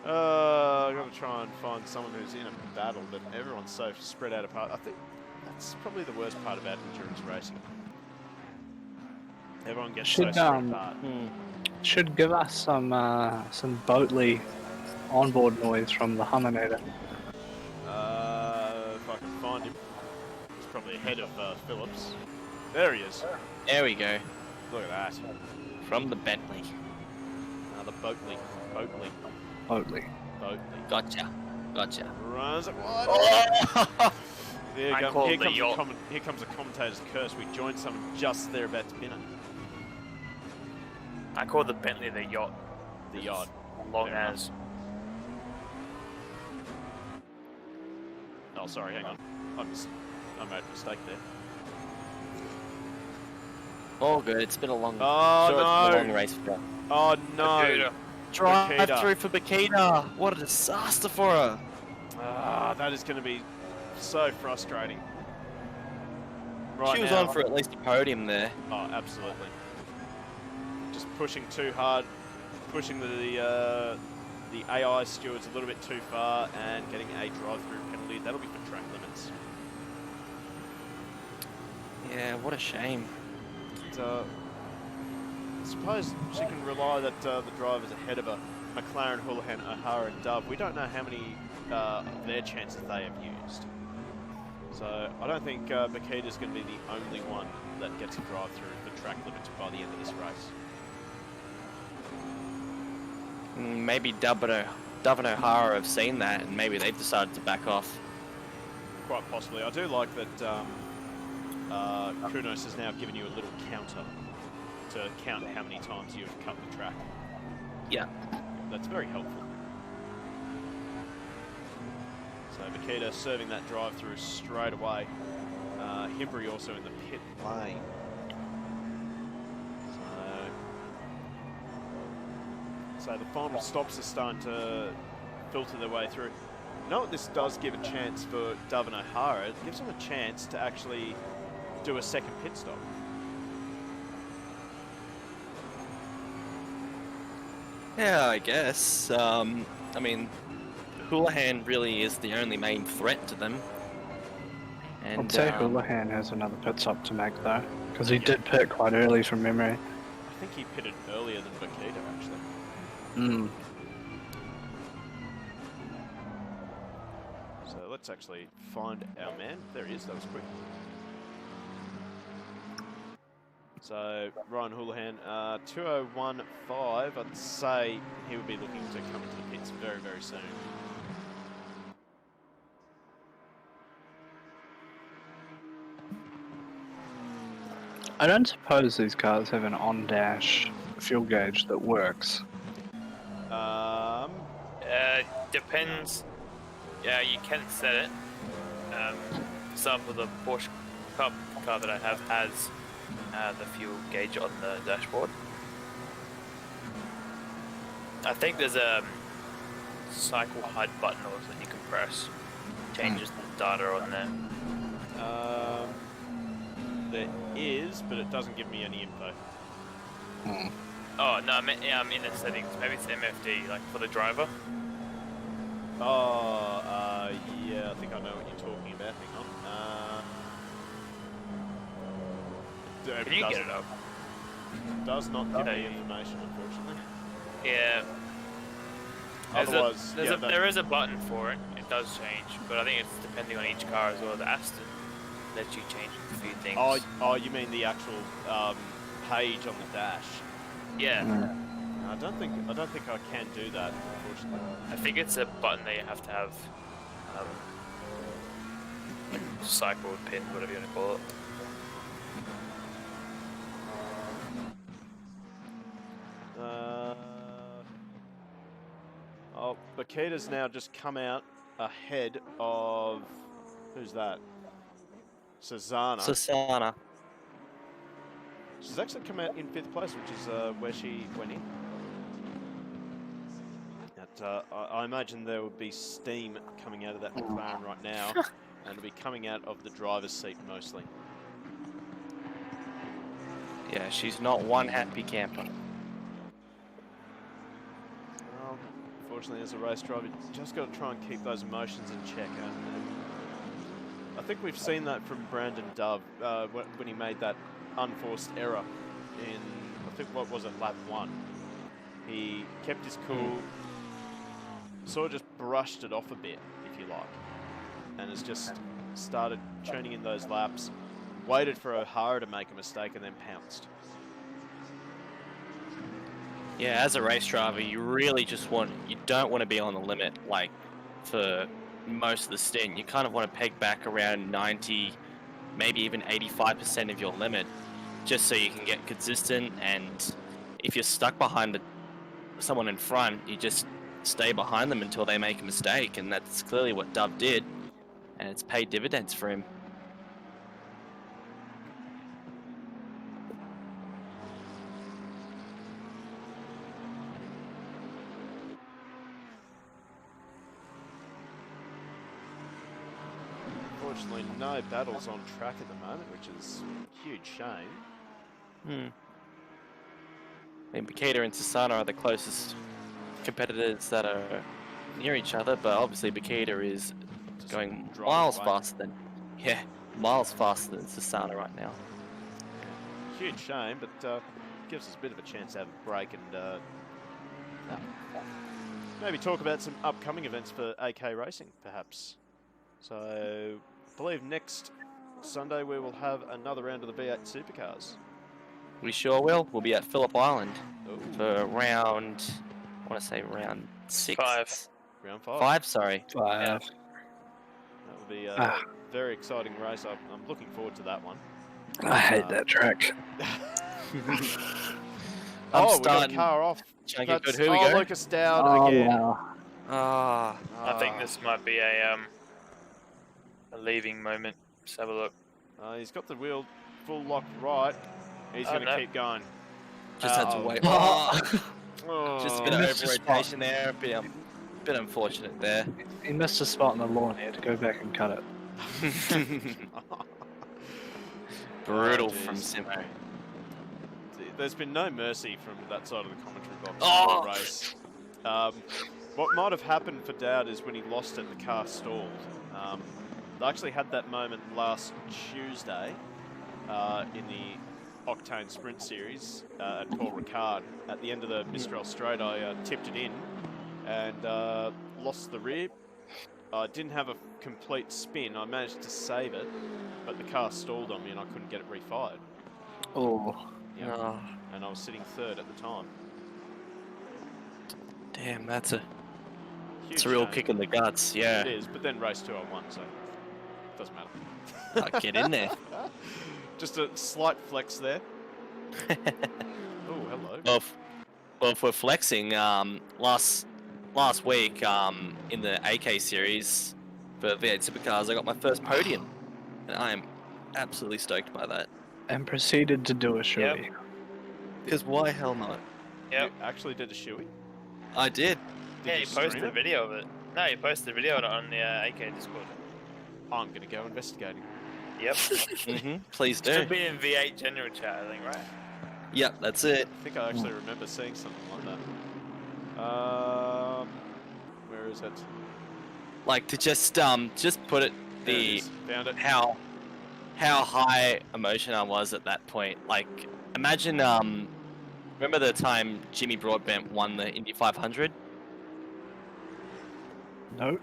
I gotta try and find someone who's in a battle, but everyone's so spread out apart. I think that's probably the worst part about endurance racing. Everyone gets so spread apart. Should give us some Boatly onboard noise from the Humminator. If I can find him. He's probably ahead of Phillips. There he is. There we go. Look at that. From the Bentley. The Boatly. Boatly. Boatly. Boatly. Gotcha. Gotcha. Runs it wide. Oh! Here I comes called here comes a commentator's curse. We joined someone just there about to bin it. I call the Bentley the yacht. The yacht. Long Fair as. Oh, sorry, hang on. I made a mistake there. All good. It's been a long. Oh, It's been a no. long race for her. Oh, no. Bakita. Drive Bakita. through for Bakita. What a disaster for her. That is going to be so frustrating. Right She was now, on for at least a podium there. Oh, absolutely. Just pushing too hard, pushing the AI stewards a little bit too far, and getting a drive-through penalty. That'll be for track limits. Yeah, what a shame. I suppose she can rely that the drivers ahead of her, McLaren, Houlihan, O'Hara, and Dove. We don't know how many of their chances they have used. So I don't think Bakita's going to be the only one that gets a drive-through for track limits by the end of this race. Maybe Dove and O'Hara have seen that, and maybe they've decided to back off. Quite possibly. I do like that Kudos has now given you a little counter to count how many times you've cut the track. Yeah. That's very helpful. So Bakita serving that drive-through straight away. Himbury also in the pit lane. So the final stops are starting to filter their way through. You know what this does give a chance for Dove and O'Hara? It gives them a chance to actually do a second pit stop. Yeah, I guess. I mean, Houlihan really is the only main threat to them. And, I'd say Houlihan has another pit stop to make though, because he did pit quite early from memory. I think he pitted earlier than Bakita actually. So let's actually find our man. There he is, that was quick. So Ryan Houlihan, 2015, I'd say he would be looking to come into the pits very, very soon. I don't suppose these cars have an on-dash fuel gauge that works. Depends. Yeah, you can set it. For example, the Porsche Cup car that I have has the fuel gauge on the dashboard. I think there's a cycle HUD button also that you can press. Changes the data on there. There is, but it doesn't give me any info. Oh no, I'm in the settings. Maybe it's MFD, like for the driver. Oh, yeah, I think I know what you're talking about. Hang on. Can you get it up? Does not give me information, unfortunately. Yeah. Otherwise, There is a button for it. It does change, but I think it's depending on each car as well. The Aston lets you change a few things. Oh, you mean the actual page on the dash? Yeah. I don't think I can do that, unfortunately. I think it's a button that you have to have. Cycle, pin, whatever you want to call it. Oh, Bakita's now just come out ahead of who's that? Susanna. She's actually come out in 5th place, which is where she went in. At I imagine there would be steam coming out of that McLaren right now, and it'll be coming out of the driver's seat mostly. Yeah, she's not one happy camper. Well, unfortunately, as a race driver, you just got to try and keep those emotions in check. And I think we've seen that from Brandon Dove when he made that unforced error in, I think, what was it, lap 1. He kept his cool, sort of just brushed it off a bit, if you like, and has just started churning in those laps, waited for O'Hara to make a mistake, and then pounced. Yeah, as a race driver, you really just you don't want to be on the limit, like, for most of the stint. You kind of want to peg back around 90, maybe even 85% of your limit, just so you can get consistent, and if you're stuck behind someone in front, you just stay behind them until they make a mistake, and that's clearly what Dove did, and it's paid dividends for him. Unfortunately, no battles on track at the moment, which is a huge shame. I mean, Bakita and Susanna are the closest competitors that are near each other, but obviously Bakita is Just going driving miles away. faster than, miles faster than Susanna right now. Huge shame, but gives us a bit of a chance to have a break and maybe talk about some upcoming events for AK Racing, perhaps. So, I believe next Sunday we will have another round of the V8 Supercars. We sure will. We'll be at Phillip Island Ooh, for round 6? 5. round 5. 5, sorry. That will be a very exciting race. I'm looking forward to that one. I hate that track. Oh, we got a starting- car off. Trying to get That's, good. Who we go? Lucas Dowd Oh, again. wow. Ah, I think this might be a leaving moment. Let's have a look. He's got the wheel full lock right. He's going to no. keep going. just had to wait. Oh. Oh. Just a bit of Missed a over spot. rotation there. Bit unfortunate there. He missed a spot in the lawn. He had to go back and cut it. Brutal Oh, from geez. Simo. There's been no mercy from that side of the commentary box Oh. in the race. What might have happened for Dowd is when he lost it, the car stalled. They actually had that moment last Tuesday in the Octane Sprint Series at Paul Ricard. At the end of the Mistral Straight, I tipped it in and lost the rear. I didn't have a complete spin. I managed to save it, but the car stalled on me and I couldn't get it refired. Oh. Yeah. Oh, And I was sitting third at the time. damn, that's a Huge a real shame. kick in the guts. Yeah. It is, but then race 2 I won, so doesn't matter. Get in there. Just a slight flex there. Oh, hello. Well, if we're flexing, last week in the AK series for V8 Supercars, I got my first podium, and I am absolutely stoked by that. And proceeded to do a shoey. Because why hell not? Yep. You actually did a shoey? I did. Did Yeah, you you stream posted a it? video of it. No, you posted a video of it on the AK Discord. I'm going to go investigating. Yep. Please do. Should be in V8 general chat, I think, right? Yep, that's it. I think I actually remember seeing something like that. Where is it? Like to just put it There it is. Found it. how high emotion I was at that point. Like imagine remember the time Jimmy Broadbent won the Indy 500? Nope.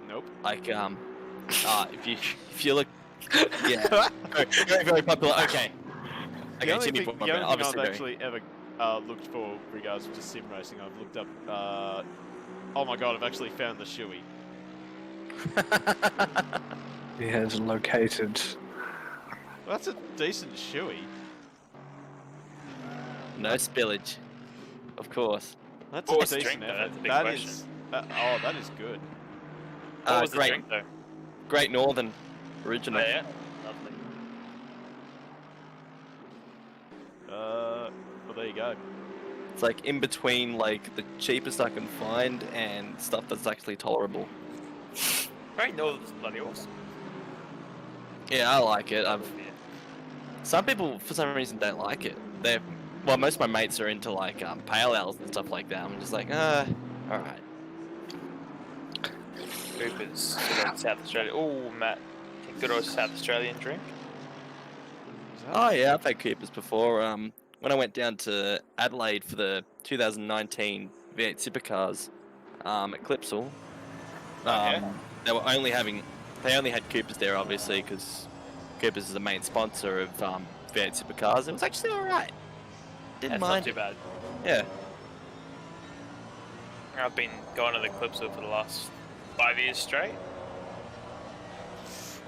Nope. Like if you look, yeah, very very popular. Okay, The only Jimmy thing, Broadbent, the only thing obviously I've very. actually ever looked for regards to sim racing, I've looked up. Oh my god, I've actually found the shoey. He has located. That's a decent shoey. No spillage, of course. That's What a was the decent drink, though? effort. That's a big That question. is. Oh, that is good. What was the Great, drink, though? Great Northern Oh, original. yeah. Lovely. Well, there you go. It's like in between like the cheapest I can find and stuff that's actually tolerable. Great Northern's bloody awesome. Yeah, I like it. Some people for some reason don't like it. Well, most of my mates are into like pale ales and stuff like that. I'm just like, all right. Coopers, South Australia. Oh, Matt, good old South Australian drink. Oh yeah, I've had Coopers before. When I went down to Adelaide for the 2019 V8 Supercars at Clipsal, Yeah. they only had Coopers there, obviously, because Coopers is the main sponsor of V8 Supercars. It was actually all right. Didn't That's mind not too it. bad. Yeah. I've been going to the Clipsal for the last 5 years straight.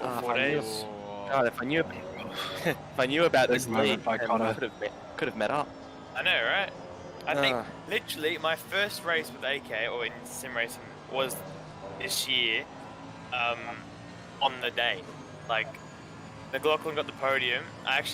Or Oh, 4 days. God, if I knew about Big this moment league, by then Connor. we could have met up. I know, right? I think Ah. literally my first race with AK or in sim racing was this year, on the day. Like, McLaughlin got the podium. I'm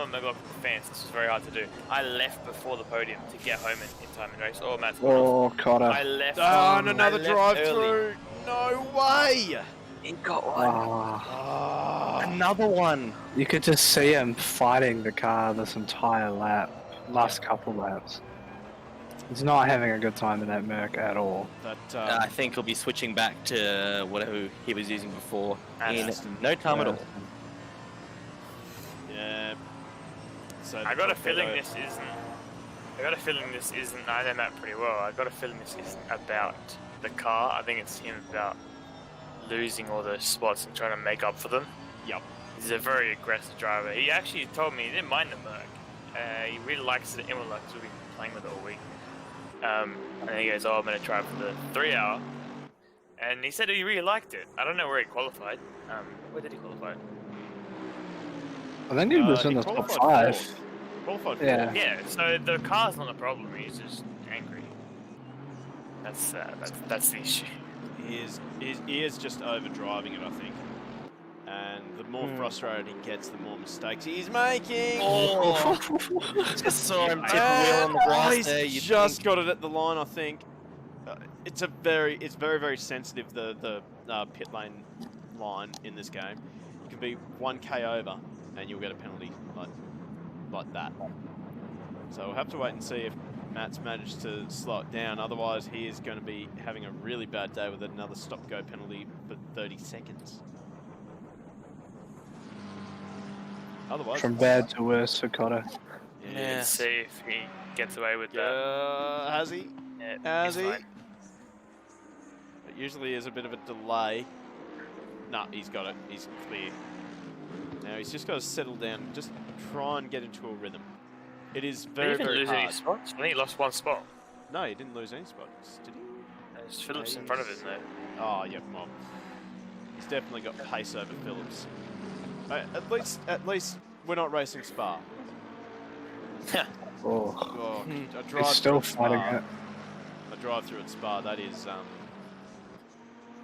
a McLaughlin fan, so this was very hard to do. I left before the podium to get home in time in race. Oh, Matt's gone off. Oh, Cotter. I left. Oh, and I another left drive early. through. No way. He got one. Ah. Another one. You could just see him fighting the car this entire lap, last couple laps. He's not having a good time in that Merc at all. That I think he'll be switching back to whatever he was using before in Aston. no time at all. yeah. So I got a feeling this isn't. I know Matt pretty well. I got a feeling this isn't about the car. I think it's him about losing all those spots and trying to make up for them. Yep. He's a very aggressive driver. He actually told me he didn't mind the Merc. He really likes it at Imola because we've been playing with it all week. And then he goes, "Oh, I'm going to try for the 3 hour." And he said he really liked it. I don't know where he qualified. Where did he qualify? I think he was in the top qualified 5. fourth. Qualified Yeah. fourth. Yeah, so the car's not the problem. He's just angry. That's the issue. He is just over driving it, I think. And the more frustrated he gets, the more mistakes he's making. Oh, just saw him tip a wheel on the grass he's there. You just got it at the line, I think. It's very, very sensitive, the pit lane line in this game. You can be 1k over, and you'll get a penalty like that. So we'll have to wait and see if Matt's managed to slow it down. Otherwise, he is going to be having a really bad day with another stop-go penalty for 30 seconds. Otherwise, From bad to worse for Cotter. Yeah. Let's see if he gets away with that. Has he? Yeah, Has he's he? fine. It usually is a bit of a delay. No, he's got it. He's clear. Now he's just got to settle down. Just try and get into a rhythm. It is very, Did he even very lose hard. any spots? I think he lost one spot. No, he didn't lose any spots, did he? There's Phillips in front of him though. Oh, yeah, well, he's definitely got pace over Phillips. At least we're not racing Spa. Oh, Oh, a drive he's still through fighting Spa. it. A drive through at Spa. That is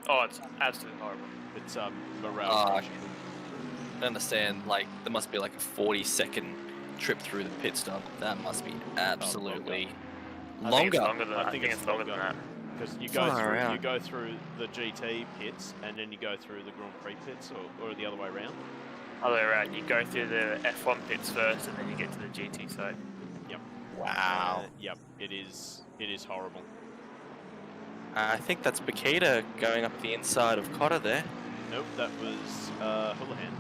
Oh, it's absolutely horrible. it's morale. Oh, crushing. I understand. Like there must be like a 40-second trip through the pit stop. That must be absolutely I think longer. it's longer than that. I think it's longer than that. Because you Far out. go through the GT pits and then you go through the Grand Prix pits, or the other way around. Other way around, you go through the F1 pits first, and then you get to the GT side. Yep. Wow. Yep. It is horrible. I think that's Bakita going up the inside of Cotter there. Nope, that was Houlihan.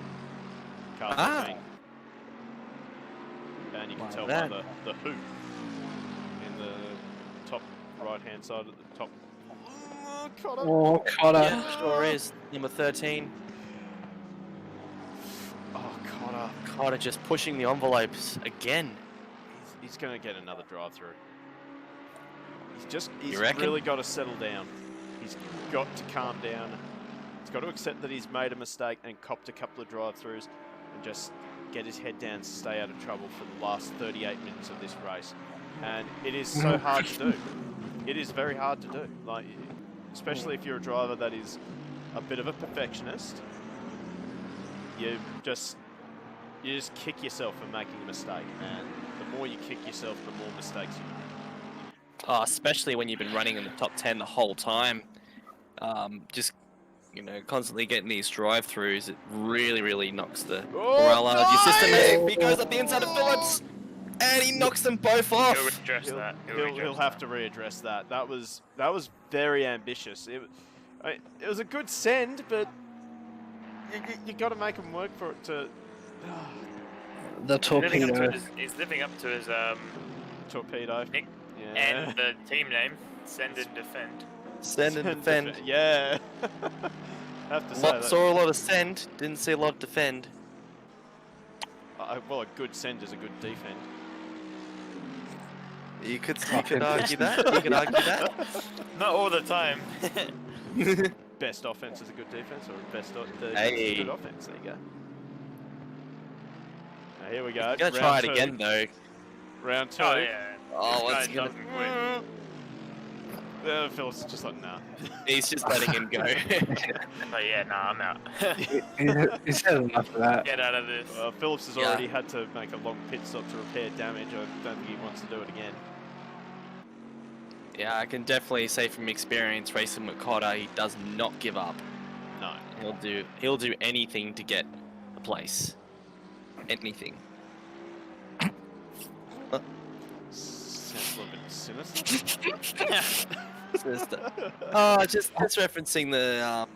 Car Ah. 13. And you can Like tell that. by the hoop in the top right-hand side at the top. Oh, Cotter. Oh, Cotter. Yeah, sure is. Number 13. Oh, Cotter. Cotter just pushing the envelopes again. He's going to get another drive-through. He's You reckon? really got to settle down. He's got to calm down. He's got to accept that he's made a mistake and copped a couple of drive-throughs and just get his head down, stay out of trouble for the last 38 minutes of this race. And it is so hard to do. It is very hard to do. Like, especially if you're a driver that is a bit of a perfectionist. You just kick yourself for making a mistake, and the the more you kick yourself, the more mistakes you make. Oh, especially when you've been running in the top 10 the whole time. Just, constantly getting these drive-throughs, it really knocks the morale out of your system. Hey, he goes up the inside of Phillips, and he knocks them both He'll off. redress that. He'll have to readdress that. That was very ambitious. It was a good send, but you got to make him work for it to. The torpedo. He's living up to his Torpedo. nick Yeah. and the team name. Send and defend. Send and defend. Yeah. Have to say that. Saw a lot of send, didn't see a lot of defend. Well, a good send is a good defend. You could argue that. You could argue that. Not all the time. Best offense is a good defense, or best defense Hey. is a good offense. There you go. Now, here we go. I'm gonna try it again though. Round 2. Oh yeah. Oh, what's This guy gonna? doesn't quit. Phil's just like, nah. He's just letting him go. Oh yeah, nah, I'm out. He's had enough of that. Get out of this. Phillips has Yeah. already had to make a long pit stop to repair damage. I don't think he wants to do it again. Yeah, I can definitely say from experience racing with Cotter, he does not give up. No. He'll do anything to get a place. Anything. Sounds a little bit sinister. Just referencing the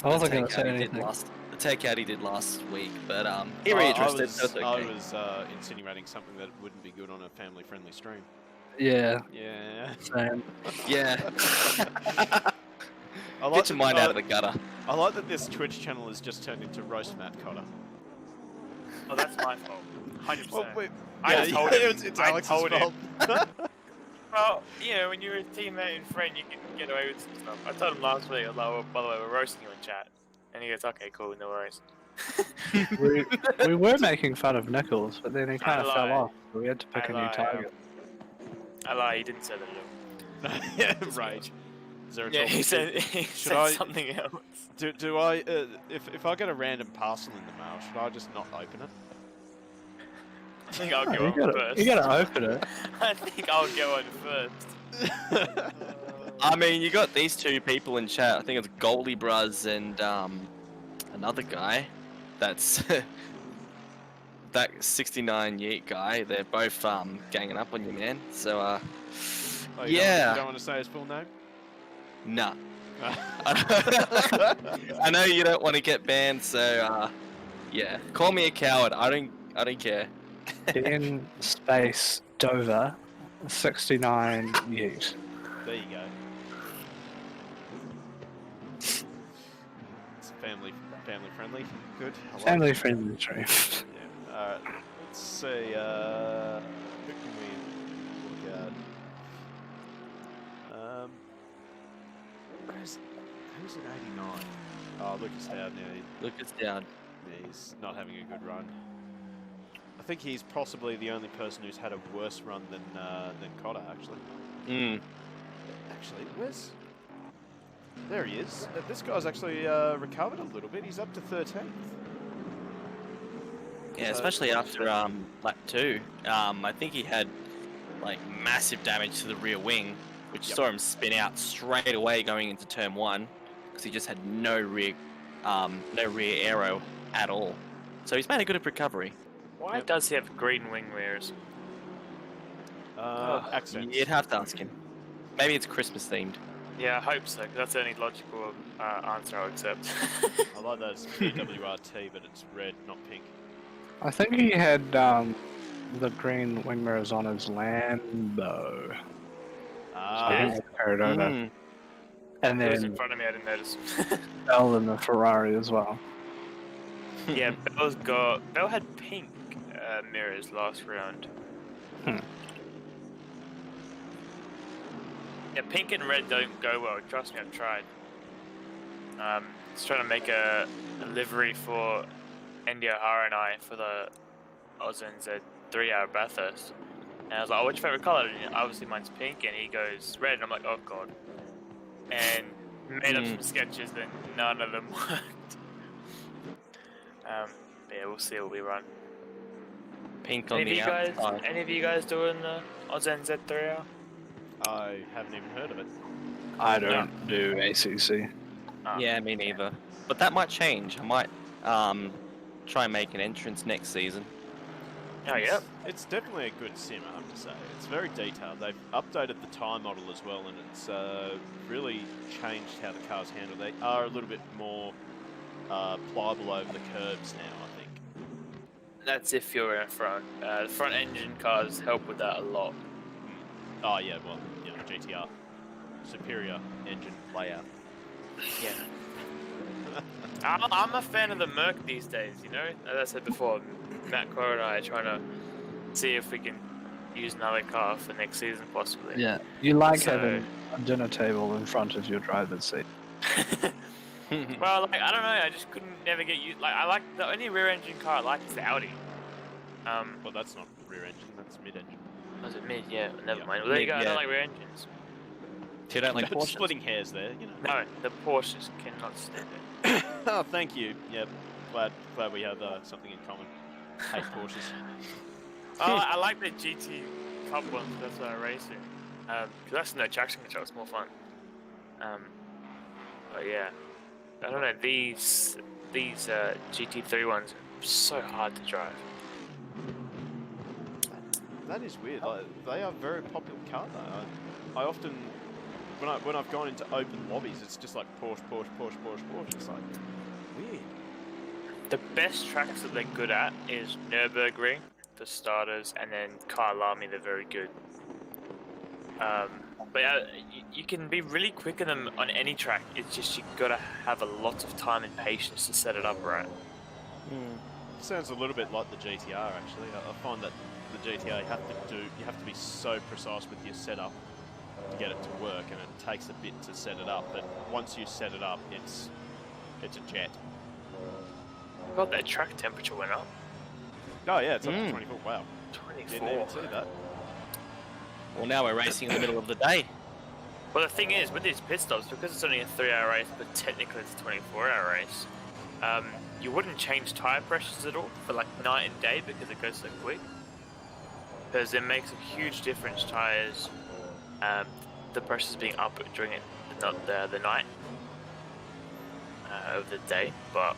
I wasn't the going to say takeout he did anything. the takeout he did last week, but he readdressed it. That's okay. I was insinuating something that wouldn't be good on a family-friendly stream. Yeah, Yeah. same. Yeah. I like Get your mind out of the gutter. I like that this Twitch channel has just turned into Roast Matt Cotter. Oh, that's my fault. 100%. Well, wait, I yeah, told him. it's I Alex's told him. fault. Well, when you're a teammate and friend, you can get away with some stuff. I told him last week, I was like, oh, by the way, we're roasting you in chat. And he goes, okay, cool, no worries. we were making fun of Nichols, but then he kind of I fell lied. off. So we had to pick I a new lied, target. I lie, he didn't say that. Yeah, rage. Is there a Yeah, topic? he said I- something else. Do I if I get a random parcel in the mail, should I just not open it? I think I'll Oh, go on first. you gotta open it. I think I'll go on first. I mean, you got these two people in chat. I think it's Goldie Bros and another guy. That's that 69 Yeet guy. They're both ganging up on you, man. So Oh, yeah. You don't want to say his full name? nah. I know you don't want to get banned, so yeah. Call me a coward. I don't care. In space Dover, 69 Yeet. There you go. It's family friendly. Good. I like Family it. friendly stream. Yeah. Alright. Let's see. Who can we look at? Who's at 89? Oh, Lucas Howard now. Lucas down. He's not having a good run. I think he's possibly the only person who's had a worse run than Cotter, actually. Actually, where's... There he is. This guy's actually recovered a little bit. He's up to 13th. Yeah, So- especially after lap 2. I think he had like massive damage to the rear wing, which Yep. saw him spin out straight away going into turn 1 because he just had no rear aero at all. So he's made a good recovery. Why does he have green wing mirrors? Accents. You'd have to ask him. Maybe it's Christmas themed. Yeah, I hope so, 'cause that's the only logical answer I'll accept. I like that it's PWRT, but it's red, not pink. I think he had the green wing mirrors on his Lambo. Ah, Carried over. Mm. And It was in then front of me, I didn't notice. Bell in the Ferrari as well. Yeah, Bell had pink mirrors last round. Yeah, pink and red don't go well. Trust me, I've tried. Just trying to make a livery for Andy O'Hara and I for the Ozens at 3-hour Bathurst. And I was like, oh, what's your favorite color? And obviously mine's pink, and he goes red. And I'm like, oh god. And made up some sketches, and none of them worked. But yeah, we'll see what we run. Pink on the outside. Any of you guys doing the Oz NZ3R? I haven't even heard of it. I don't do ACC. Yeah, me neither. But that might change. I might try and make an entrance next season. Oh, yeah. It's definitely a good sim, I have to say. It's very detailed. They've updated the tire model as well, and it's really changed how the cars handle. They are a little bit more pliable over the curbs now, I think. That's if you're in front. The front engine cars help with that a lot. Oh, yeah, well, you know, GTR. Superior engine layout. Yeah. I'm a fan of the Merc these days, you know? As I said before, Matt Crow and I are trying to see if we can use another car for next season, possibly. Yeah, you like So- having a dinner table in front of your driver's seat. Well, like, I don't know, I just couldn't never get used. Like, I like the only rear engine car I like is the Audi. Well, that's not rear engine, that's mid-engine. Was it mid? Yeah, never Yeah. mind. Well, there you go. I Mid, don't yeah. like rear engines. You don't like Porsche? Splitting hairs there, you know. No, the Porsches cannot stand it. Oh, thank you. Yeah, glad we have something in common. Hate Porsches. I like the GT Cup ones. That's what I race in. 'Cause that's no traction control. It's more fun. But yeah, I don't know. These GT3 ones are so hard to drive. That is weird. Like, they are very popular car though. I often, when I've gone into open lobbies, it's just like Porsche. It's like weird. The best tracks that they're good at is Nürburgring for starters, and then Kyalami. They're very good. But yeah, you can be really quick in them on any track. It's just you gotta have a lot of time and patience to set it up right. Sounds a little bit like the GTR actually. I find that the GTR you have to be so precise with your setup to get it to work, and it takes a bit to set it up. But once you set it up, it's a jet. God, that track temperature went up. Oh yeah, it's up to 24. Wow, 24. didn't even see that. Well, now we're racing in the middle of the day. Well, the thing is, with these pit stops, because it's only a 3-hour race, but technically it's a 24-hour race, you wouldn't change tyre pressures at all for like night and day because it goes so quick. Because it makes a huge difference, tyres, the pressures being up during it, not the night, of the day, but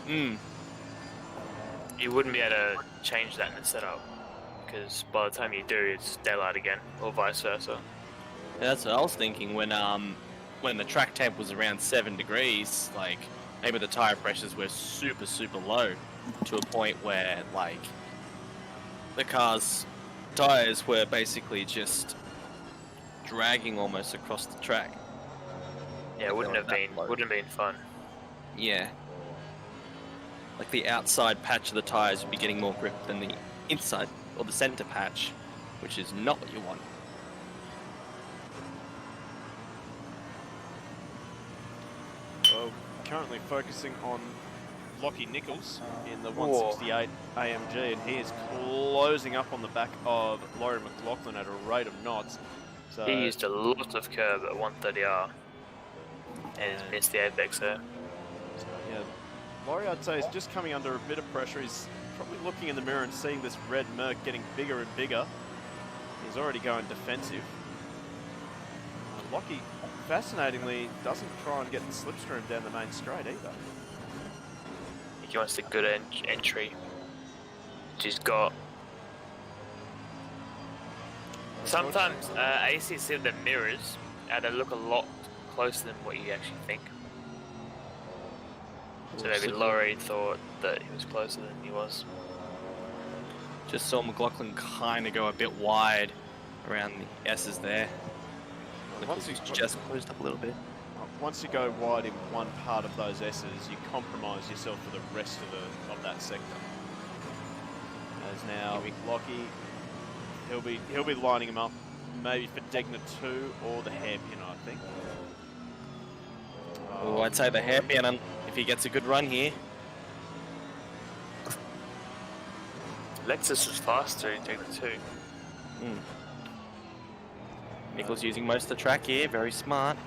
you wouldn't be able to change that in the setup. Because by the time you do, it's daylight again, or vice versa. That's what I was thinking when the track temp was around 7 degrees, like maybe the tire pressures were super low to a point where like the car's tires were basically just dragging almost across the track. Yeah, it wouldn't have been fun. Yeah. Like the outside patch of the tires would be getting more grip than the inside or the center patch, which is not what you want. Well, currently focusing on Lockie Nichols in the 168 AMG, and he is closing up on the back of Laurie McLaughlin at a rate of knots. So He used a lot of curb at 130R and missed the apex there. yeah, Laurie, I'd say, is just coming under a bit of pressure. He's probably looking in the mirror and seeing this red Merc getting bigger and bigger. He's already going defensive. Lockie, fascinatingly, doesn't try and get the slipstream down the main straight either. I think he wants a good entry. She's got. Sometimes ACC with the mirrors, they look a lot closer than what you actually think. So maybe Laurie thought that he was closer than he was. Just saw McLaughlin kind of go a bit wide around the S's there. Once He's you- just closed up a little bit. Once you go wide in one part of those S's, you compromise yourself for the rest of that sector. As now Lockie, he'll be lining him up maybe for Degner 2 or the hairpin, I think. Oh, I'd say the hairpin if he gets a good run here. Lexus was faster in Degner 2. Nichols using most of the track here, very smart.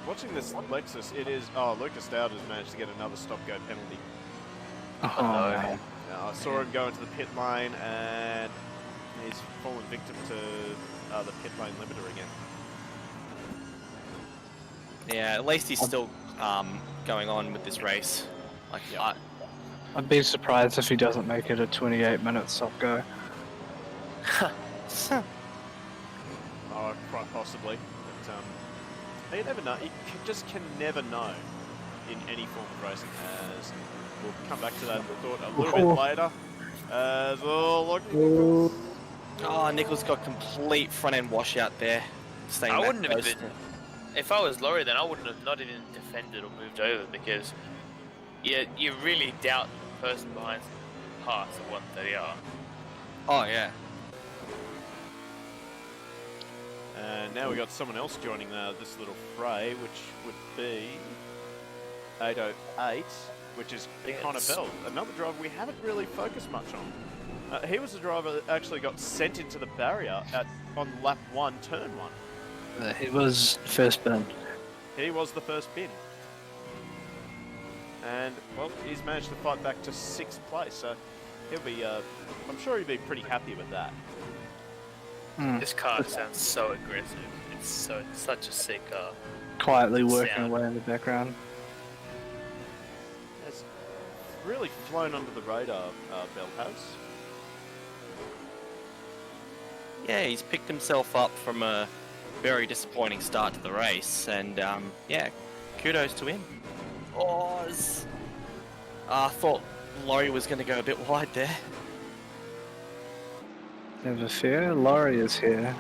Watching this Lexus, it is... Oh, Lucas Dowd has managed to get another stop-go penalty. Oh, man. Now, saw him go into the pit lane, and he's fallen victim to the pit lane limiter again. Yeah, at least he's still going on with this race. Like, Yeah. I'd be surprised if he doesn't make it a 28-minute stop go. Oh, quite possibly. But you never know. You just can never know in any form of racing. As we'll come back to that thought a little bit later. As look, Nichols. Oh, Nichols got complete front end washout there. I wouldn't have even. If I was Laurie, then I wouldn't have not even defended or moved over, because you really doubt the person behind's pass at 130R. Oh yeah. And now we got someone else joining this little fray, which would be 808, which is Connor Bell, another driver we haven't really focused much on. He was the driver that actually got sent into the barrier on lap 1, turn 1. He was first bin. He was the first bin. And, well, he's managed to fight back to 6th place, so he'll be, I'm sure he'll be pretty happy with that. This car sounds so aggressive. It's such a sick car. Quietly working sound. away in the background. It's really flown under the radar, Bell has. Yeah, he's picked himself up from a very disappointing start to the race, and yeah, kudos to him. Oh, I thought Laurie was going to go a bit wide there. Never fear, Laurie is here.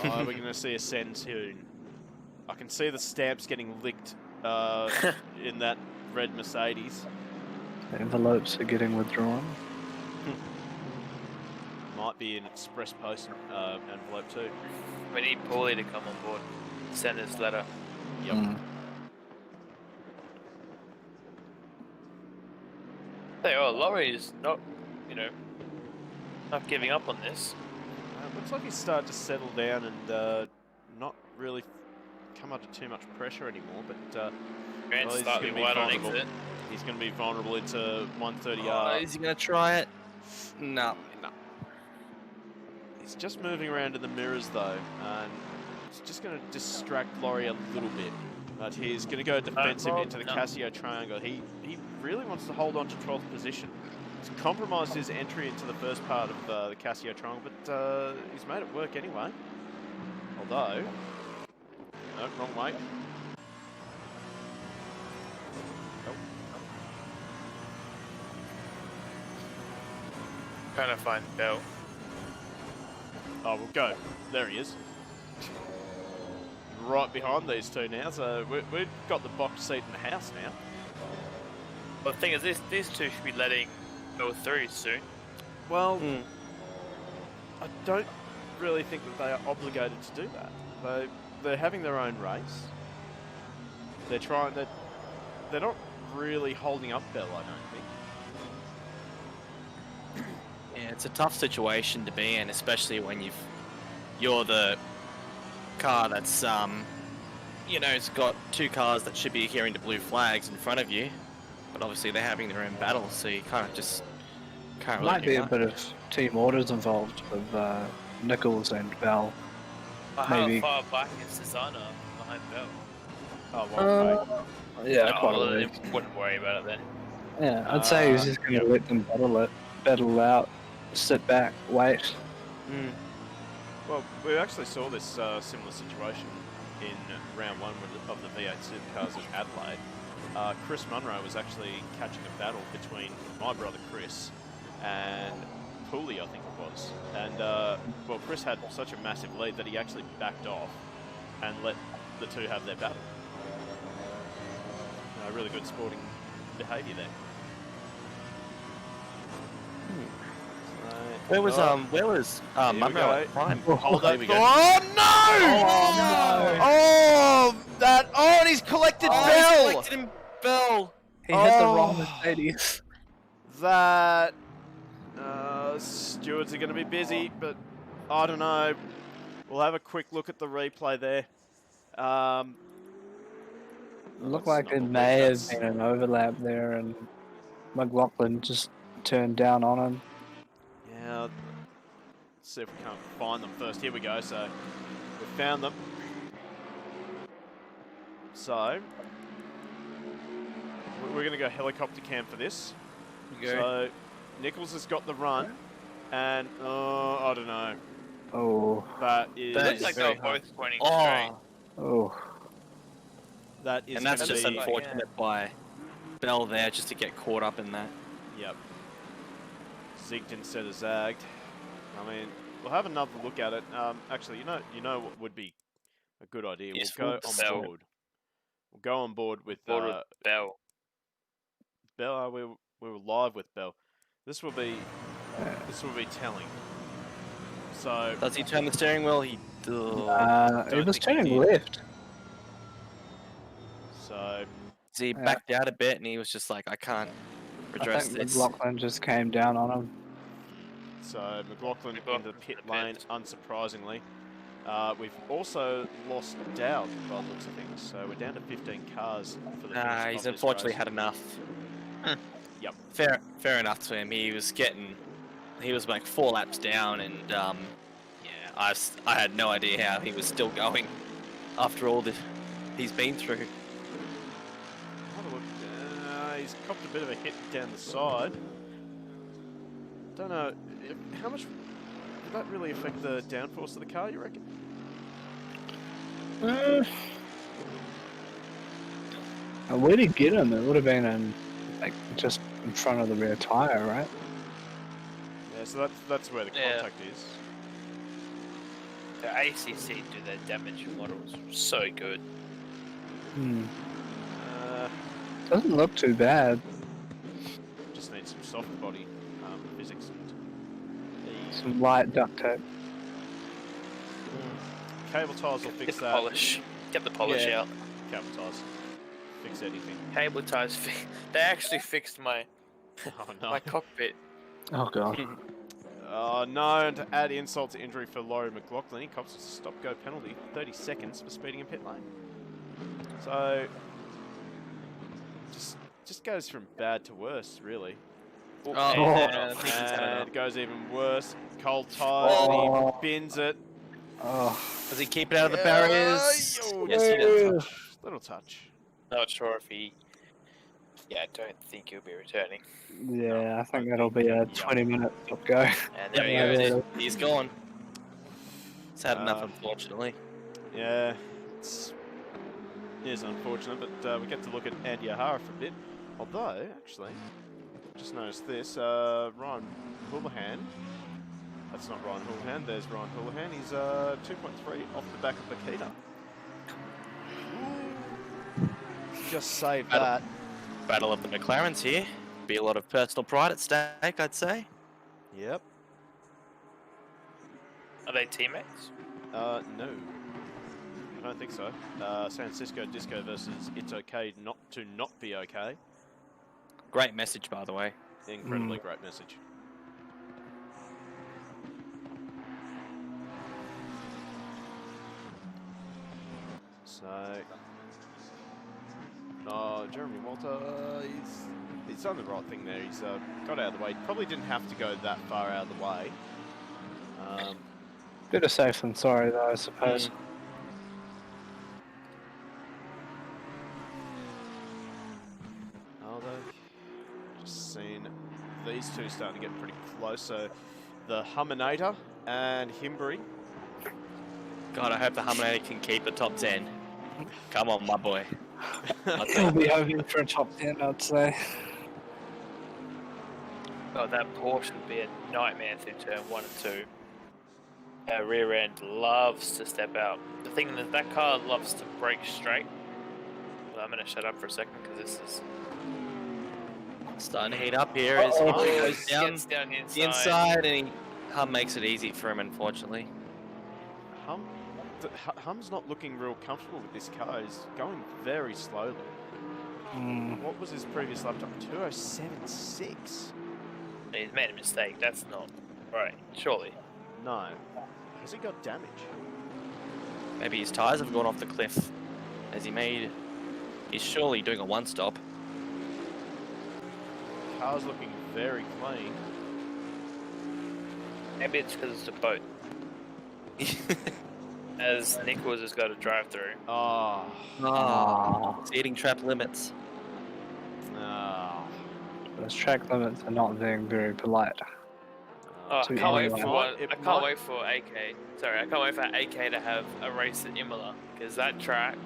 Oh, we're going to see a send soon. I can see the stamps getting licked in that red Mercedes. The envelopes are getting withdrawn. Might be an express post envelope too. We need Paulie to come on board. Send his letter. Yep. Hey, Laurie is not, not giving up on this. Looks like he's started to settle down and not really come under too much pressure anymore, but Grant's he's slightly gonna be wide on vulnerable. exit. He's going to be vulnerable into 130R. Is he going to try it? No. He's just moving around in the mirrors though, and it's just going to distract Laurie a little bit. But he's going to go defensive into the Casio triangle. He really wants to hold on to 12th position. He's compromised his entry into the first part of the Casio triangle, but he's made it work anyway. Although, no, wrong way. Trying to find Bell. Oh, we'll go. There he is. Right behind these two now, so we've got the box seat in the house now. Well, the thing is, these two should be letting Bell through soon. Well, I don't really think that they are obligated to do that. They're having their own race. They're trying. They're not really holding up Bell, I don't think. Yeah, it's a tough situation to be in, especially when you're the car that's it's got two cars that should be adhering to blue flags in front of you, but obviously they're having their own battles, so you can't really Might do be a much. bit of team orders involved with Nichols and Bell. Maybe. How far back is Suzuka behind Bell? Oh, well, Yeah, No, quite a well, ways. wouldn't worry about it then. Yeah, I'd say he's just going to let them battle out, sit back, wait. Well, we actually saw this similar situation in round 1 of the V8 Supercars at Adelaide. Chris Munro was actually catching a battle between my brother Chris and Pooley, I think it was. And, well, Chris had such a massive lead that he actually backed off and let the two have their battle. Really good sporting behaviour there. Where was Munro at the time? Hold There that we go. thought. Oh, no! Oh, and he's collected Bell! He's collected him, Bell! He hit the wrong Mercedes. That stewards are going to be busy, but I don't know. We'll have a quick look at the replay there. Looked like it may have been an overlap there, and McLaughlin just turned down on him. Yeah, let's see if we can't find them first. Here we go. So we found them. So we're going to go helicopter cam for this. So Nichols has got the run, and I don't know. Oh, That is Looks like they very were hard. both pointing straight. oh. That is And that's gonna just be, unfortunate by Bell there just to get caught up in that. Yep. Zigged instead of zagged. I mean, we'll have another look at it. Actually, you know what would be a good idea? Yes, We'll go we'll on sell. board. We'll go on board with Bell. Bell. We were live with Bell. This will be telling. So Does he turn the steering wheel? He It don't was think he turning did. left. so he backed out a bit and he was just like, I can't I redress think this. McLaughlin just came down on him. So McLaughlin in the pit in the lane, pit. unsurprisingly. We've also lost Dowd by the looks of things, so we're down to 15 cars for the finish of He's this unfortunately race. had enough. Yep. Fair enough to him. He was like 4 laps down, and yeah, I had no idea how he was still going after all that he's been through. Have a look. He's copped a bit of a hit down the side. Don't know how much did that really affect the downforce of the car, you reckon? Where did he get him? It would have been in, like, just in front of the rear tire, right? Yeah, so that's where the Yeah. contact is. The ACC do their damage models so good. Uh, Doesn't look too bad. just need some soft body physics and Some light duct tape. cable ties will Get fix the that. polish. Get the polish Yeah. out. Cable ties fix anything. Cable ties. They actually fixed my Oh no. my cockpit. Oh god. Oh no, and to add insult to injury for Laurie McLaughlin, he cops a stop-go penalty, 30 seconds for speeding in pit lane. So, just goes from bad to worse, really. Oh, and, I think he's had And enough. it goes even worse. Cold tires, and Oh. he bins it. Oh. Does he keep it out of the barriers? Oh, Yes, he little does. touch. Little touch. not sure if he. Yeah, I don't think he'll be returning. Yeah, I think I that'll think- be a yeah. 20-minute stop go. And there Yeah, he Yeah, goes. yeah. He's gone. He's had enough, Uh, unfortunately. Yeah, it is unfortunate, but we get to look at Andy O'Hara for a bit. Although, actually, just noticed this, Ryan Houlihan. That's not Ryan Houlihan, there's Ryan Houlihan. He's 2.3 off the back of Bakita. Just saved that. Battle of the McLarens here. Be a lot of personal pride at stake, I'd say. Yep. Are they teammates? No. I don't think so. San Francisco Disco versus It's Okay Not to Not Be Okay. Great message, by the way. Incredibly great message. So, Jeremy Walter, he's done the right thing there. He's got out of the way. Probably didn't have to go that far out of the way. Better safe than sorry, though, I suppose. Although, just seen these two starting to get pretty close. So, the Humminator and Himbury. God, I hope the Humminator can keep the top 10. Come on, my boy. He'll be hoping for a top 10, I'd say. Oh, that Porsche would be a nightmare through turn 1 and 2. Our rear end loves to step out. The thing is, that car loves to brake straight. Well, I'm going to shut up for a second because this is. Starting to heat up here as Uh-oh. Hum goes down Gets down the inside, and Hum makes it easy for him, unfortunately. Hum's not looking real comfortable with this car. He's going very slowly. What was his previous lap time? 2:07.6. He's made a mistake. That's not right, surely. No. Has he got damage? Maybe his tyres have gone off the cliff. He's surely doing a one-stop. Car's looking very clean. Maybe it's because it's a boat. As Nichols has got a drive through. Oh. Oh, seating trap limits. Oh. Those track limits are not being very polite. Oh, I To can't wait anyone. for one. It I can't might- wait for AK. Sorry, I can't wait for AK to have a race at Imola because that track,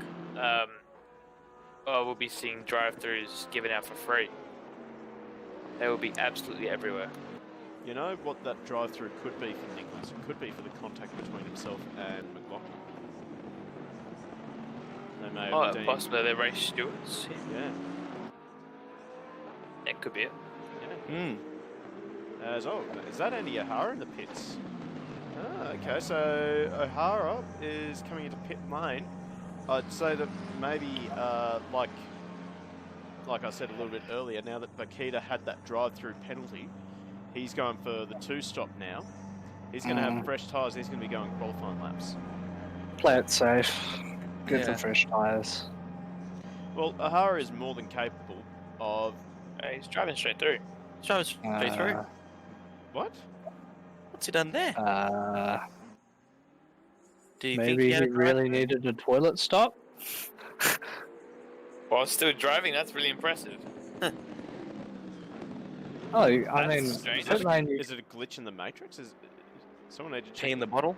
we'll be seeing drive-throughs given out for free. They will be absolutely everywhere. You know what that drive-through could be for Nicholas? It could be for the contact between himself and McLaughlin. They may have deemed... possibly they're race stewards. Yeah. That could be it. Yeah. Is that Andy O'Hara in the pits? Okay, so O'Hara is coming into pit lane. I'd say that maybe, like I said a little bit earlier, now that Bakita had that drive-through penalty, he's going for the 2-stop now. He's going to have fresh tyres. He's going to be going qualifying laps. Play it safe. Good Yeah. for fresh tyres. Well, O'Hara is more than capable of... He's driving straight through. Shows straight through. What? What's he done there? Do you think Maybe he had he a really drive-through? needed a toilet stop. While still driving, that's really impressive. Oh, I That's mean, strange. pit lane, Is it a glitch in the Matrix? Is someone need to Pee check? in the bottle?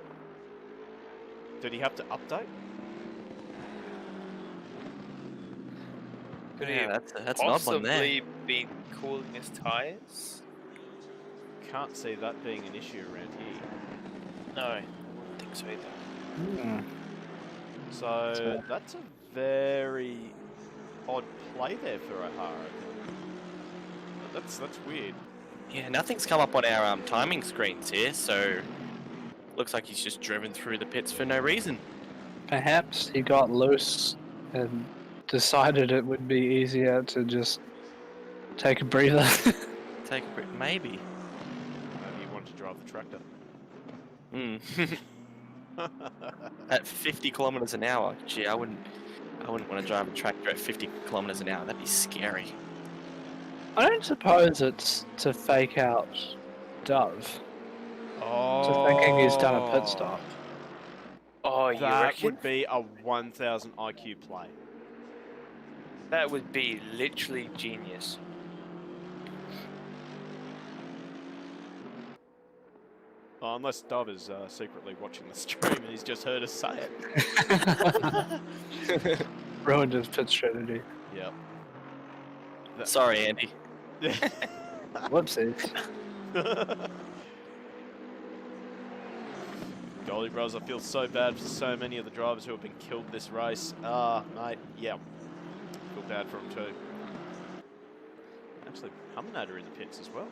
Did he have to update? Could Yeah, he that's an odd one there. possibly be cooling his tires? Can't see that being an issue around here. No, I don't think so either. So that's a very odd play there for O'Hara. That's weird. Yeah, nothing's come up on our timing screens here, so looks like he's just driven through the pits for no reason. perhaps he got loose and decided it would be easier to just take a breather. Take a break, maybe. Maybe you want to drive the tractor. Hmm. At 50 kilometers an hour, gee, I wouldn't want to drive a tractor at 50 kilometers an hour. That'd be scary. I don't suppose it's to fake out Dove. Oh, To thinking he's done a pit stop. Oh, you That reckon? would be a 1000 IQ play. That would be literally genius. Oh, unless Dove is secretly watching the stream and he's just heard us say it. Ruined his pit strategy. Yep. Sorry, Andy. Whoopsies. Golly bros, I feel so bad for so many of the drivers who have been killed this race. Mate, yeah. Feel bad for them too. Actually, Humminator in the pits as well.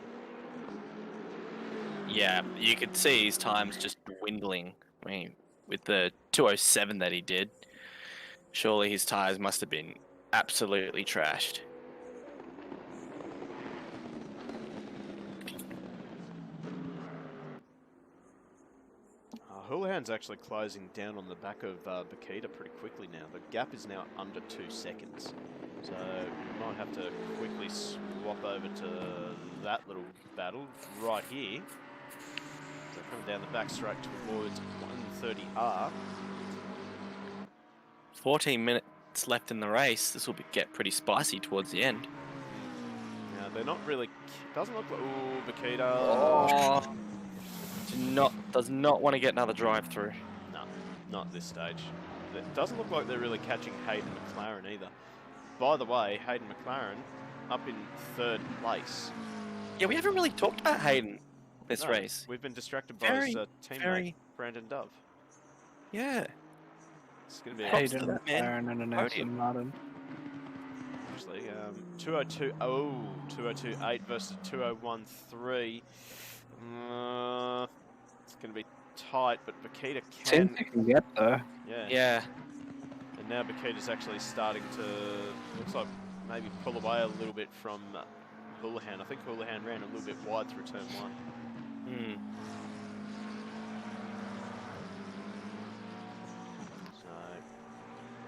Yeah, you could see his times just dwindling. I mean, with the 207 that he did, surely his tires must have been absolutely trashed. Houlihan's actually closing down on the back of Bakita pretty quickly now. The gap is now under 2 seconds. So we might have to quickly swap over to that little battle right here. So coming down the back straight towards 130R. 14 minutes left in the race. This will get pretty spicy towards the end. Now they're not really. Doesn't look like. Ooh, Bakita. Oh, does not want to get another drive through. No, not at this stage. It doesn't look like they're really catching Hayden McLaren either. By the way, Hayden McLaren up in 3rd place. Yeah, we haven't really talked about Hayden this No, race. We've been distracted by his teammate, Brandon Dove. Yeah. It's going to be Props to Hayden that man. McLaren and an Podium. Aston Martin. actually 202.8 versus 201.3. It's going to be tight, but Bakita can. 10 can get though. Yeah. Yeah. And now Bakita's actually starting to, looks like maybe pull away a little bit from Houlihan. I think Houlihan ran a little bit wide through turn 1. Hmm. So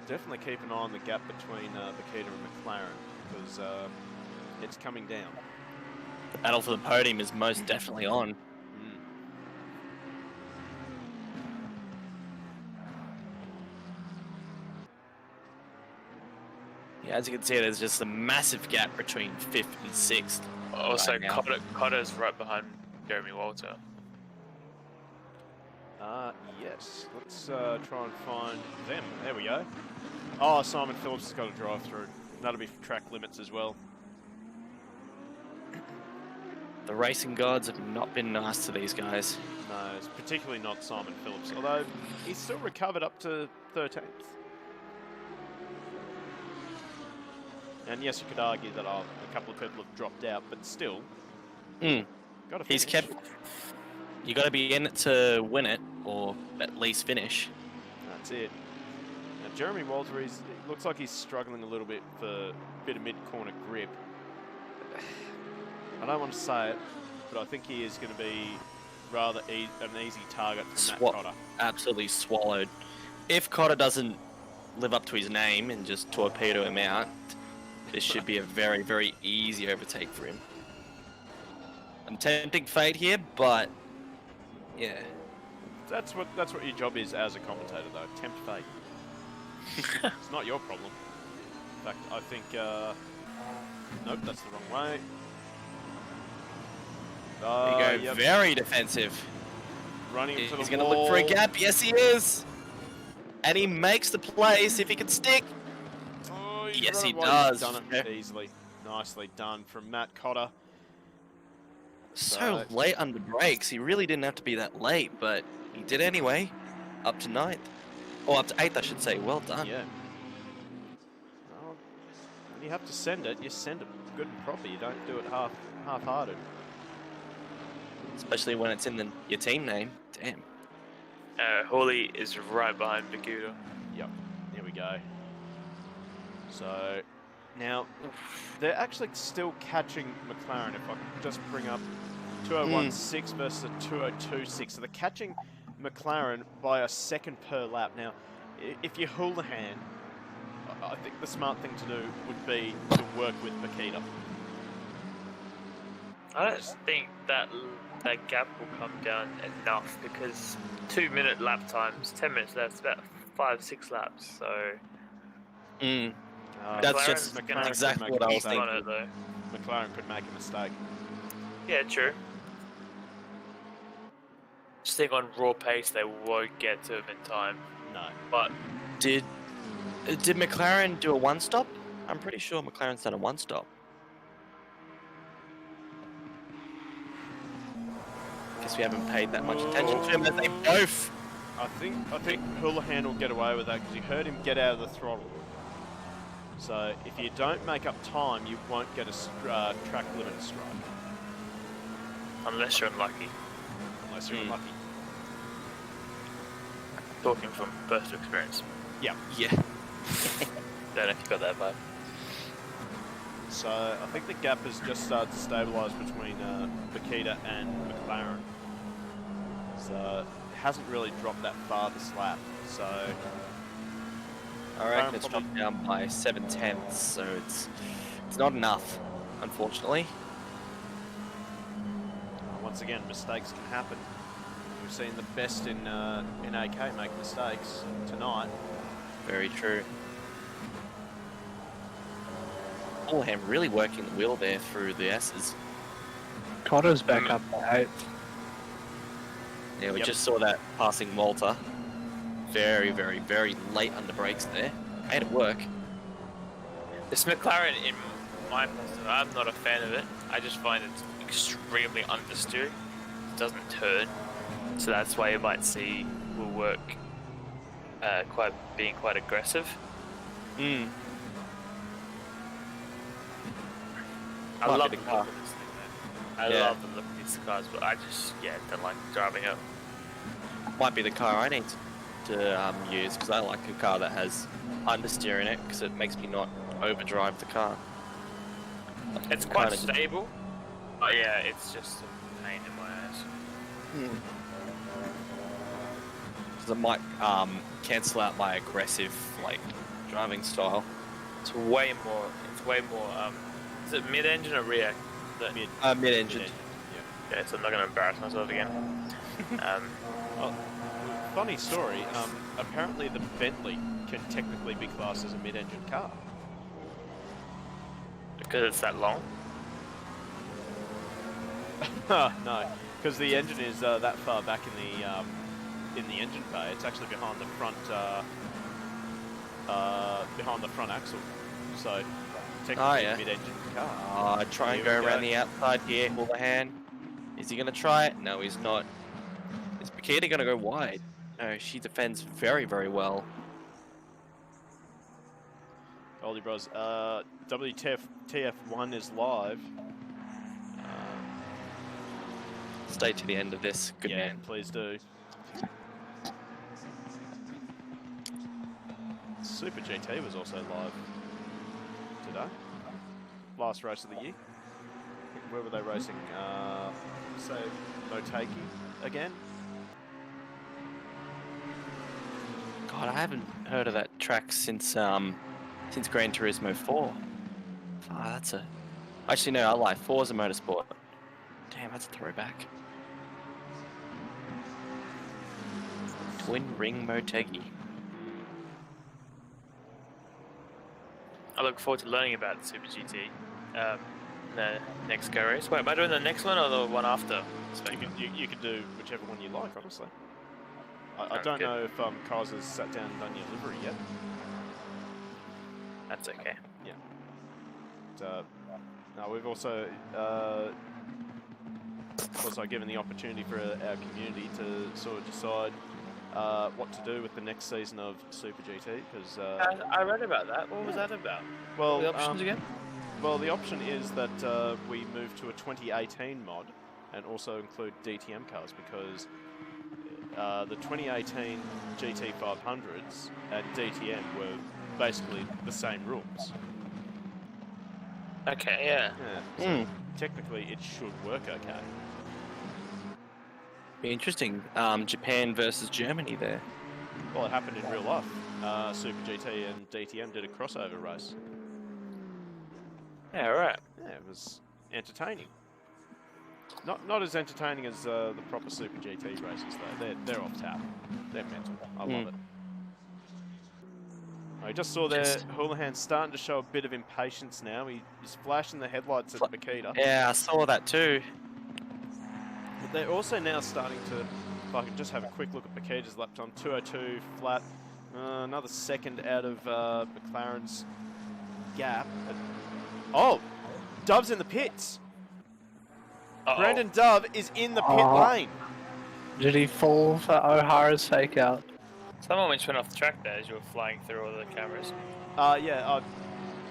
definitely keep an eye on the gap between Bakita and McLaren because it's coming down. The battle for the podium is most definitely on. Yeah, as you can see, there's just a massive gap between 5th and 6th. Also, right now. Cotter's right behind Jeremy Walter. Yes. Let's try and find them. There we go. Oh, Simon Phillips has got to drive through. That'll be for track limits as well. The racing gods have not been nice to these guys. No, it's particularly not Simon Phillips, although he's still recovered up to 13th. And yes, you could argue that a couple of people have dropped out, but still, got to finish. He's kept. You got to be in it to win it, or at least finish. That's it. Now, Jeremy Walter, it looks like he's struggling a little bit for a bit of mid-corner grip. I don't want to say it, but I think he is going to be rather an easy target for Matt Cotter. Absolutely swallowed. If Cotter doesn't live up to his name and just torpedo him out, this should be a very, very easy overtake for him. I'm tempting fate here, but yeah. That's what your job is as a commentator, though. Tempt fate. It's not your problem. In fact, I think. Nope, that's the wrong way. There you go. Very defensive. Running into the wall. He's going to look for a gap. Yes, he is. And he makes the play. See if he can stick. Oh, yes, he he's does. done it easily. Nicely done from Matt Cotter. So late under brakes. He really didn't have to be that late, but he did anyway. Up to 9th. Or up to 8th, I should say. Well done. Yeah. Well, when you have to send it, you send it good and proper. You don't do it half-hearted. Especially when it's in your team name. Damn. Hawley is right behind Bakuda. Yep. There we go. So now they're actually still catching McLaren. If I can just bring up 201.6 versus a 202.6. So they're catching McLaren by a second per lap. Now, if you're Houlihan, I think the smart thing to do would be to work with Makita. I don't think that gap will come down enough because 2-minute lap times, 10 minutes left, about 5-6 laps. So that's just exactly what I was thinking. McLaren could make a mistake. Yeah, true. Just think on raw pace, they won't get to him in time. No. But did McLaren do a one-stop? I'm pretty sure McLaren's done a one-stop. Guess we haven't paid that much attention to him, as they both. I think Houlihan will get away with that because you heard him get out of the throttle. So if you don't make up time, you won't get a track limit strike. Unless you're unlucky. Unless you're unlucky. Talking from personal experience. Yeah. Yeah. Don't know if you got that vibe. So I think the gap has just started to stabilise between Makita and McLaren. So it hasn't really dropped that far this lap. So I reckon it's dropped down by 7/10, so it's not enough, unfortunately. Once again, mistakes can happen. We've seen the best in AK make mistakes tonight. Very true. Houlihan really working the wheel there through the S's. Cotter's back up to 8th. Yeah, we just saw that passing Walter. Very, very, very late under brakes there. Made it work. This McLaren, in my perspective, I'm not a fan of it. I just find it extremely understeered. It doesn't turn. So that's why you might see will work being quite aggressive. I love the car. I love the look of these cars, but I just don't like driving it. Might be the car I need to use because I like a car that has understeer in it because it makes me not overdrive the car. It's quite stable, but yeah, it's just a pain in my ass. Because it might cancel out my aggressive driving style. It's way more. Is it mid-engine or rear Mid-engine. Yeah. Okay, so I'm not going to embarrass myself again. Oh, funny story. Apparently the Bentley can technically be classed as a mid-engine car. Because it's that long? No, because the engine is that far back in the engine bay. It's actually behind the front axle. So technically a mid-engine car. Oh, try and go around the outside here. Houlihan. Is he going to try it? No, he's not. Is Bakita going to go wide? No, she defends very, very well. Goldie Bros. WTF1 is live. Stay to the end of this. Good Yeah, man. please do. Super GT was also live today. Last race of the year. Where were they racing? So Motegi again. God, I haven't heard of that track since Gran Turismo 4. Oh, that's a... Actually, no, I lie. 4 is a motorsport. Damn, that's a throwback. Twin Ring Motegi. I look forward to learning about Super GT. The next go race. Wait, am I doing the next one or the one after? You can do whichever one you like, honestly. I don't know if Kaz has sat down and done your livery yet. That's okay. Yeah. But, no, we've also given the opportunity for our community to sort of decide what to do with the next season of Super GT, because I read about that. What was that about? well, The options again? Well, the option is that we move to a 2018 mod and also include DTM cars, because the 2018 GT 500s and DTM were basically the same rules. Okay, yeah. So technically, it should work okay. Be interesting. Japan versus Germany there. Well, it happened in real life. Super GT and DTM did a crossover race. Yeah, right. Yeah, it was entertaining. Not as entertaining as the proper Super GT races though. They're off tap. They're mental. I love it. I just saw there Houlihan starting to show a bit of impatience now. He's flashing the headlights at Bakita. Yeah, I saw that too. But they're also now starting to, if I can just have a quick look at Bakita's lap time, 202 flat. Another second out of McLaren's gap. Oh, Dove's in the pits. Brandon Dove is in the pit lane. Did he fall for O'Hara's fake out? Someone went off the track there as you were flying through all the cameras. Yeah, a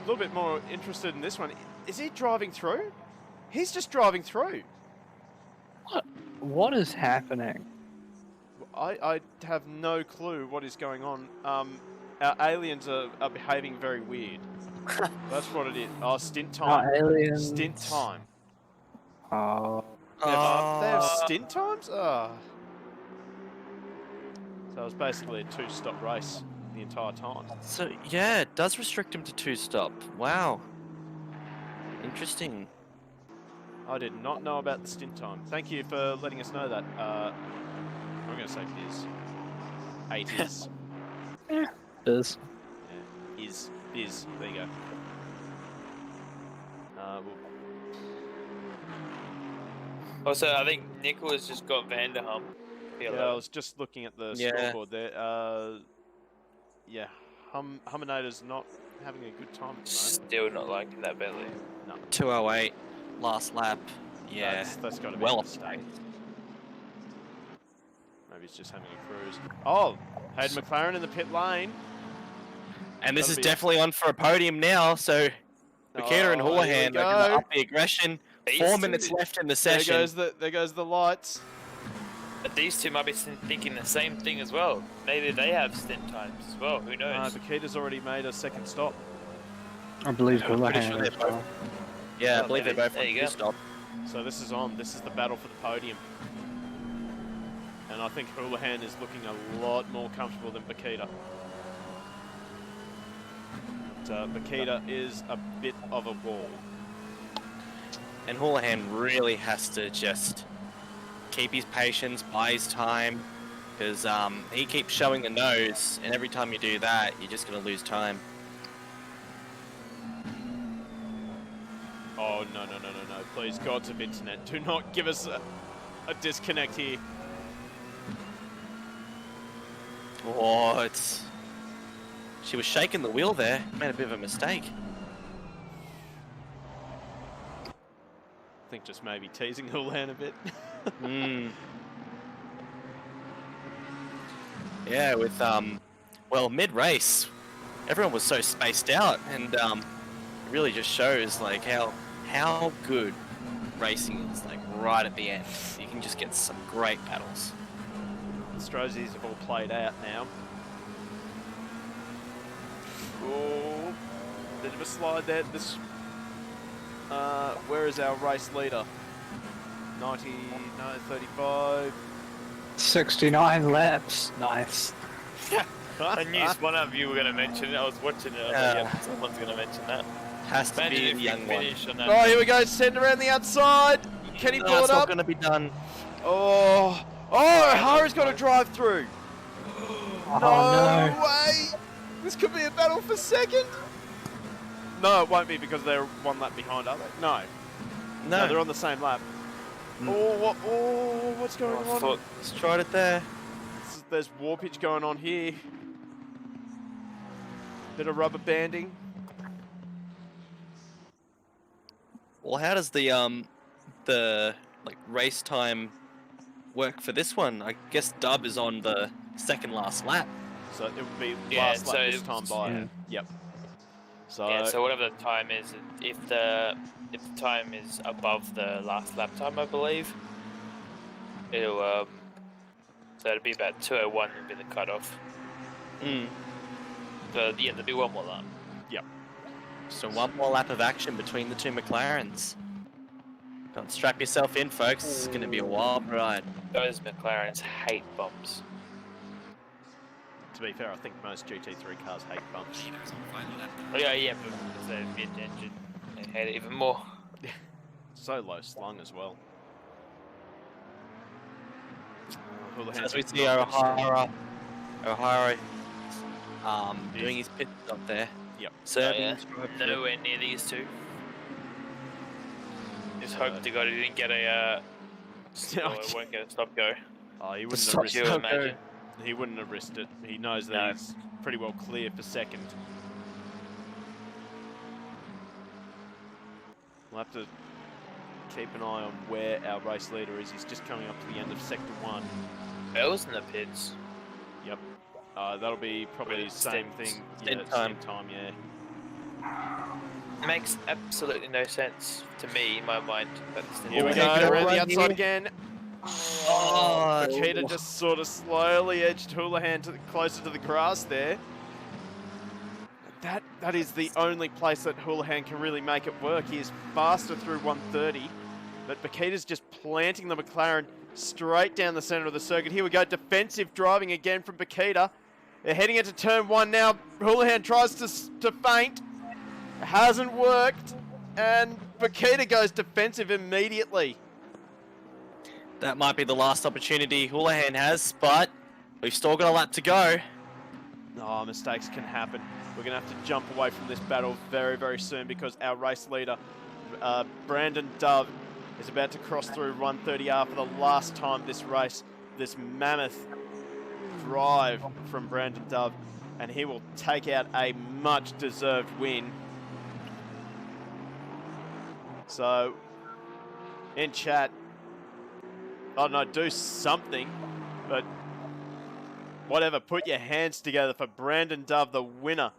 little bit more interested in this one. Is he driving through? He's just driving through. What is happening? I have no clue what is going on. Our aliens are behaving very weird. That's what it is. Oh, stint time. Our aliens. Stint time. Oh. They have stint times? Oh. So it was basically a 2-stop race the entire time. So, yeah, it does restrict him to 2-stop. Wow. Interesting. I did not know about the stint time. Thank you for letting us know that. I'm going to say biz. 8 is. Yeah, biz. Yeah, is. Biz. There you go. Also, I think Nicholas just got Vanderham. Yeah, I was just looking at the scoreboard there. Yeah, Humminator's not having a good time at the moment. Still not liking that Bentley. No. 208, last lap. Yeah, that's got to be well a off mistake. Maybe he's just having a cruise. Oh, Hayden McLaren in the pit lane. And this is definitely on for a podium now, so Bakita and Houlihan are going to up the aggression. 4 minutes left in the session. There goes the lights. But these two might be thinking the same thing as well. Maybe they have stint times as well. Who knows? Bakita's already made a second stop. I believe pretty Houlihan sure as well. Yeah, I believe they're both on There you go. 2-stop. So this is on. This is the battle for the podium. And I think Houlihan is looking a lot more comfortable than Bakita. But Bakita is a bit of a wall. And Houlihan really has to just keep his patience, buy his time, because he keeps showing the nose, and every time you do that, you're just going to lose time. Oh, no. Please, gods of internet, do not give us a disconnect here. Oh, she was shaking the wheel there. Made a bit of a mistake. I think just maybe teasing Houlihan a bit. Yeah, with well, mid-race, everyone was so spaced out, and it really just shows like how good racing is. Like right at the end, you can just get some great battles. Strozzi's all played out now. Oh, bit of a slide there. This, where is our race leader? 35. 69 laps. Nice. I knew one of you were going to mention it. I was watching it. I was like, yeah, someone's going to mention that. Has to Imagine be if the you young one. finish on that. Oh, here we go. Send around the outside. Can he No, pull it's it not up? going to be done. Oh, Hara's got to drive through. Oh, No way. This could be a battle for second. No, it won't be because they're one lap behind, are they? No, they're on the same lap. Oh, what's going on? Thought Just tried it there. There's warpage going on here. Bit of rubber banding. Well, how does the like race time work for this one? I guess Dub is on the second last lap. So it would be Yeah, last lap so this time by. yeah. Yep. So, yeah, so whatever the time is, if the time is above the last lap time, I believe, it'll so it'll be about 2:01 would be the cutoff. So yeah, there'll be one more lap. So one more lap of action between the two McLarens. Don't strap yourself in, folks. It's going to be a wild ride. Those McLarens hate bumps. to be fair, I think most GT3 cars hate bumps. Oh, yeah, but it's a mid-engine. They hate it even more. So low slung as well. As we see O'Hara doing his pit stop there. Yep. Serving. Nowhere near these two. Just hope to God he didn't get a won't get a stop go. Oh, he wouldn't Stop have risked You go. it. imagine. He wouldn't have risked it. He knows that No. he's pretty well clear for second. We'll have to keep an eye on where our race leader is. He's just coming up to the end of Sector 1. Bell's in the pits. Yep. That'll be probably the same thing. Stint Stint time, yeah. Makes absolutely no sense to me in my mind. But it's Here we Okay, go, good around the run outside here. again. Oh, Makita just sort of slowly edged Houlihan closer to the grass there. That is the only place that Houlihan can really make it work. He is faster through 130, but Makita's just planting the McLaren straight down the center of the circuit. Here we go, defensive driving again from Makita. They're heading into turn 1 now. Houlihan tries to feint. Hasn't worked, and Makita goes defensive immediately. that might be the last opportunity Houlihan has, but we've still got a lap to go. Oh, mistakes can happen. We're going to have to jump away from this battle very, very soon because our race leader, Brandon Dove, is about to cross through 130R for the last time this race. This mammoth drive from Brandon Dove, and he will take out a much-deserved win. So, in chat, I don't know, do something, but whatever, put your hands together for Brandon Dove, the winner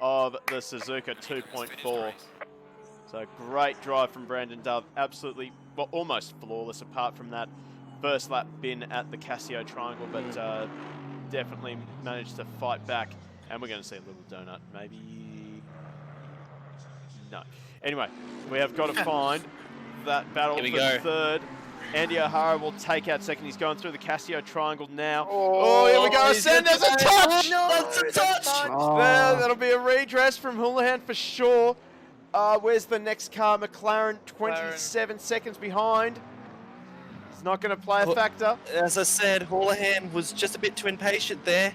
of the Suzuka 2.4. So great drive from Brandon Dove, absolutely, well, almost flawless apart from that first lap bin at the Casio Triangle, but definitely managed to fight back. And we're going to see a little donut, maybe, no. Anyway, we have got to find that battle Here we for go. third. Andy O'Hara will take out second. He's going through the Casio Triangle now. Oh, here we go. Ascend, there's a touch! No, that's a touch! Oh. There, that'll be a redress from Houlihan for sure. Where's the next car? McLaren, 27 seconds behind. It's not going to play a factor. As I said, Houlihan was just a bit too impatient there.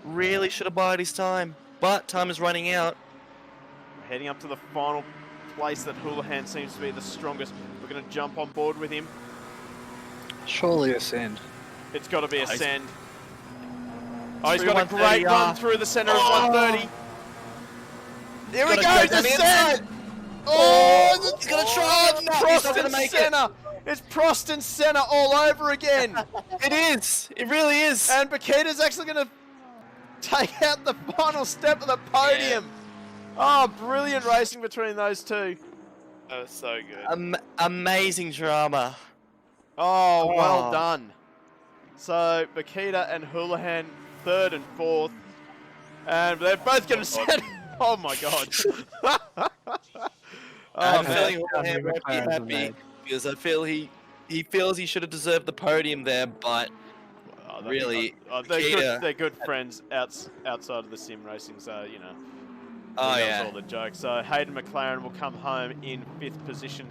Really should have bided his time. But time is running out. We're heading up to the final place that Houlihan seems to be the strongest. We're going to jump on board with him. Surely ascend. It's got to be Nice. Ascend. Oh, he's got a great run through the centre of 130. Here we go, Ascend! Oh, He's gonna try. No, he's not gonna Prost make Senna. It's Prost and Senna all over again. It is. It really is. And Bakita's actually going to take out the final step of the podium. Oh, brilliant racing between those two. That was so good. Amazing drama. Oh, well done. So, Bakita and Houlihan, 3rd and 4th. And they're both going to set... Oh, my God. I'm man. feeling Houlihan won't be happy because I feel he feels he should have deserved the podium there, but really, they're good friends outside of the sim racing, so, you know. Oh, that yeah. was all the joke. So, Hayden McLaren will come home in 5th position.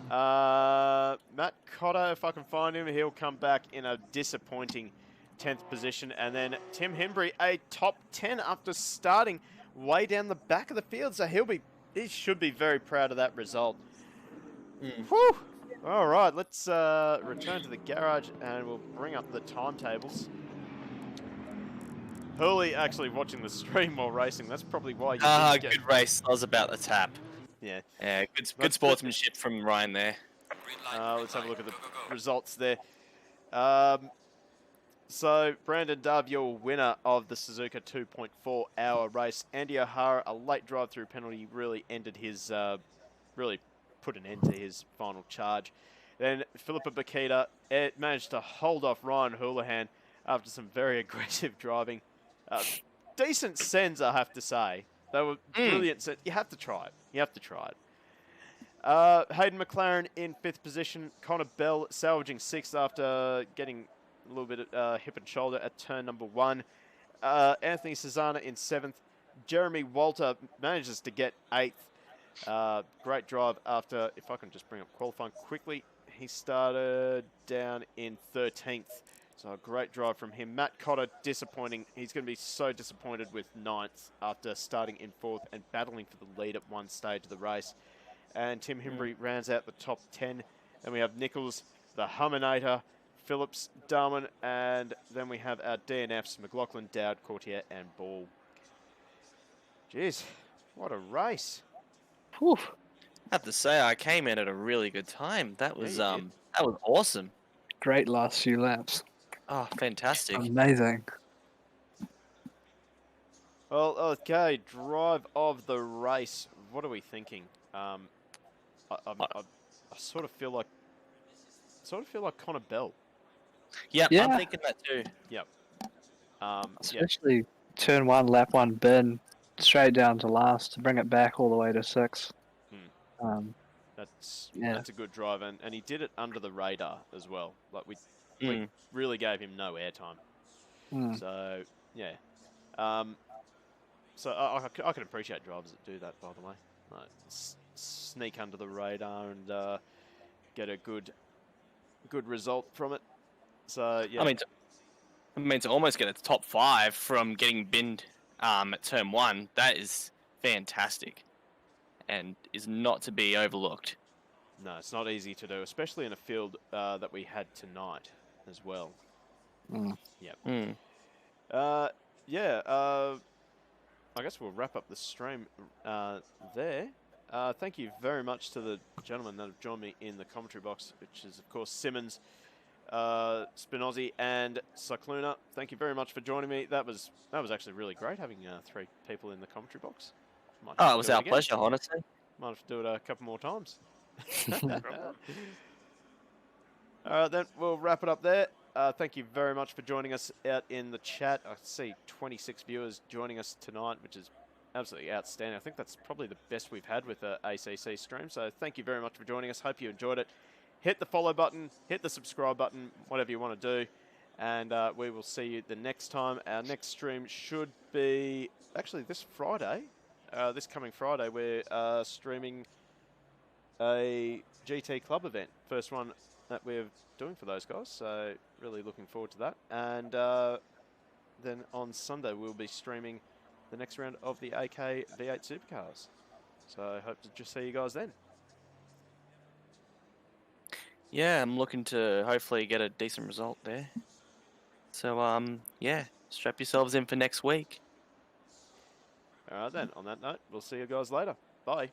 Matt Cotter, if I can find him, he'll come back in a disappointing 10th position. And then Tim Hembry, a top 10 after starting way down the back of the field. So he should be very proud of that result. Whew. All right, let's return to the garage and we'll bring up the timetables. Hurley actually watching the stream while racing. That's probably why you didn't get... Good race. I was about the tap. Yeah. Yeah, good sportsmanship from Ryan there. Let's have a look at the results there. So, Brandon Dove, your winner of the Suzuka 2.4 hour race. Andy O'Hara, a late drive-through penalty, really ended his, really put an end to his final charge. Then Philippa Bakita managed to hold off Ryan Houlihan after some very aggressive driving. Decent sends, I have to say. They were brilliant sends. You have to try it. You have to try it. Hayden McLaren in 5th position. Connor Bell salvaging 6th after getting a little bit of hip and shoulder at turn number 1. Anthony Cesana in 7th. Jeremy Walter manages to get 8th. Great drive after, if I can just bring up qualifying quickly, he started down in 13th. So a great drive from him. Matt Cotter, disappointing. He's going to be so disappointed with 9th after starting in 4th and battling for the lead at one stage of the race. And Tim Hembry rounds out the top 10. Then we have Nichols, the Humminator, Phillips, Darwin, and then we have our DNFs, McLaughlin, Dowd, Courtier, and Ball. Jeez, what a race. Whew. I have to say, I came in at a really good time. That was that was awesome. Great last few laps. Oh, fantastic. Amazing. Well, okay, drive of the race. What are we thinking? I sort of feel like Connor Bell. Yep, Yeah. I'm thinking that too. Yep. Especially turn 1, lap 1, bin, straight down to last to bring it back all the way to 6. That's Yeah. a good drive, and he did it under the radar as well. Like we really gave him no airtime. So yeah. So I can appreciate drivers that do that, by the way. Like, sneak under the radar and get a good result from it. So yeah. I mean to almost get a top 5 from getting binned at turn 1. That is fantastic, and is not to be overlooked. No, it's not easy to do, especially in a field that we had tonight as well. Yep. I guess we'll wrap up the stream there. Thank you very much to the gentlemen that have joined me in the commentary box, which is, of course, Simmons, Spinozzi, and Cycluna. Thank you very much for joining me. That was actually really great having 3 people in the commentary box. It was our pleasure, honestly. Might have to do it a couple more times. Alright, then we'll wrap it up there. Thank you very much for joining us out in the chat. I see 26 viewers joining us tonight, which is absolutely outstanding. I think that's probably the best we've had with the ACC stream. So thank you very much for joining us. Hope you enjoyed it. Hit the follow button, hit the subscribe button, whatever you want to do. And we will see you the next time. Our next stream should be actually this Friday. this coming Friday, we're streaming a GT Club event. First one that we're doing for those guys. So really looking forward to that. And then on Sunday, we'll be streaming the next round of the AK V8 Supercars. So I hope to just see you guys then. Yeah, I'm looking to hopefully get a decent result there. So, yeah, strap yourselves in for next week. All right then, on that note, we'll see you guys later. Bye.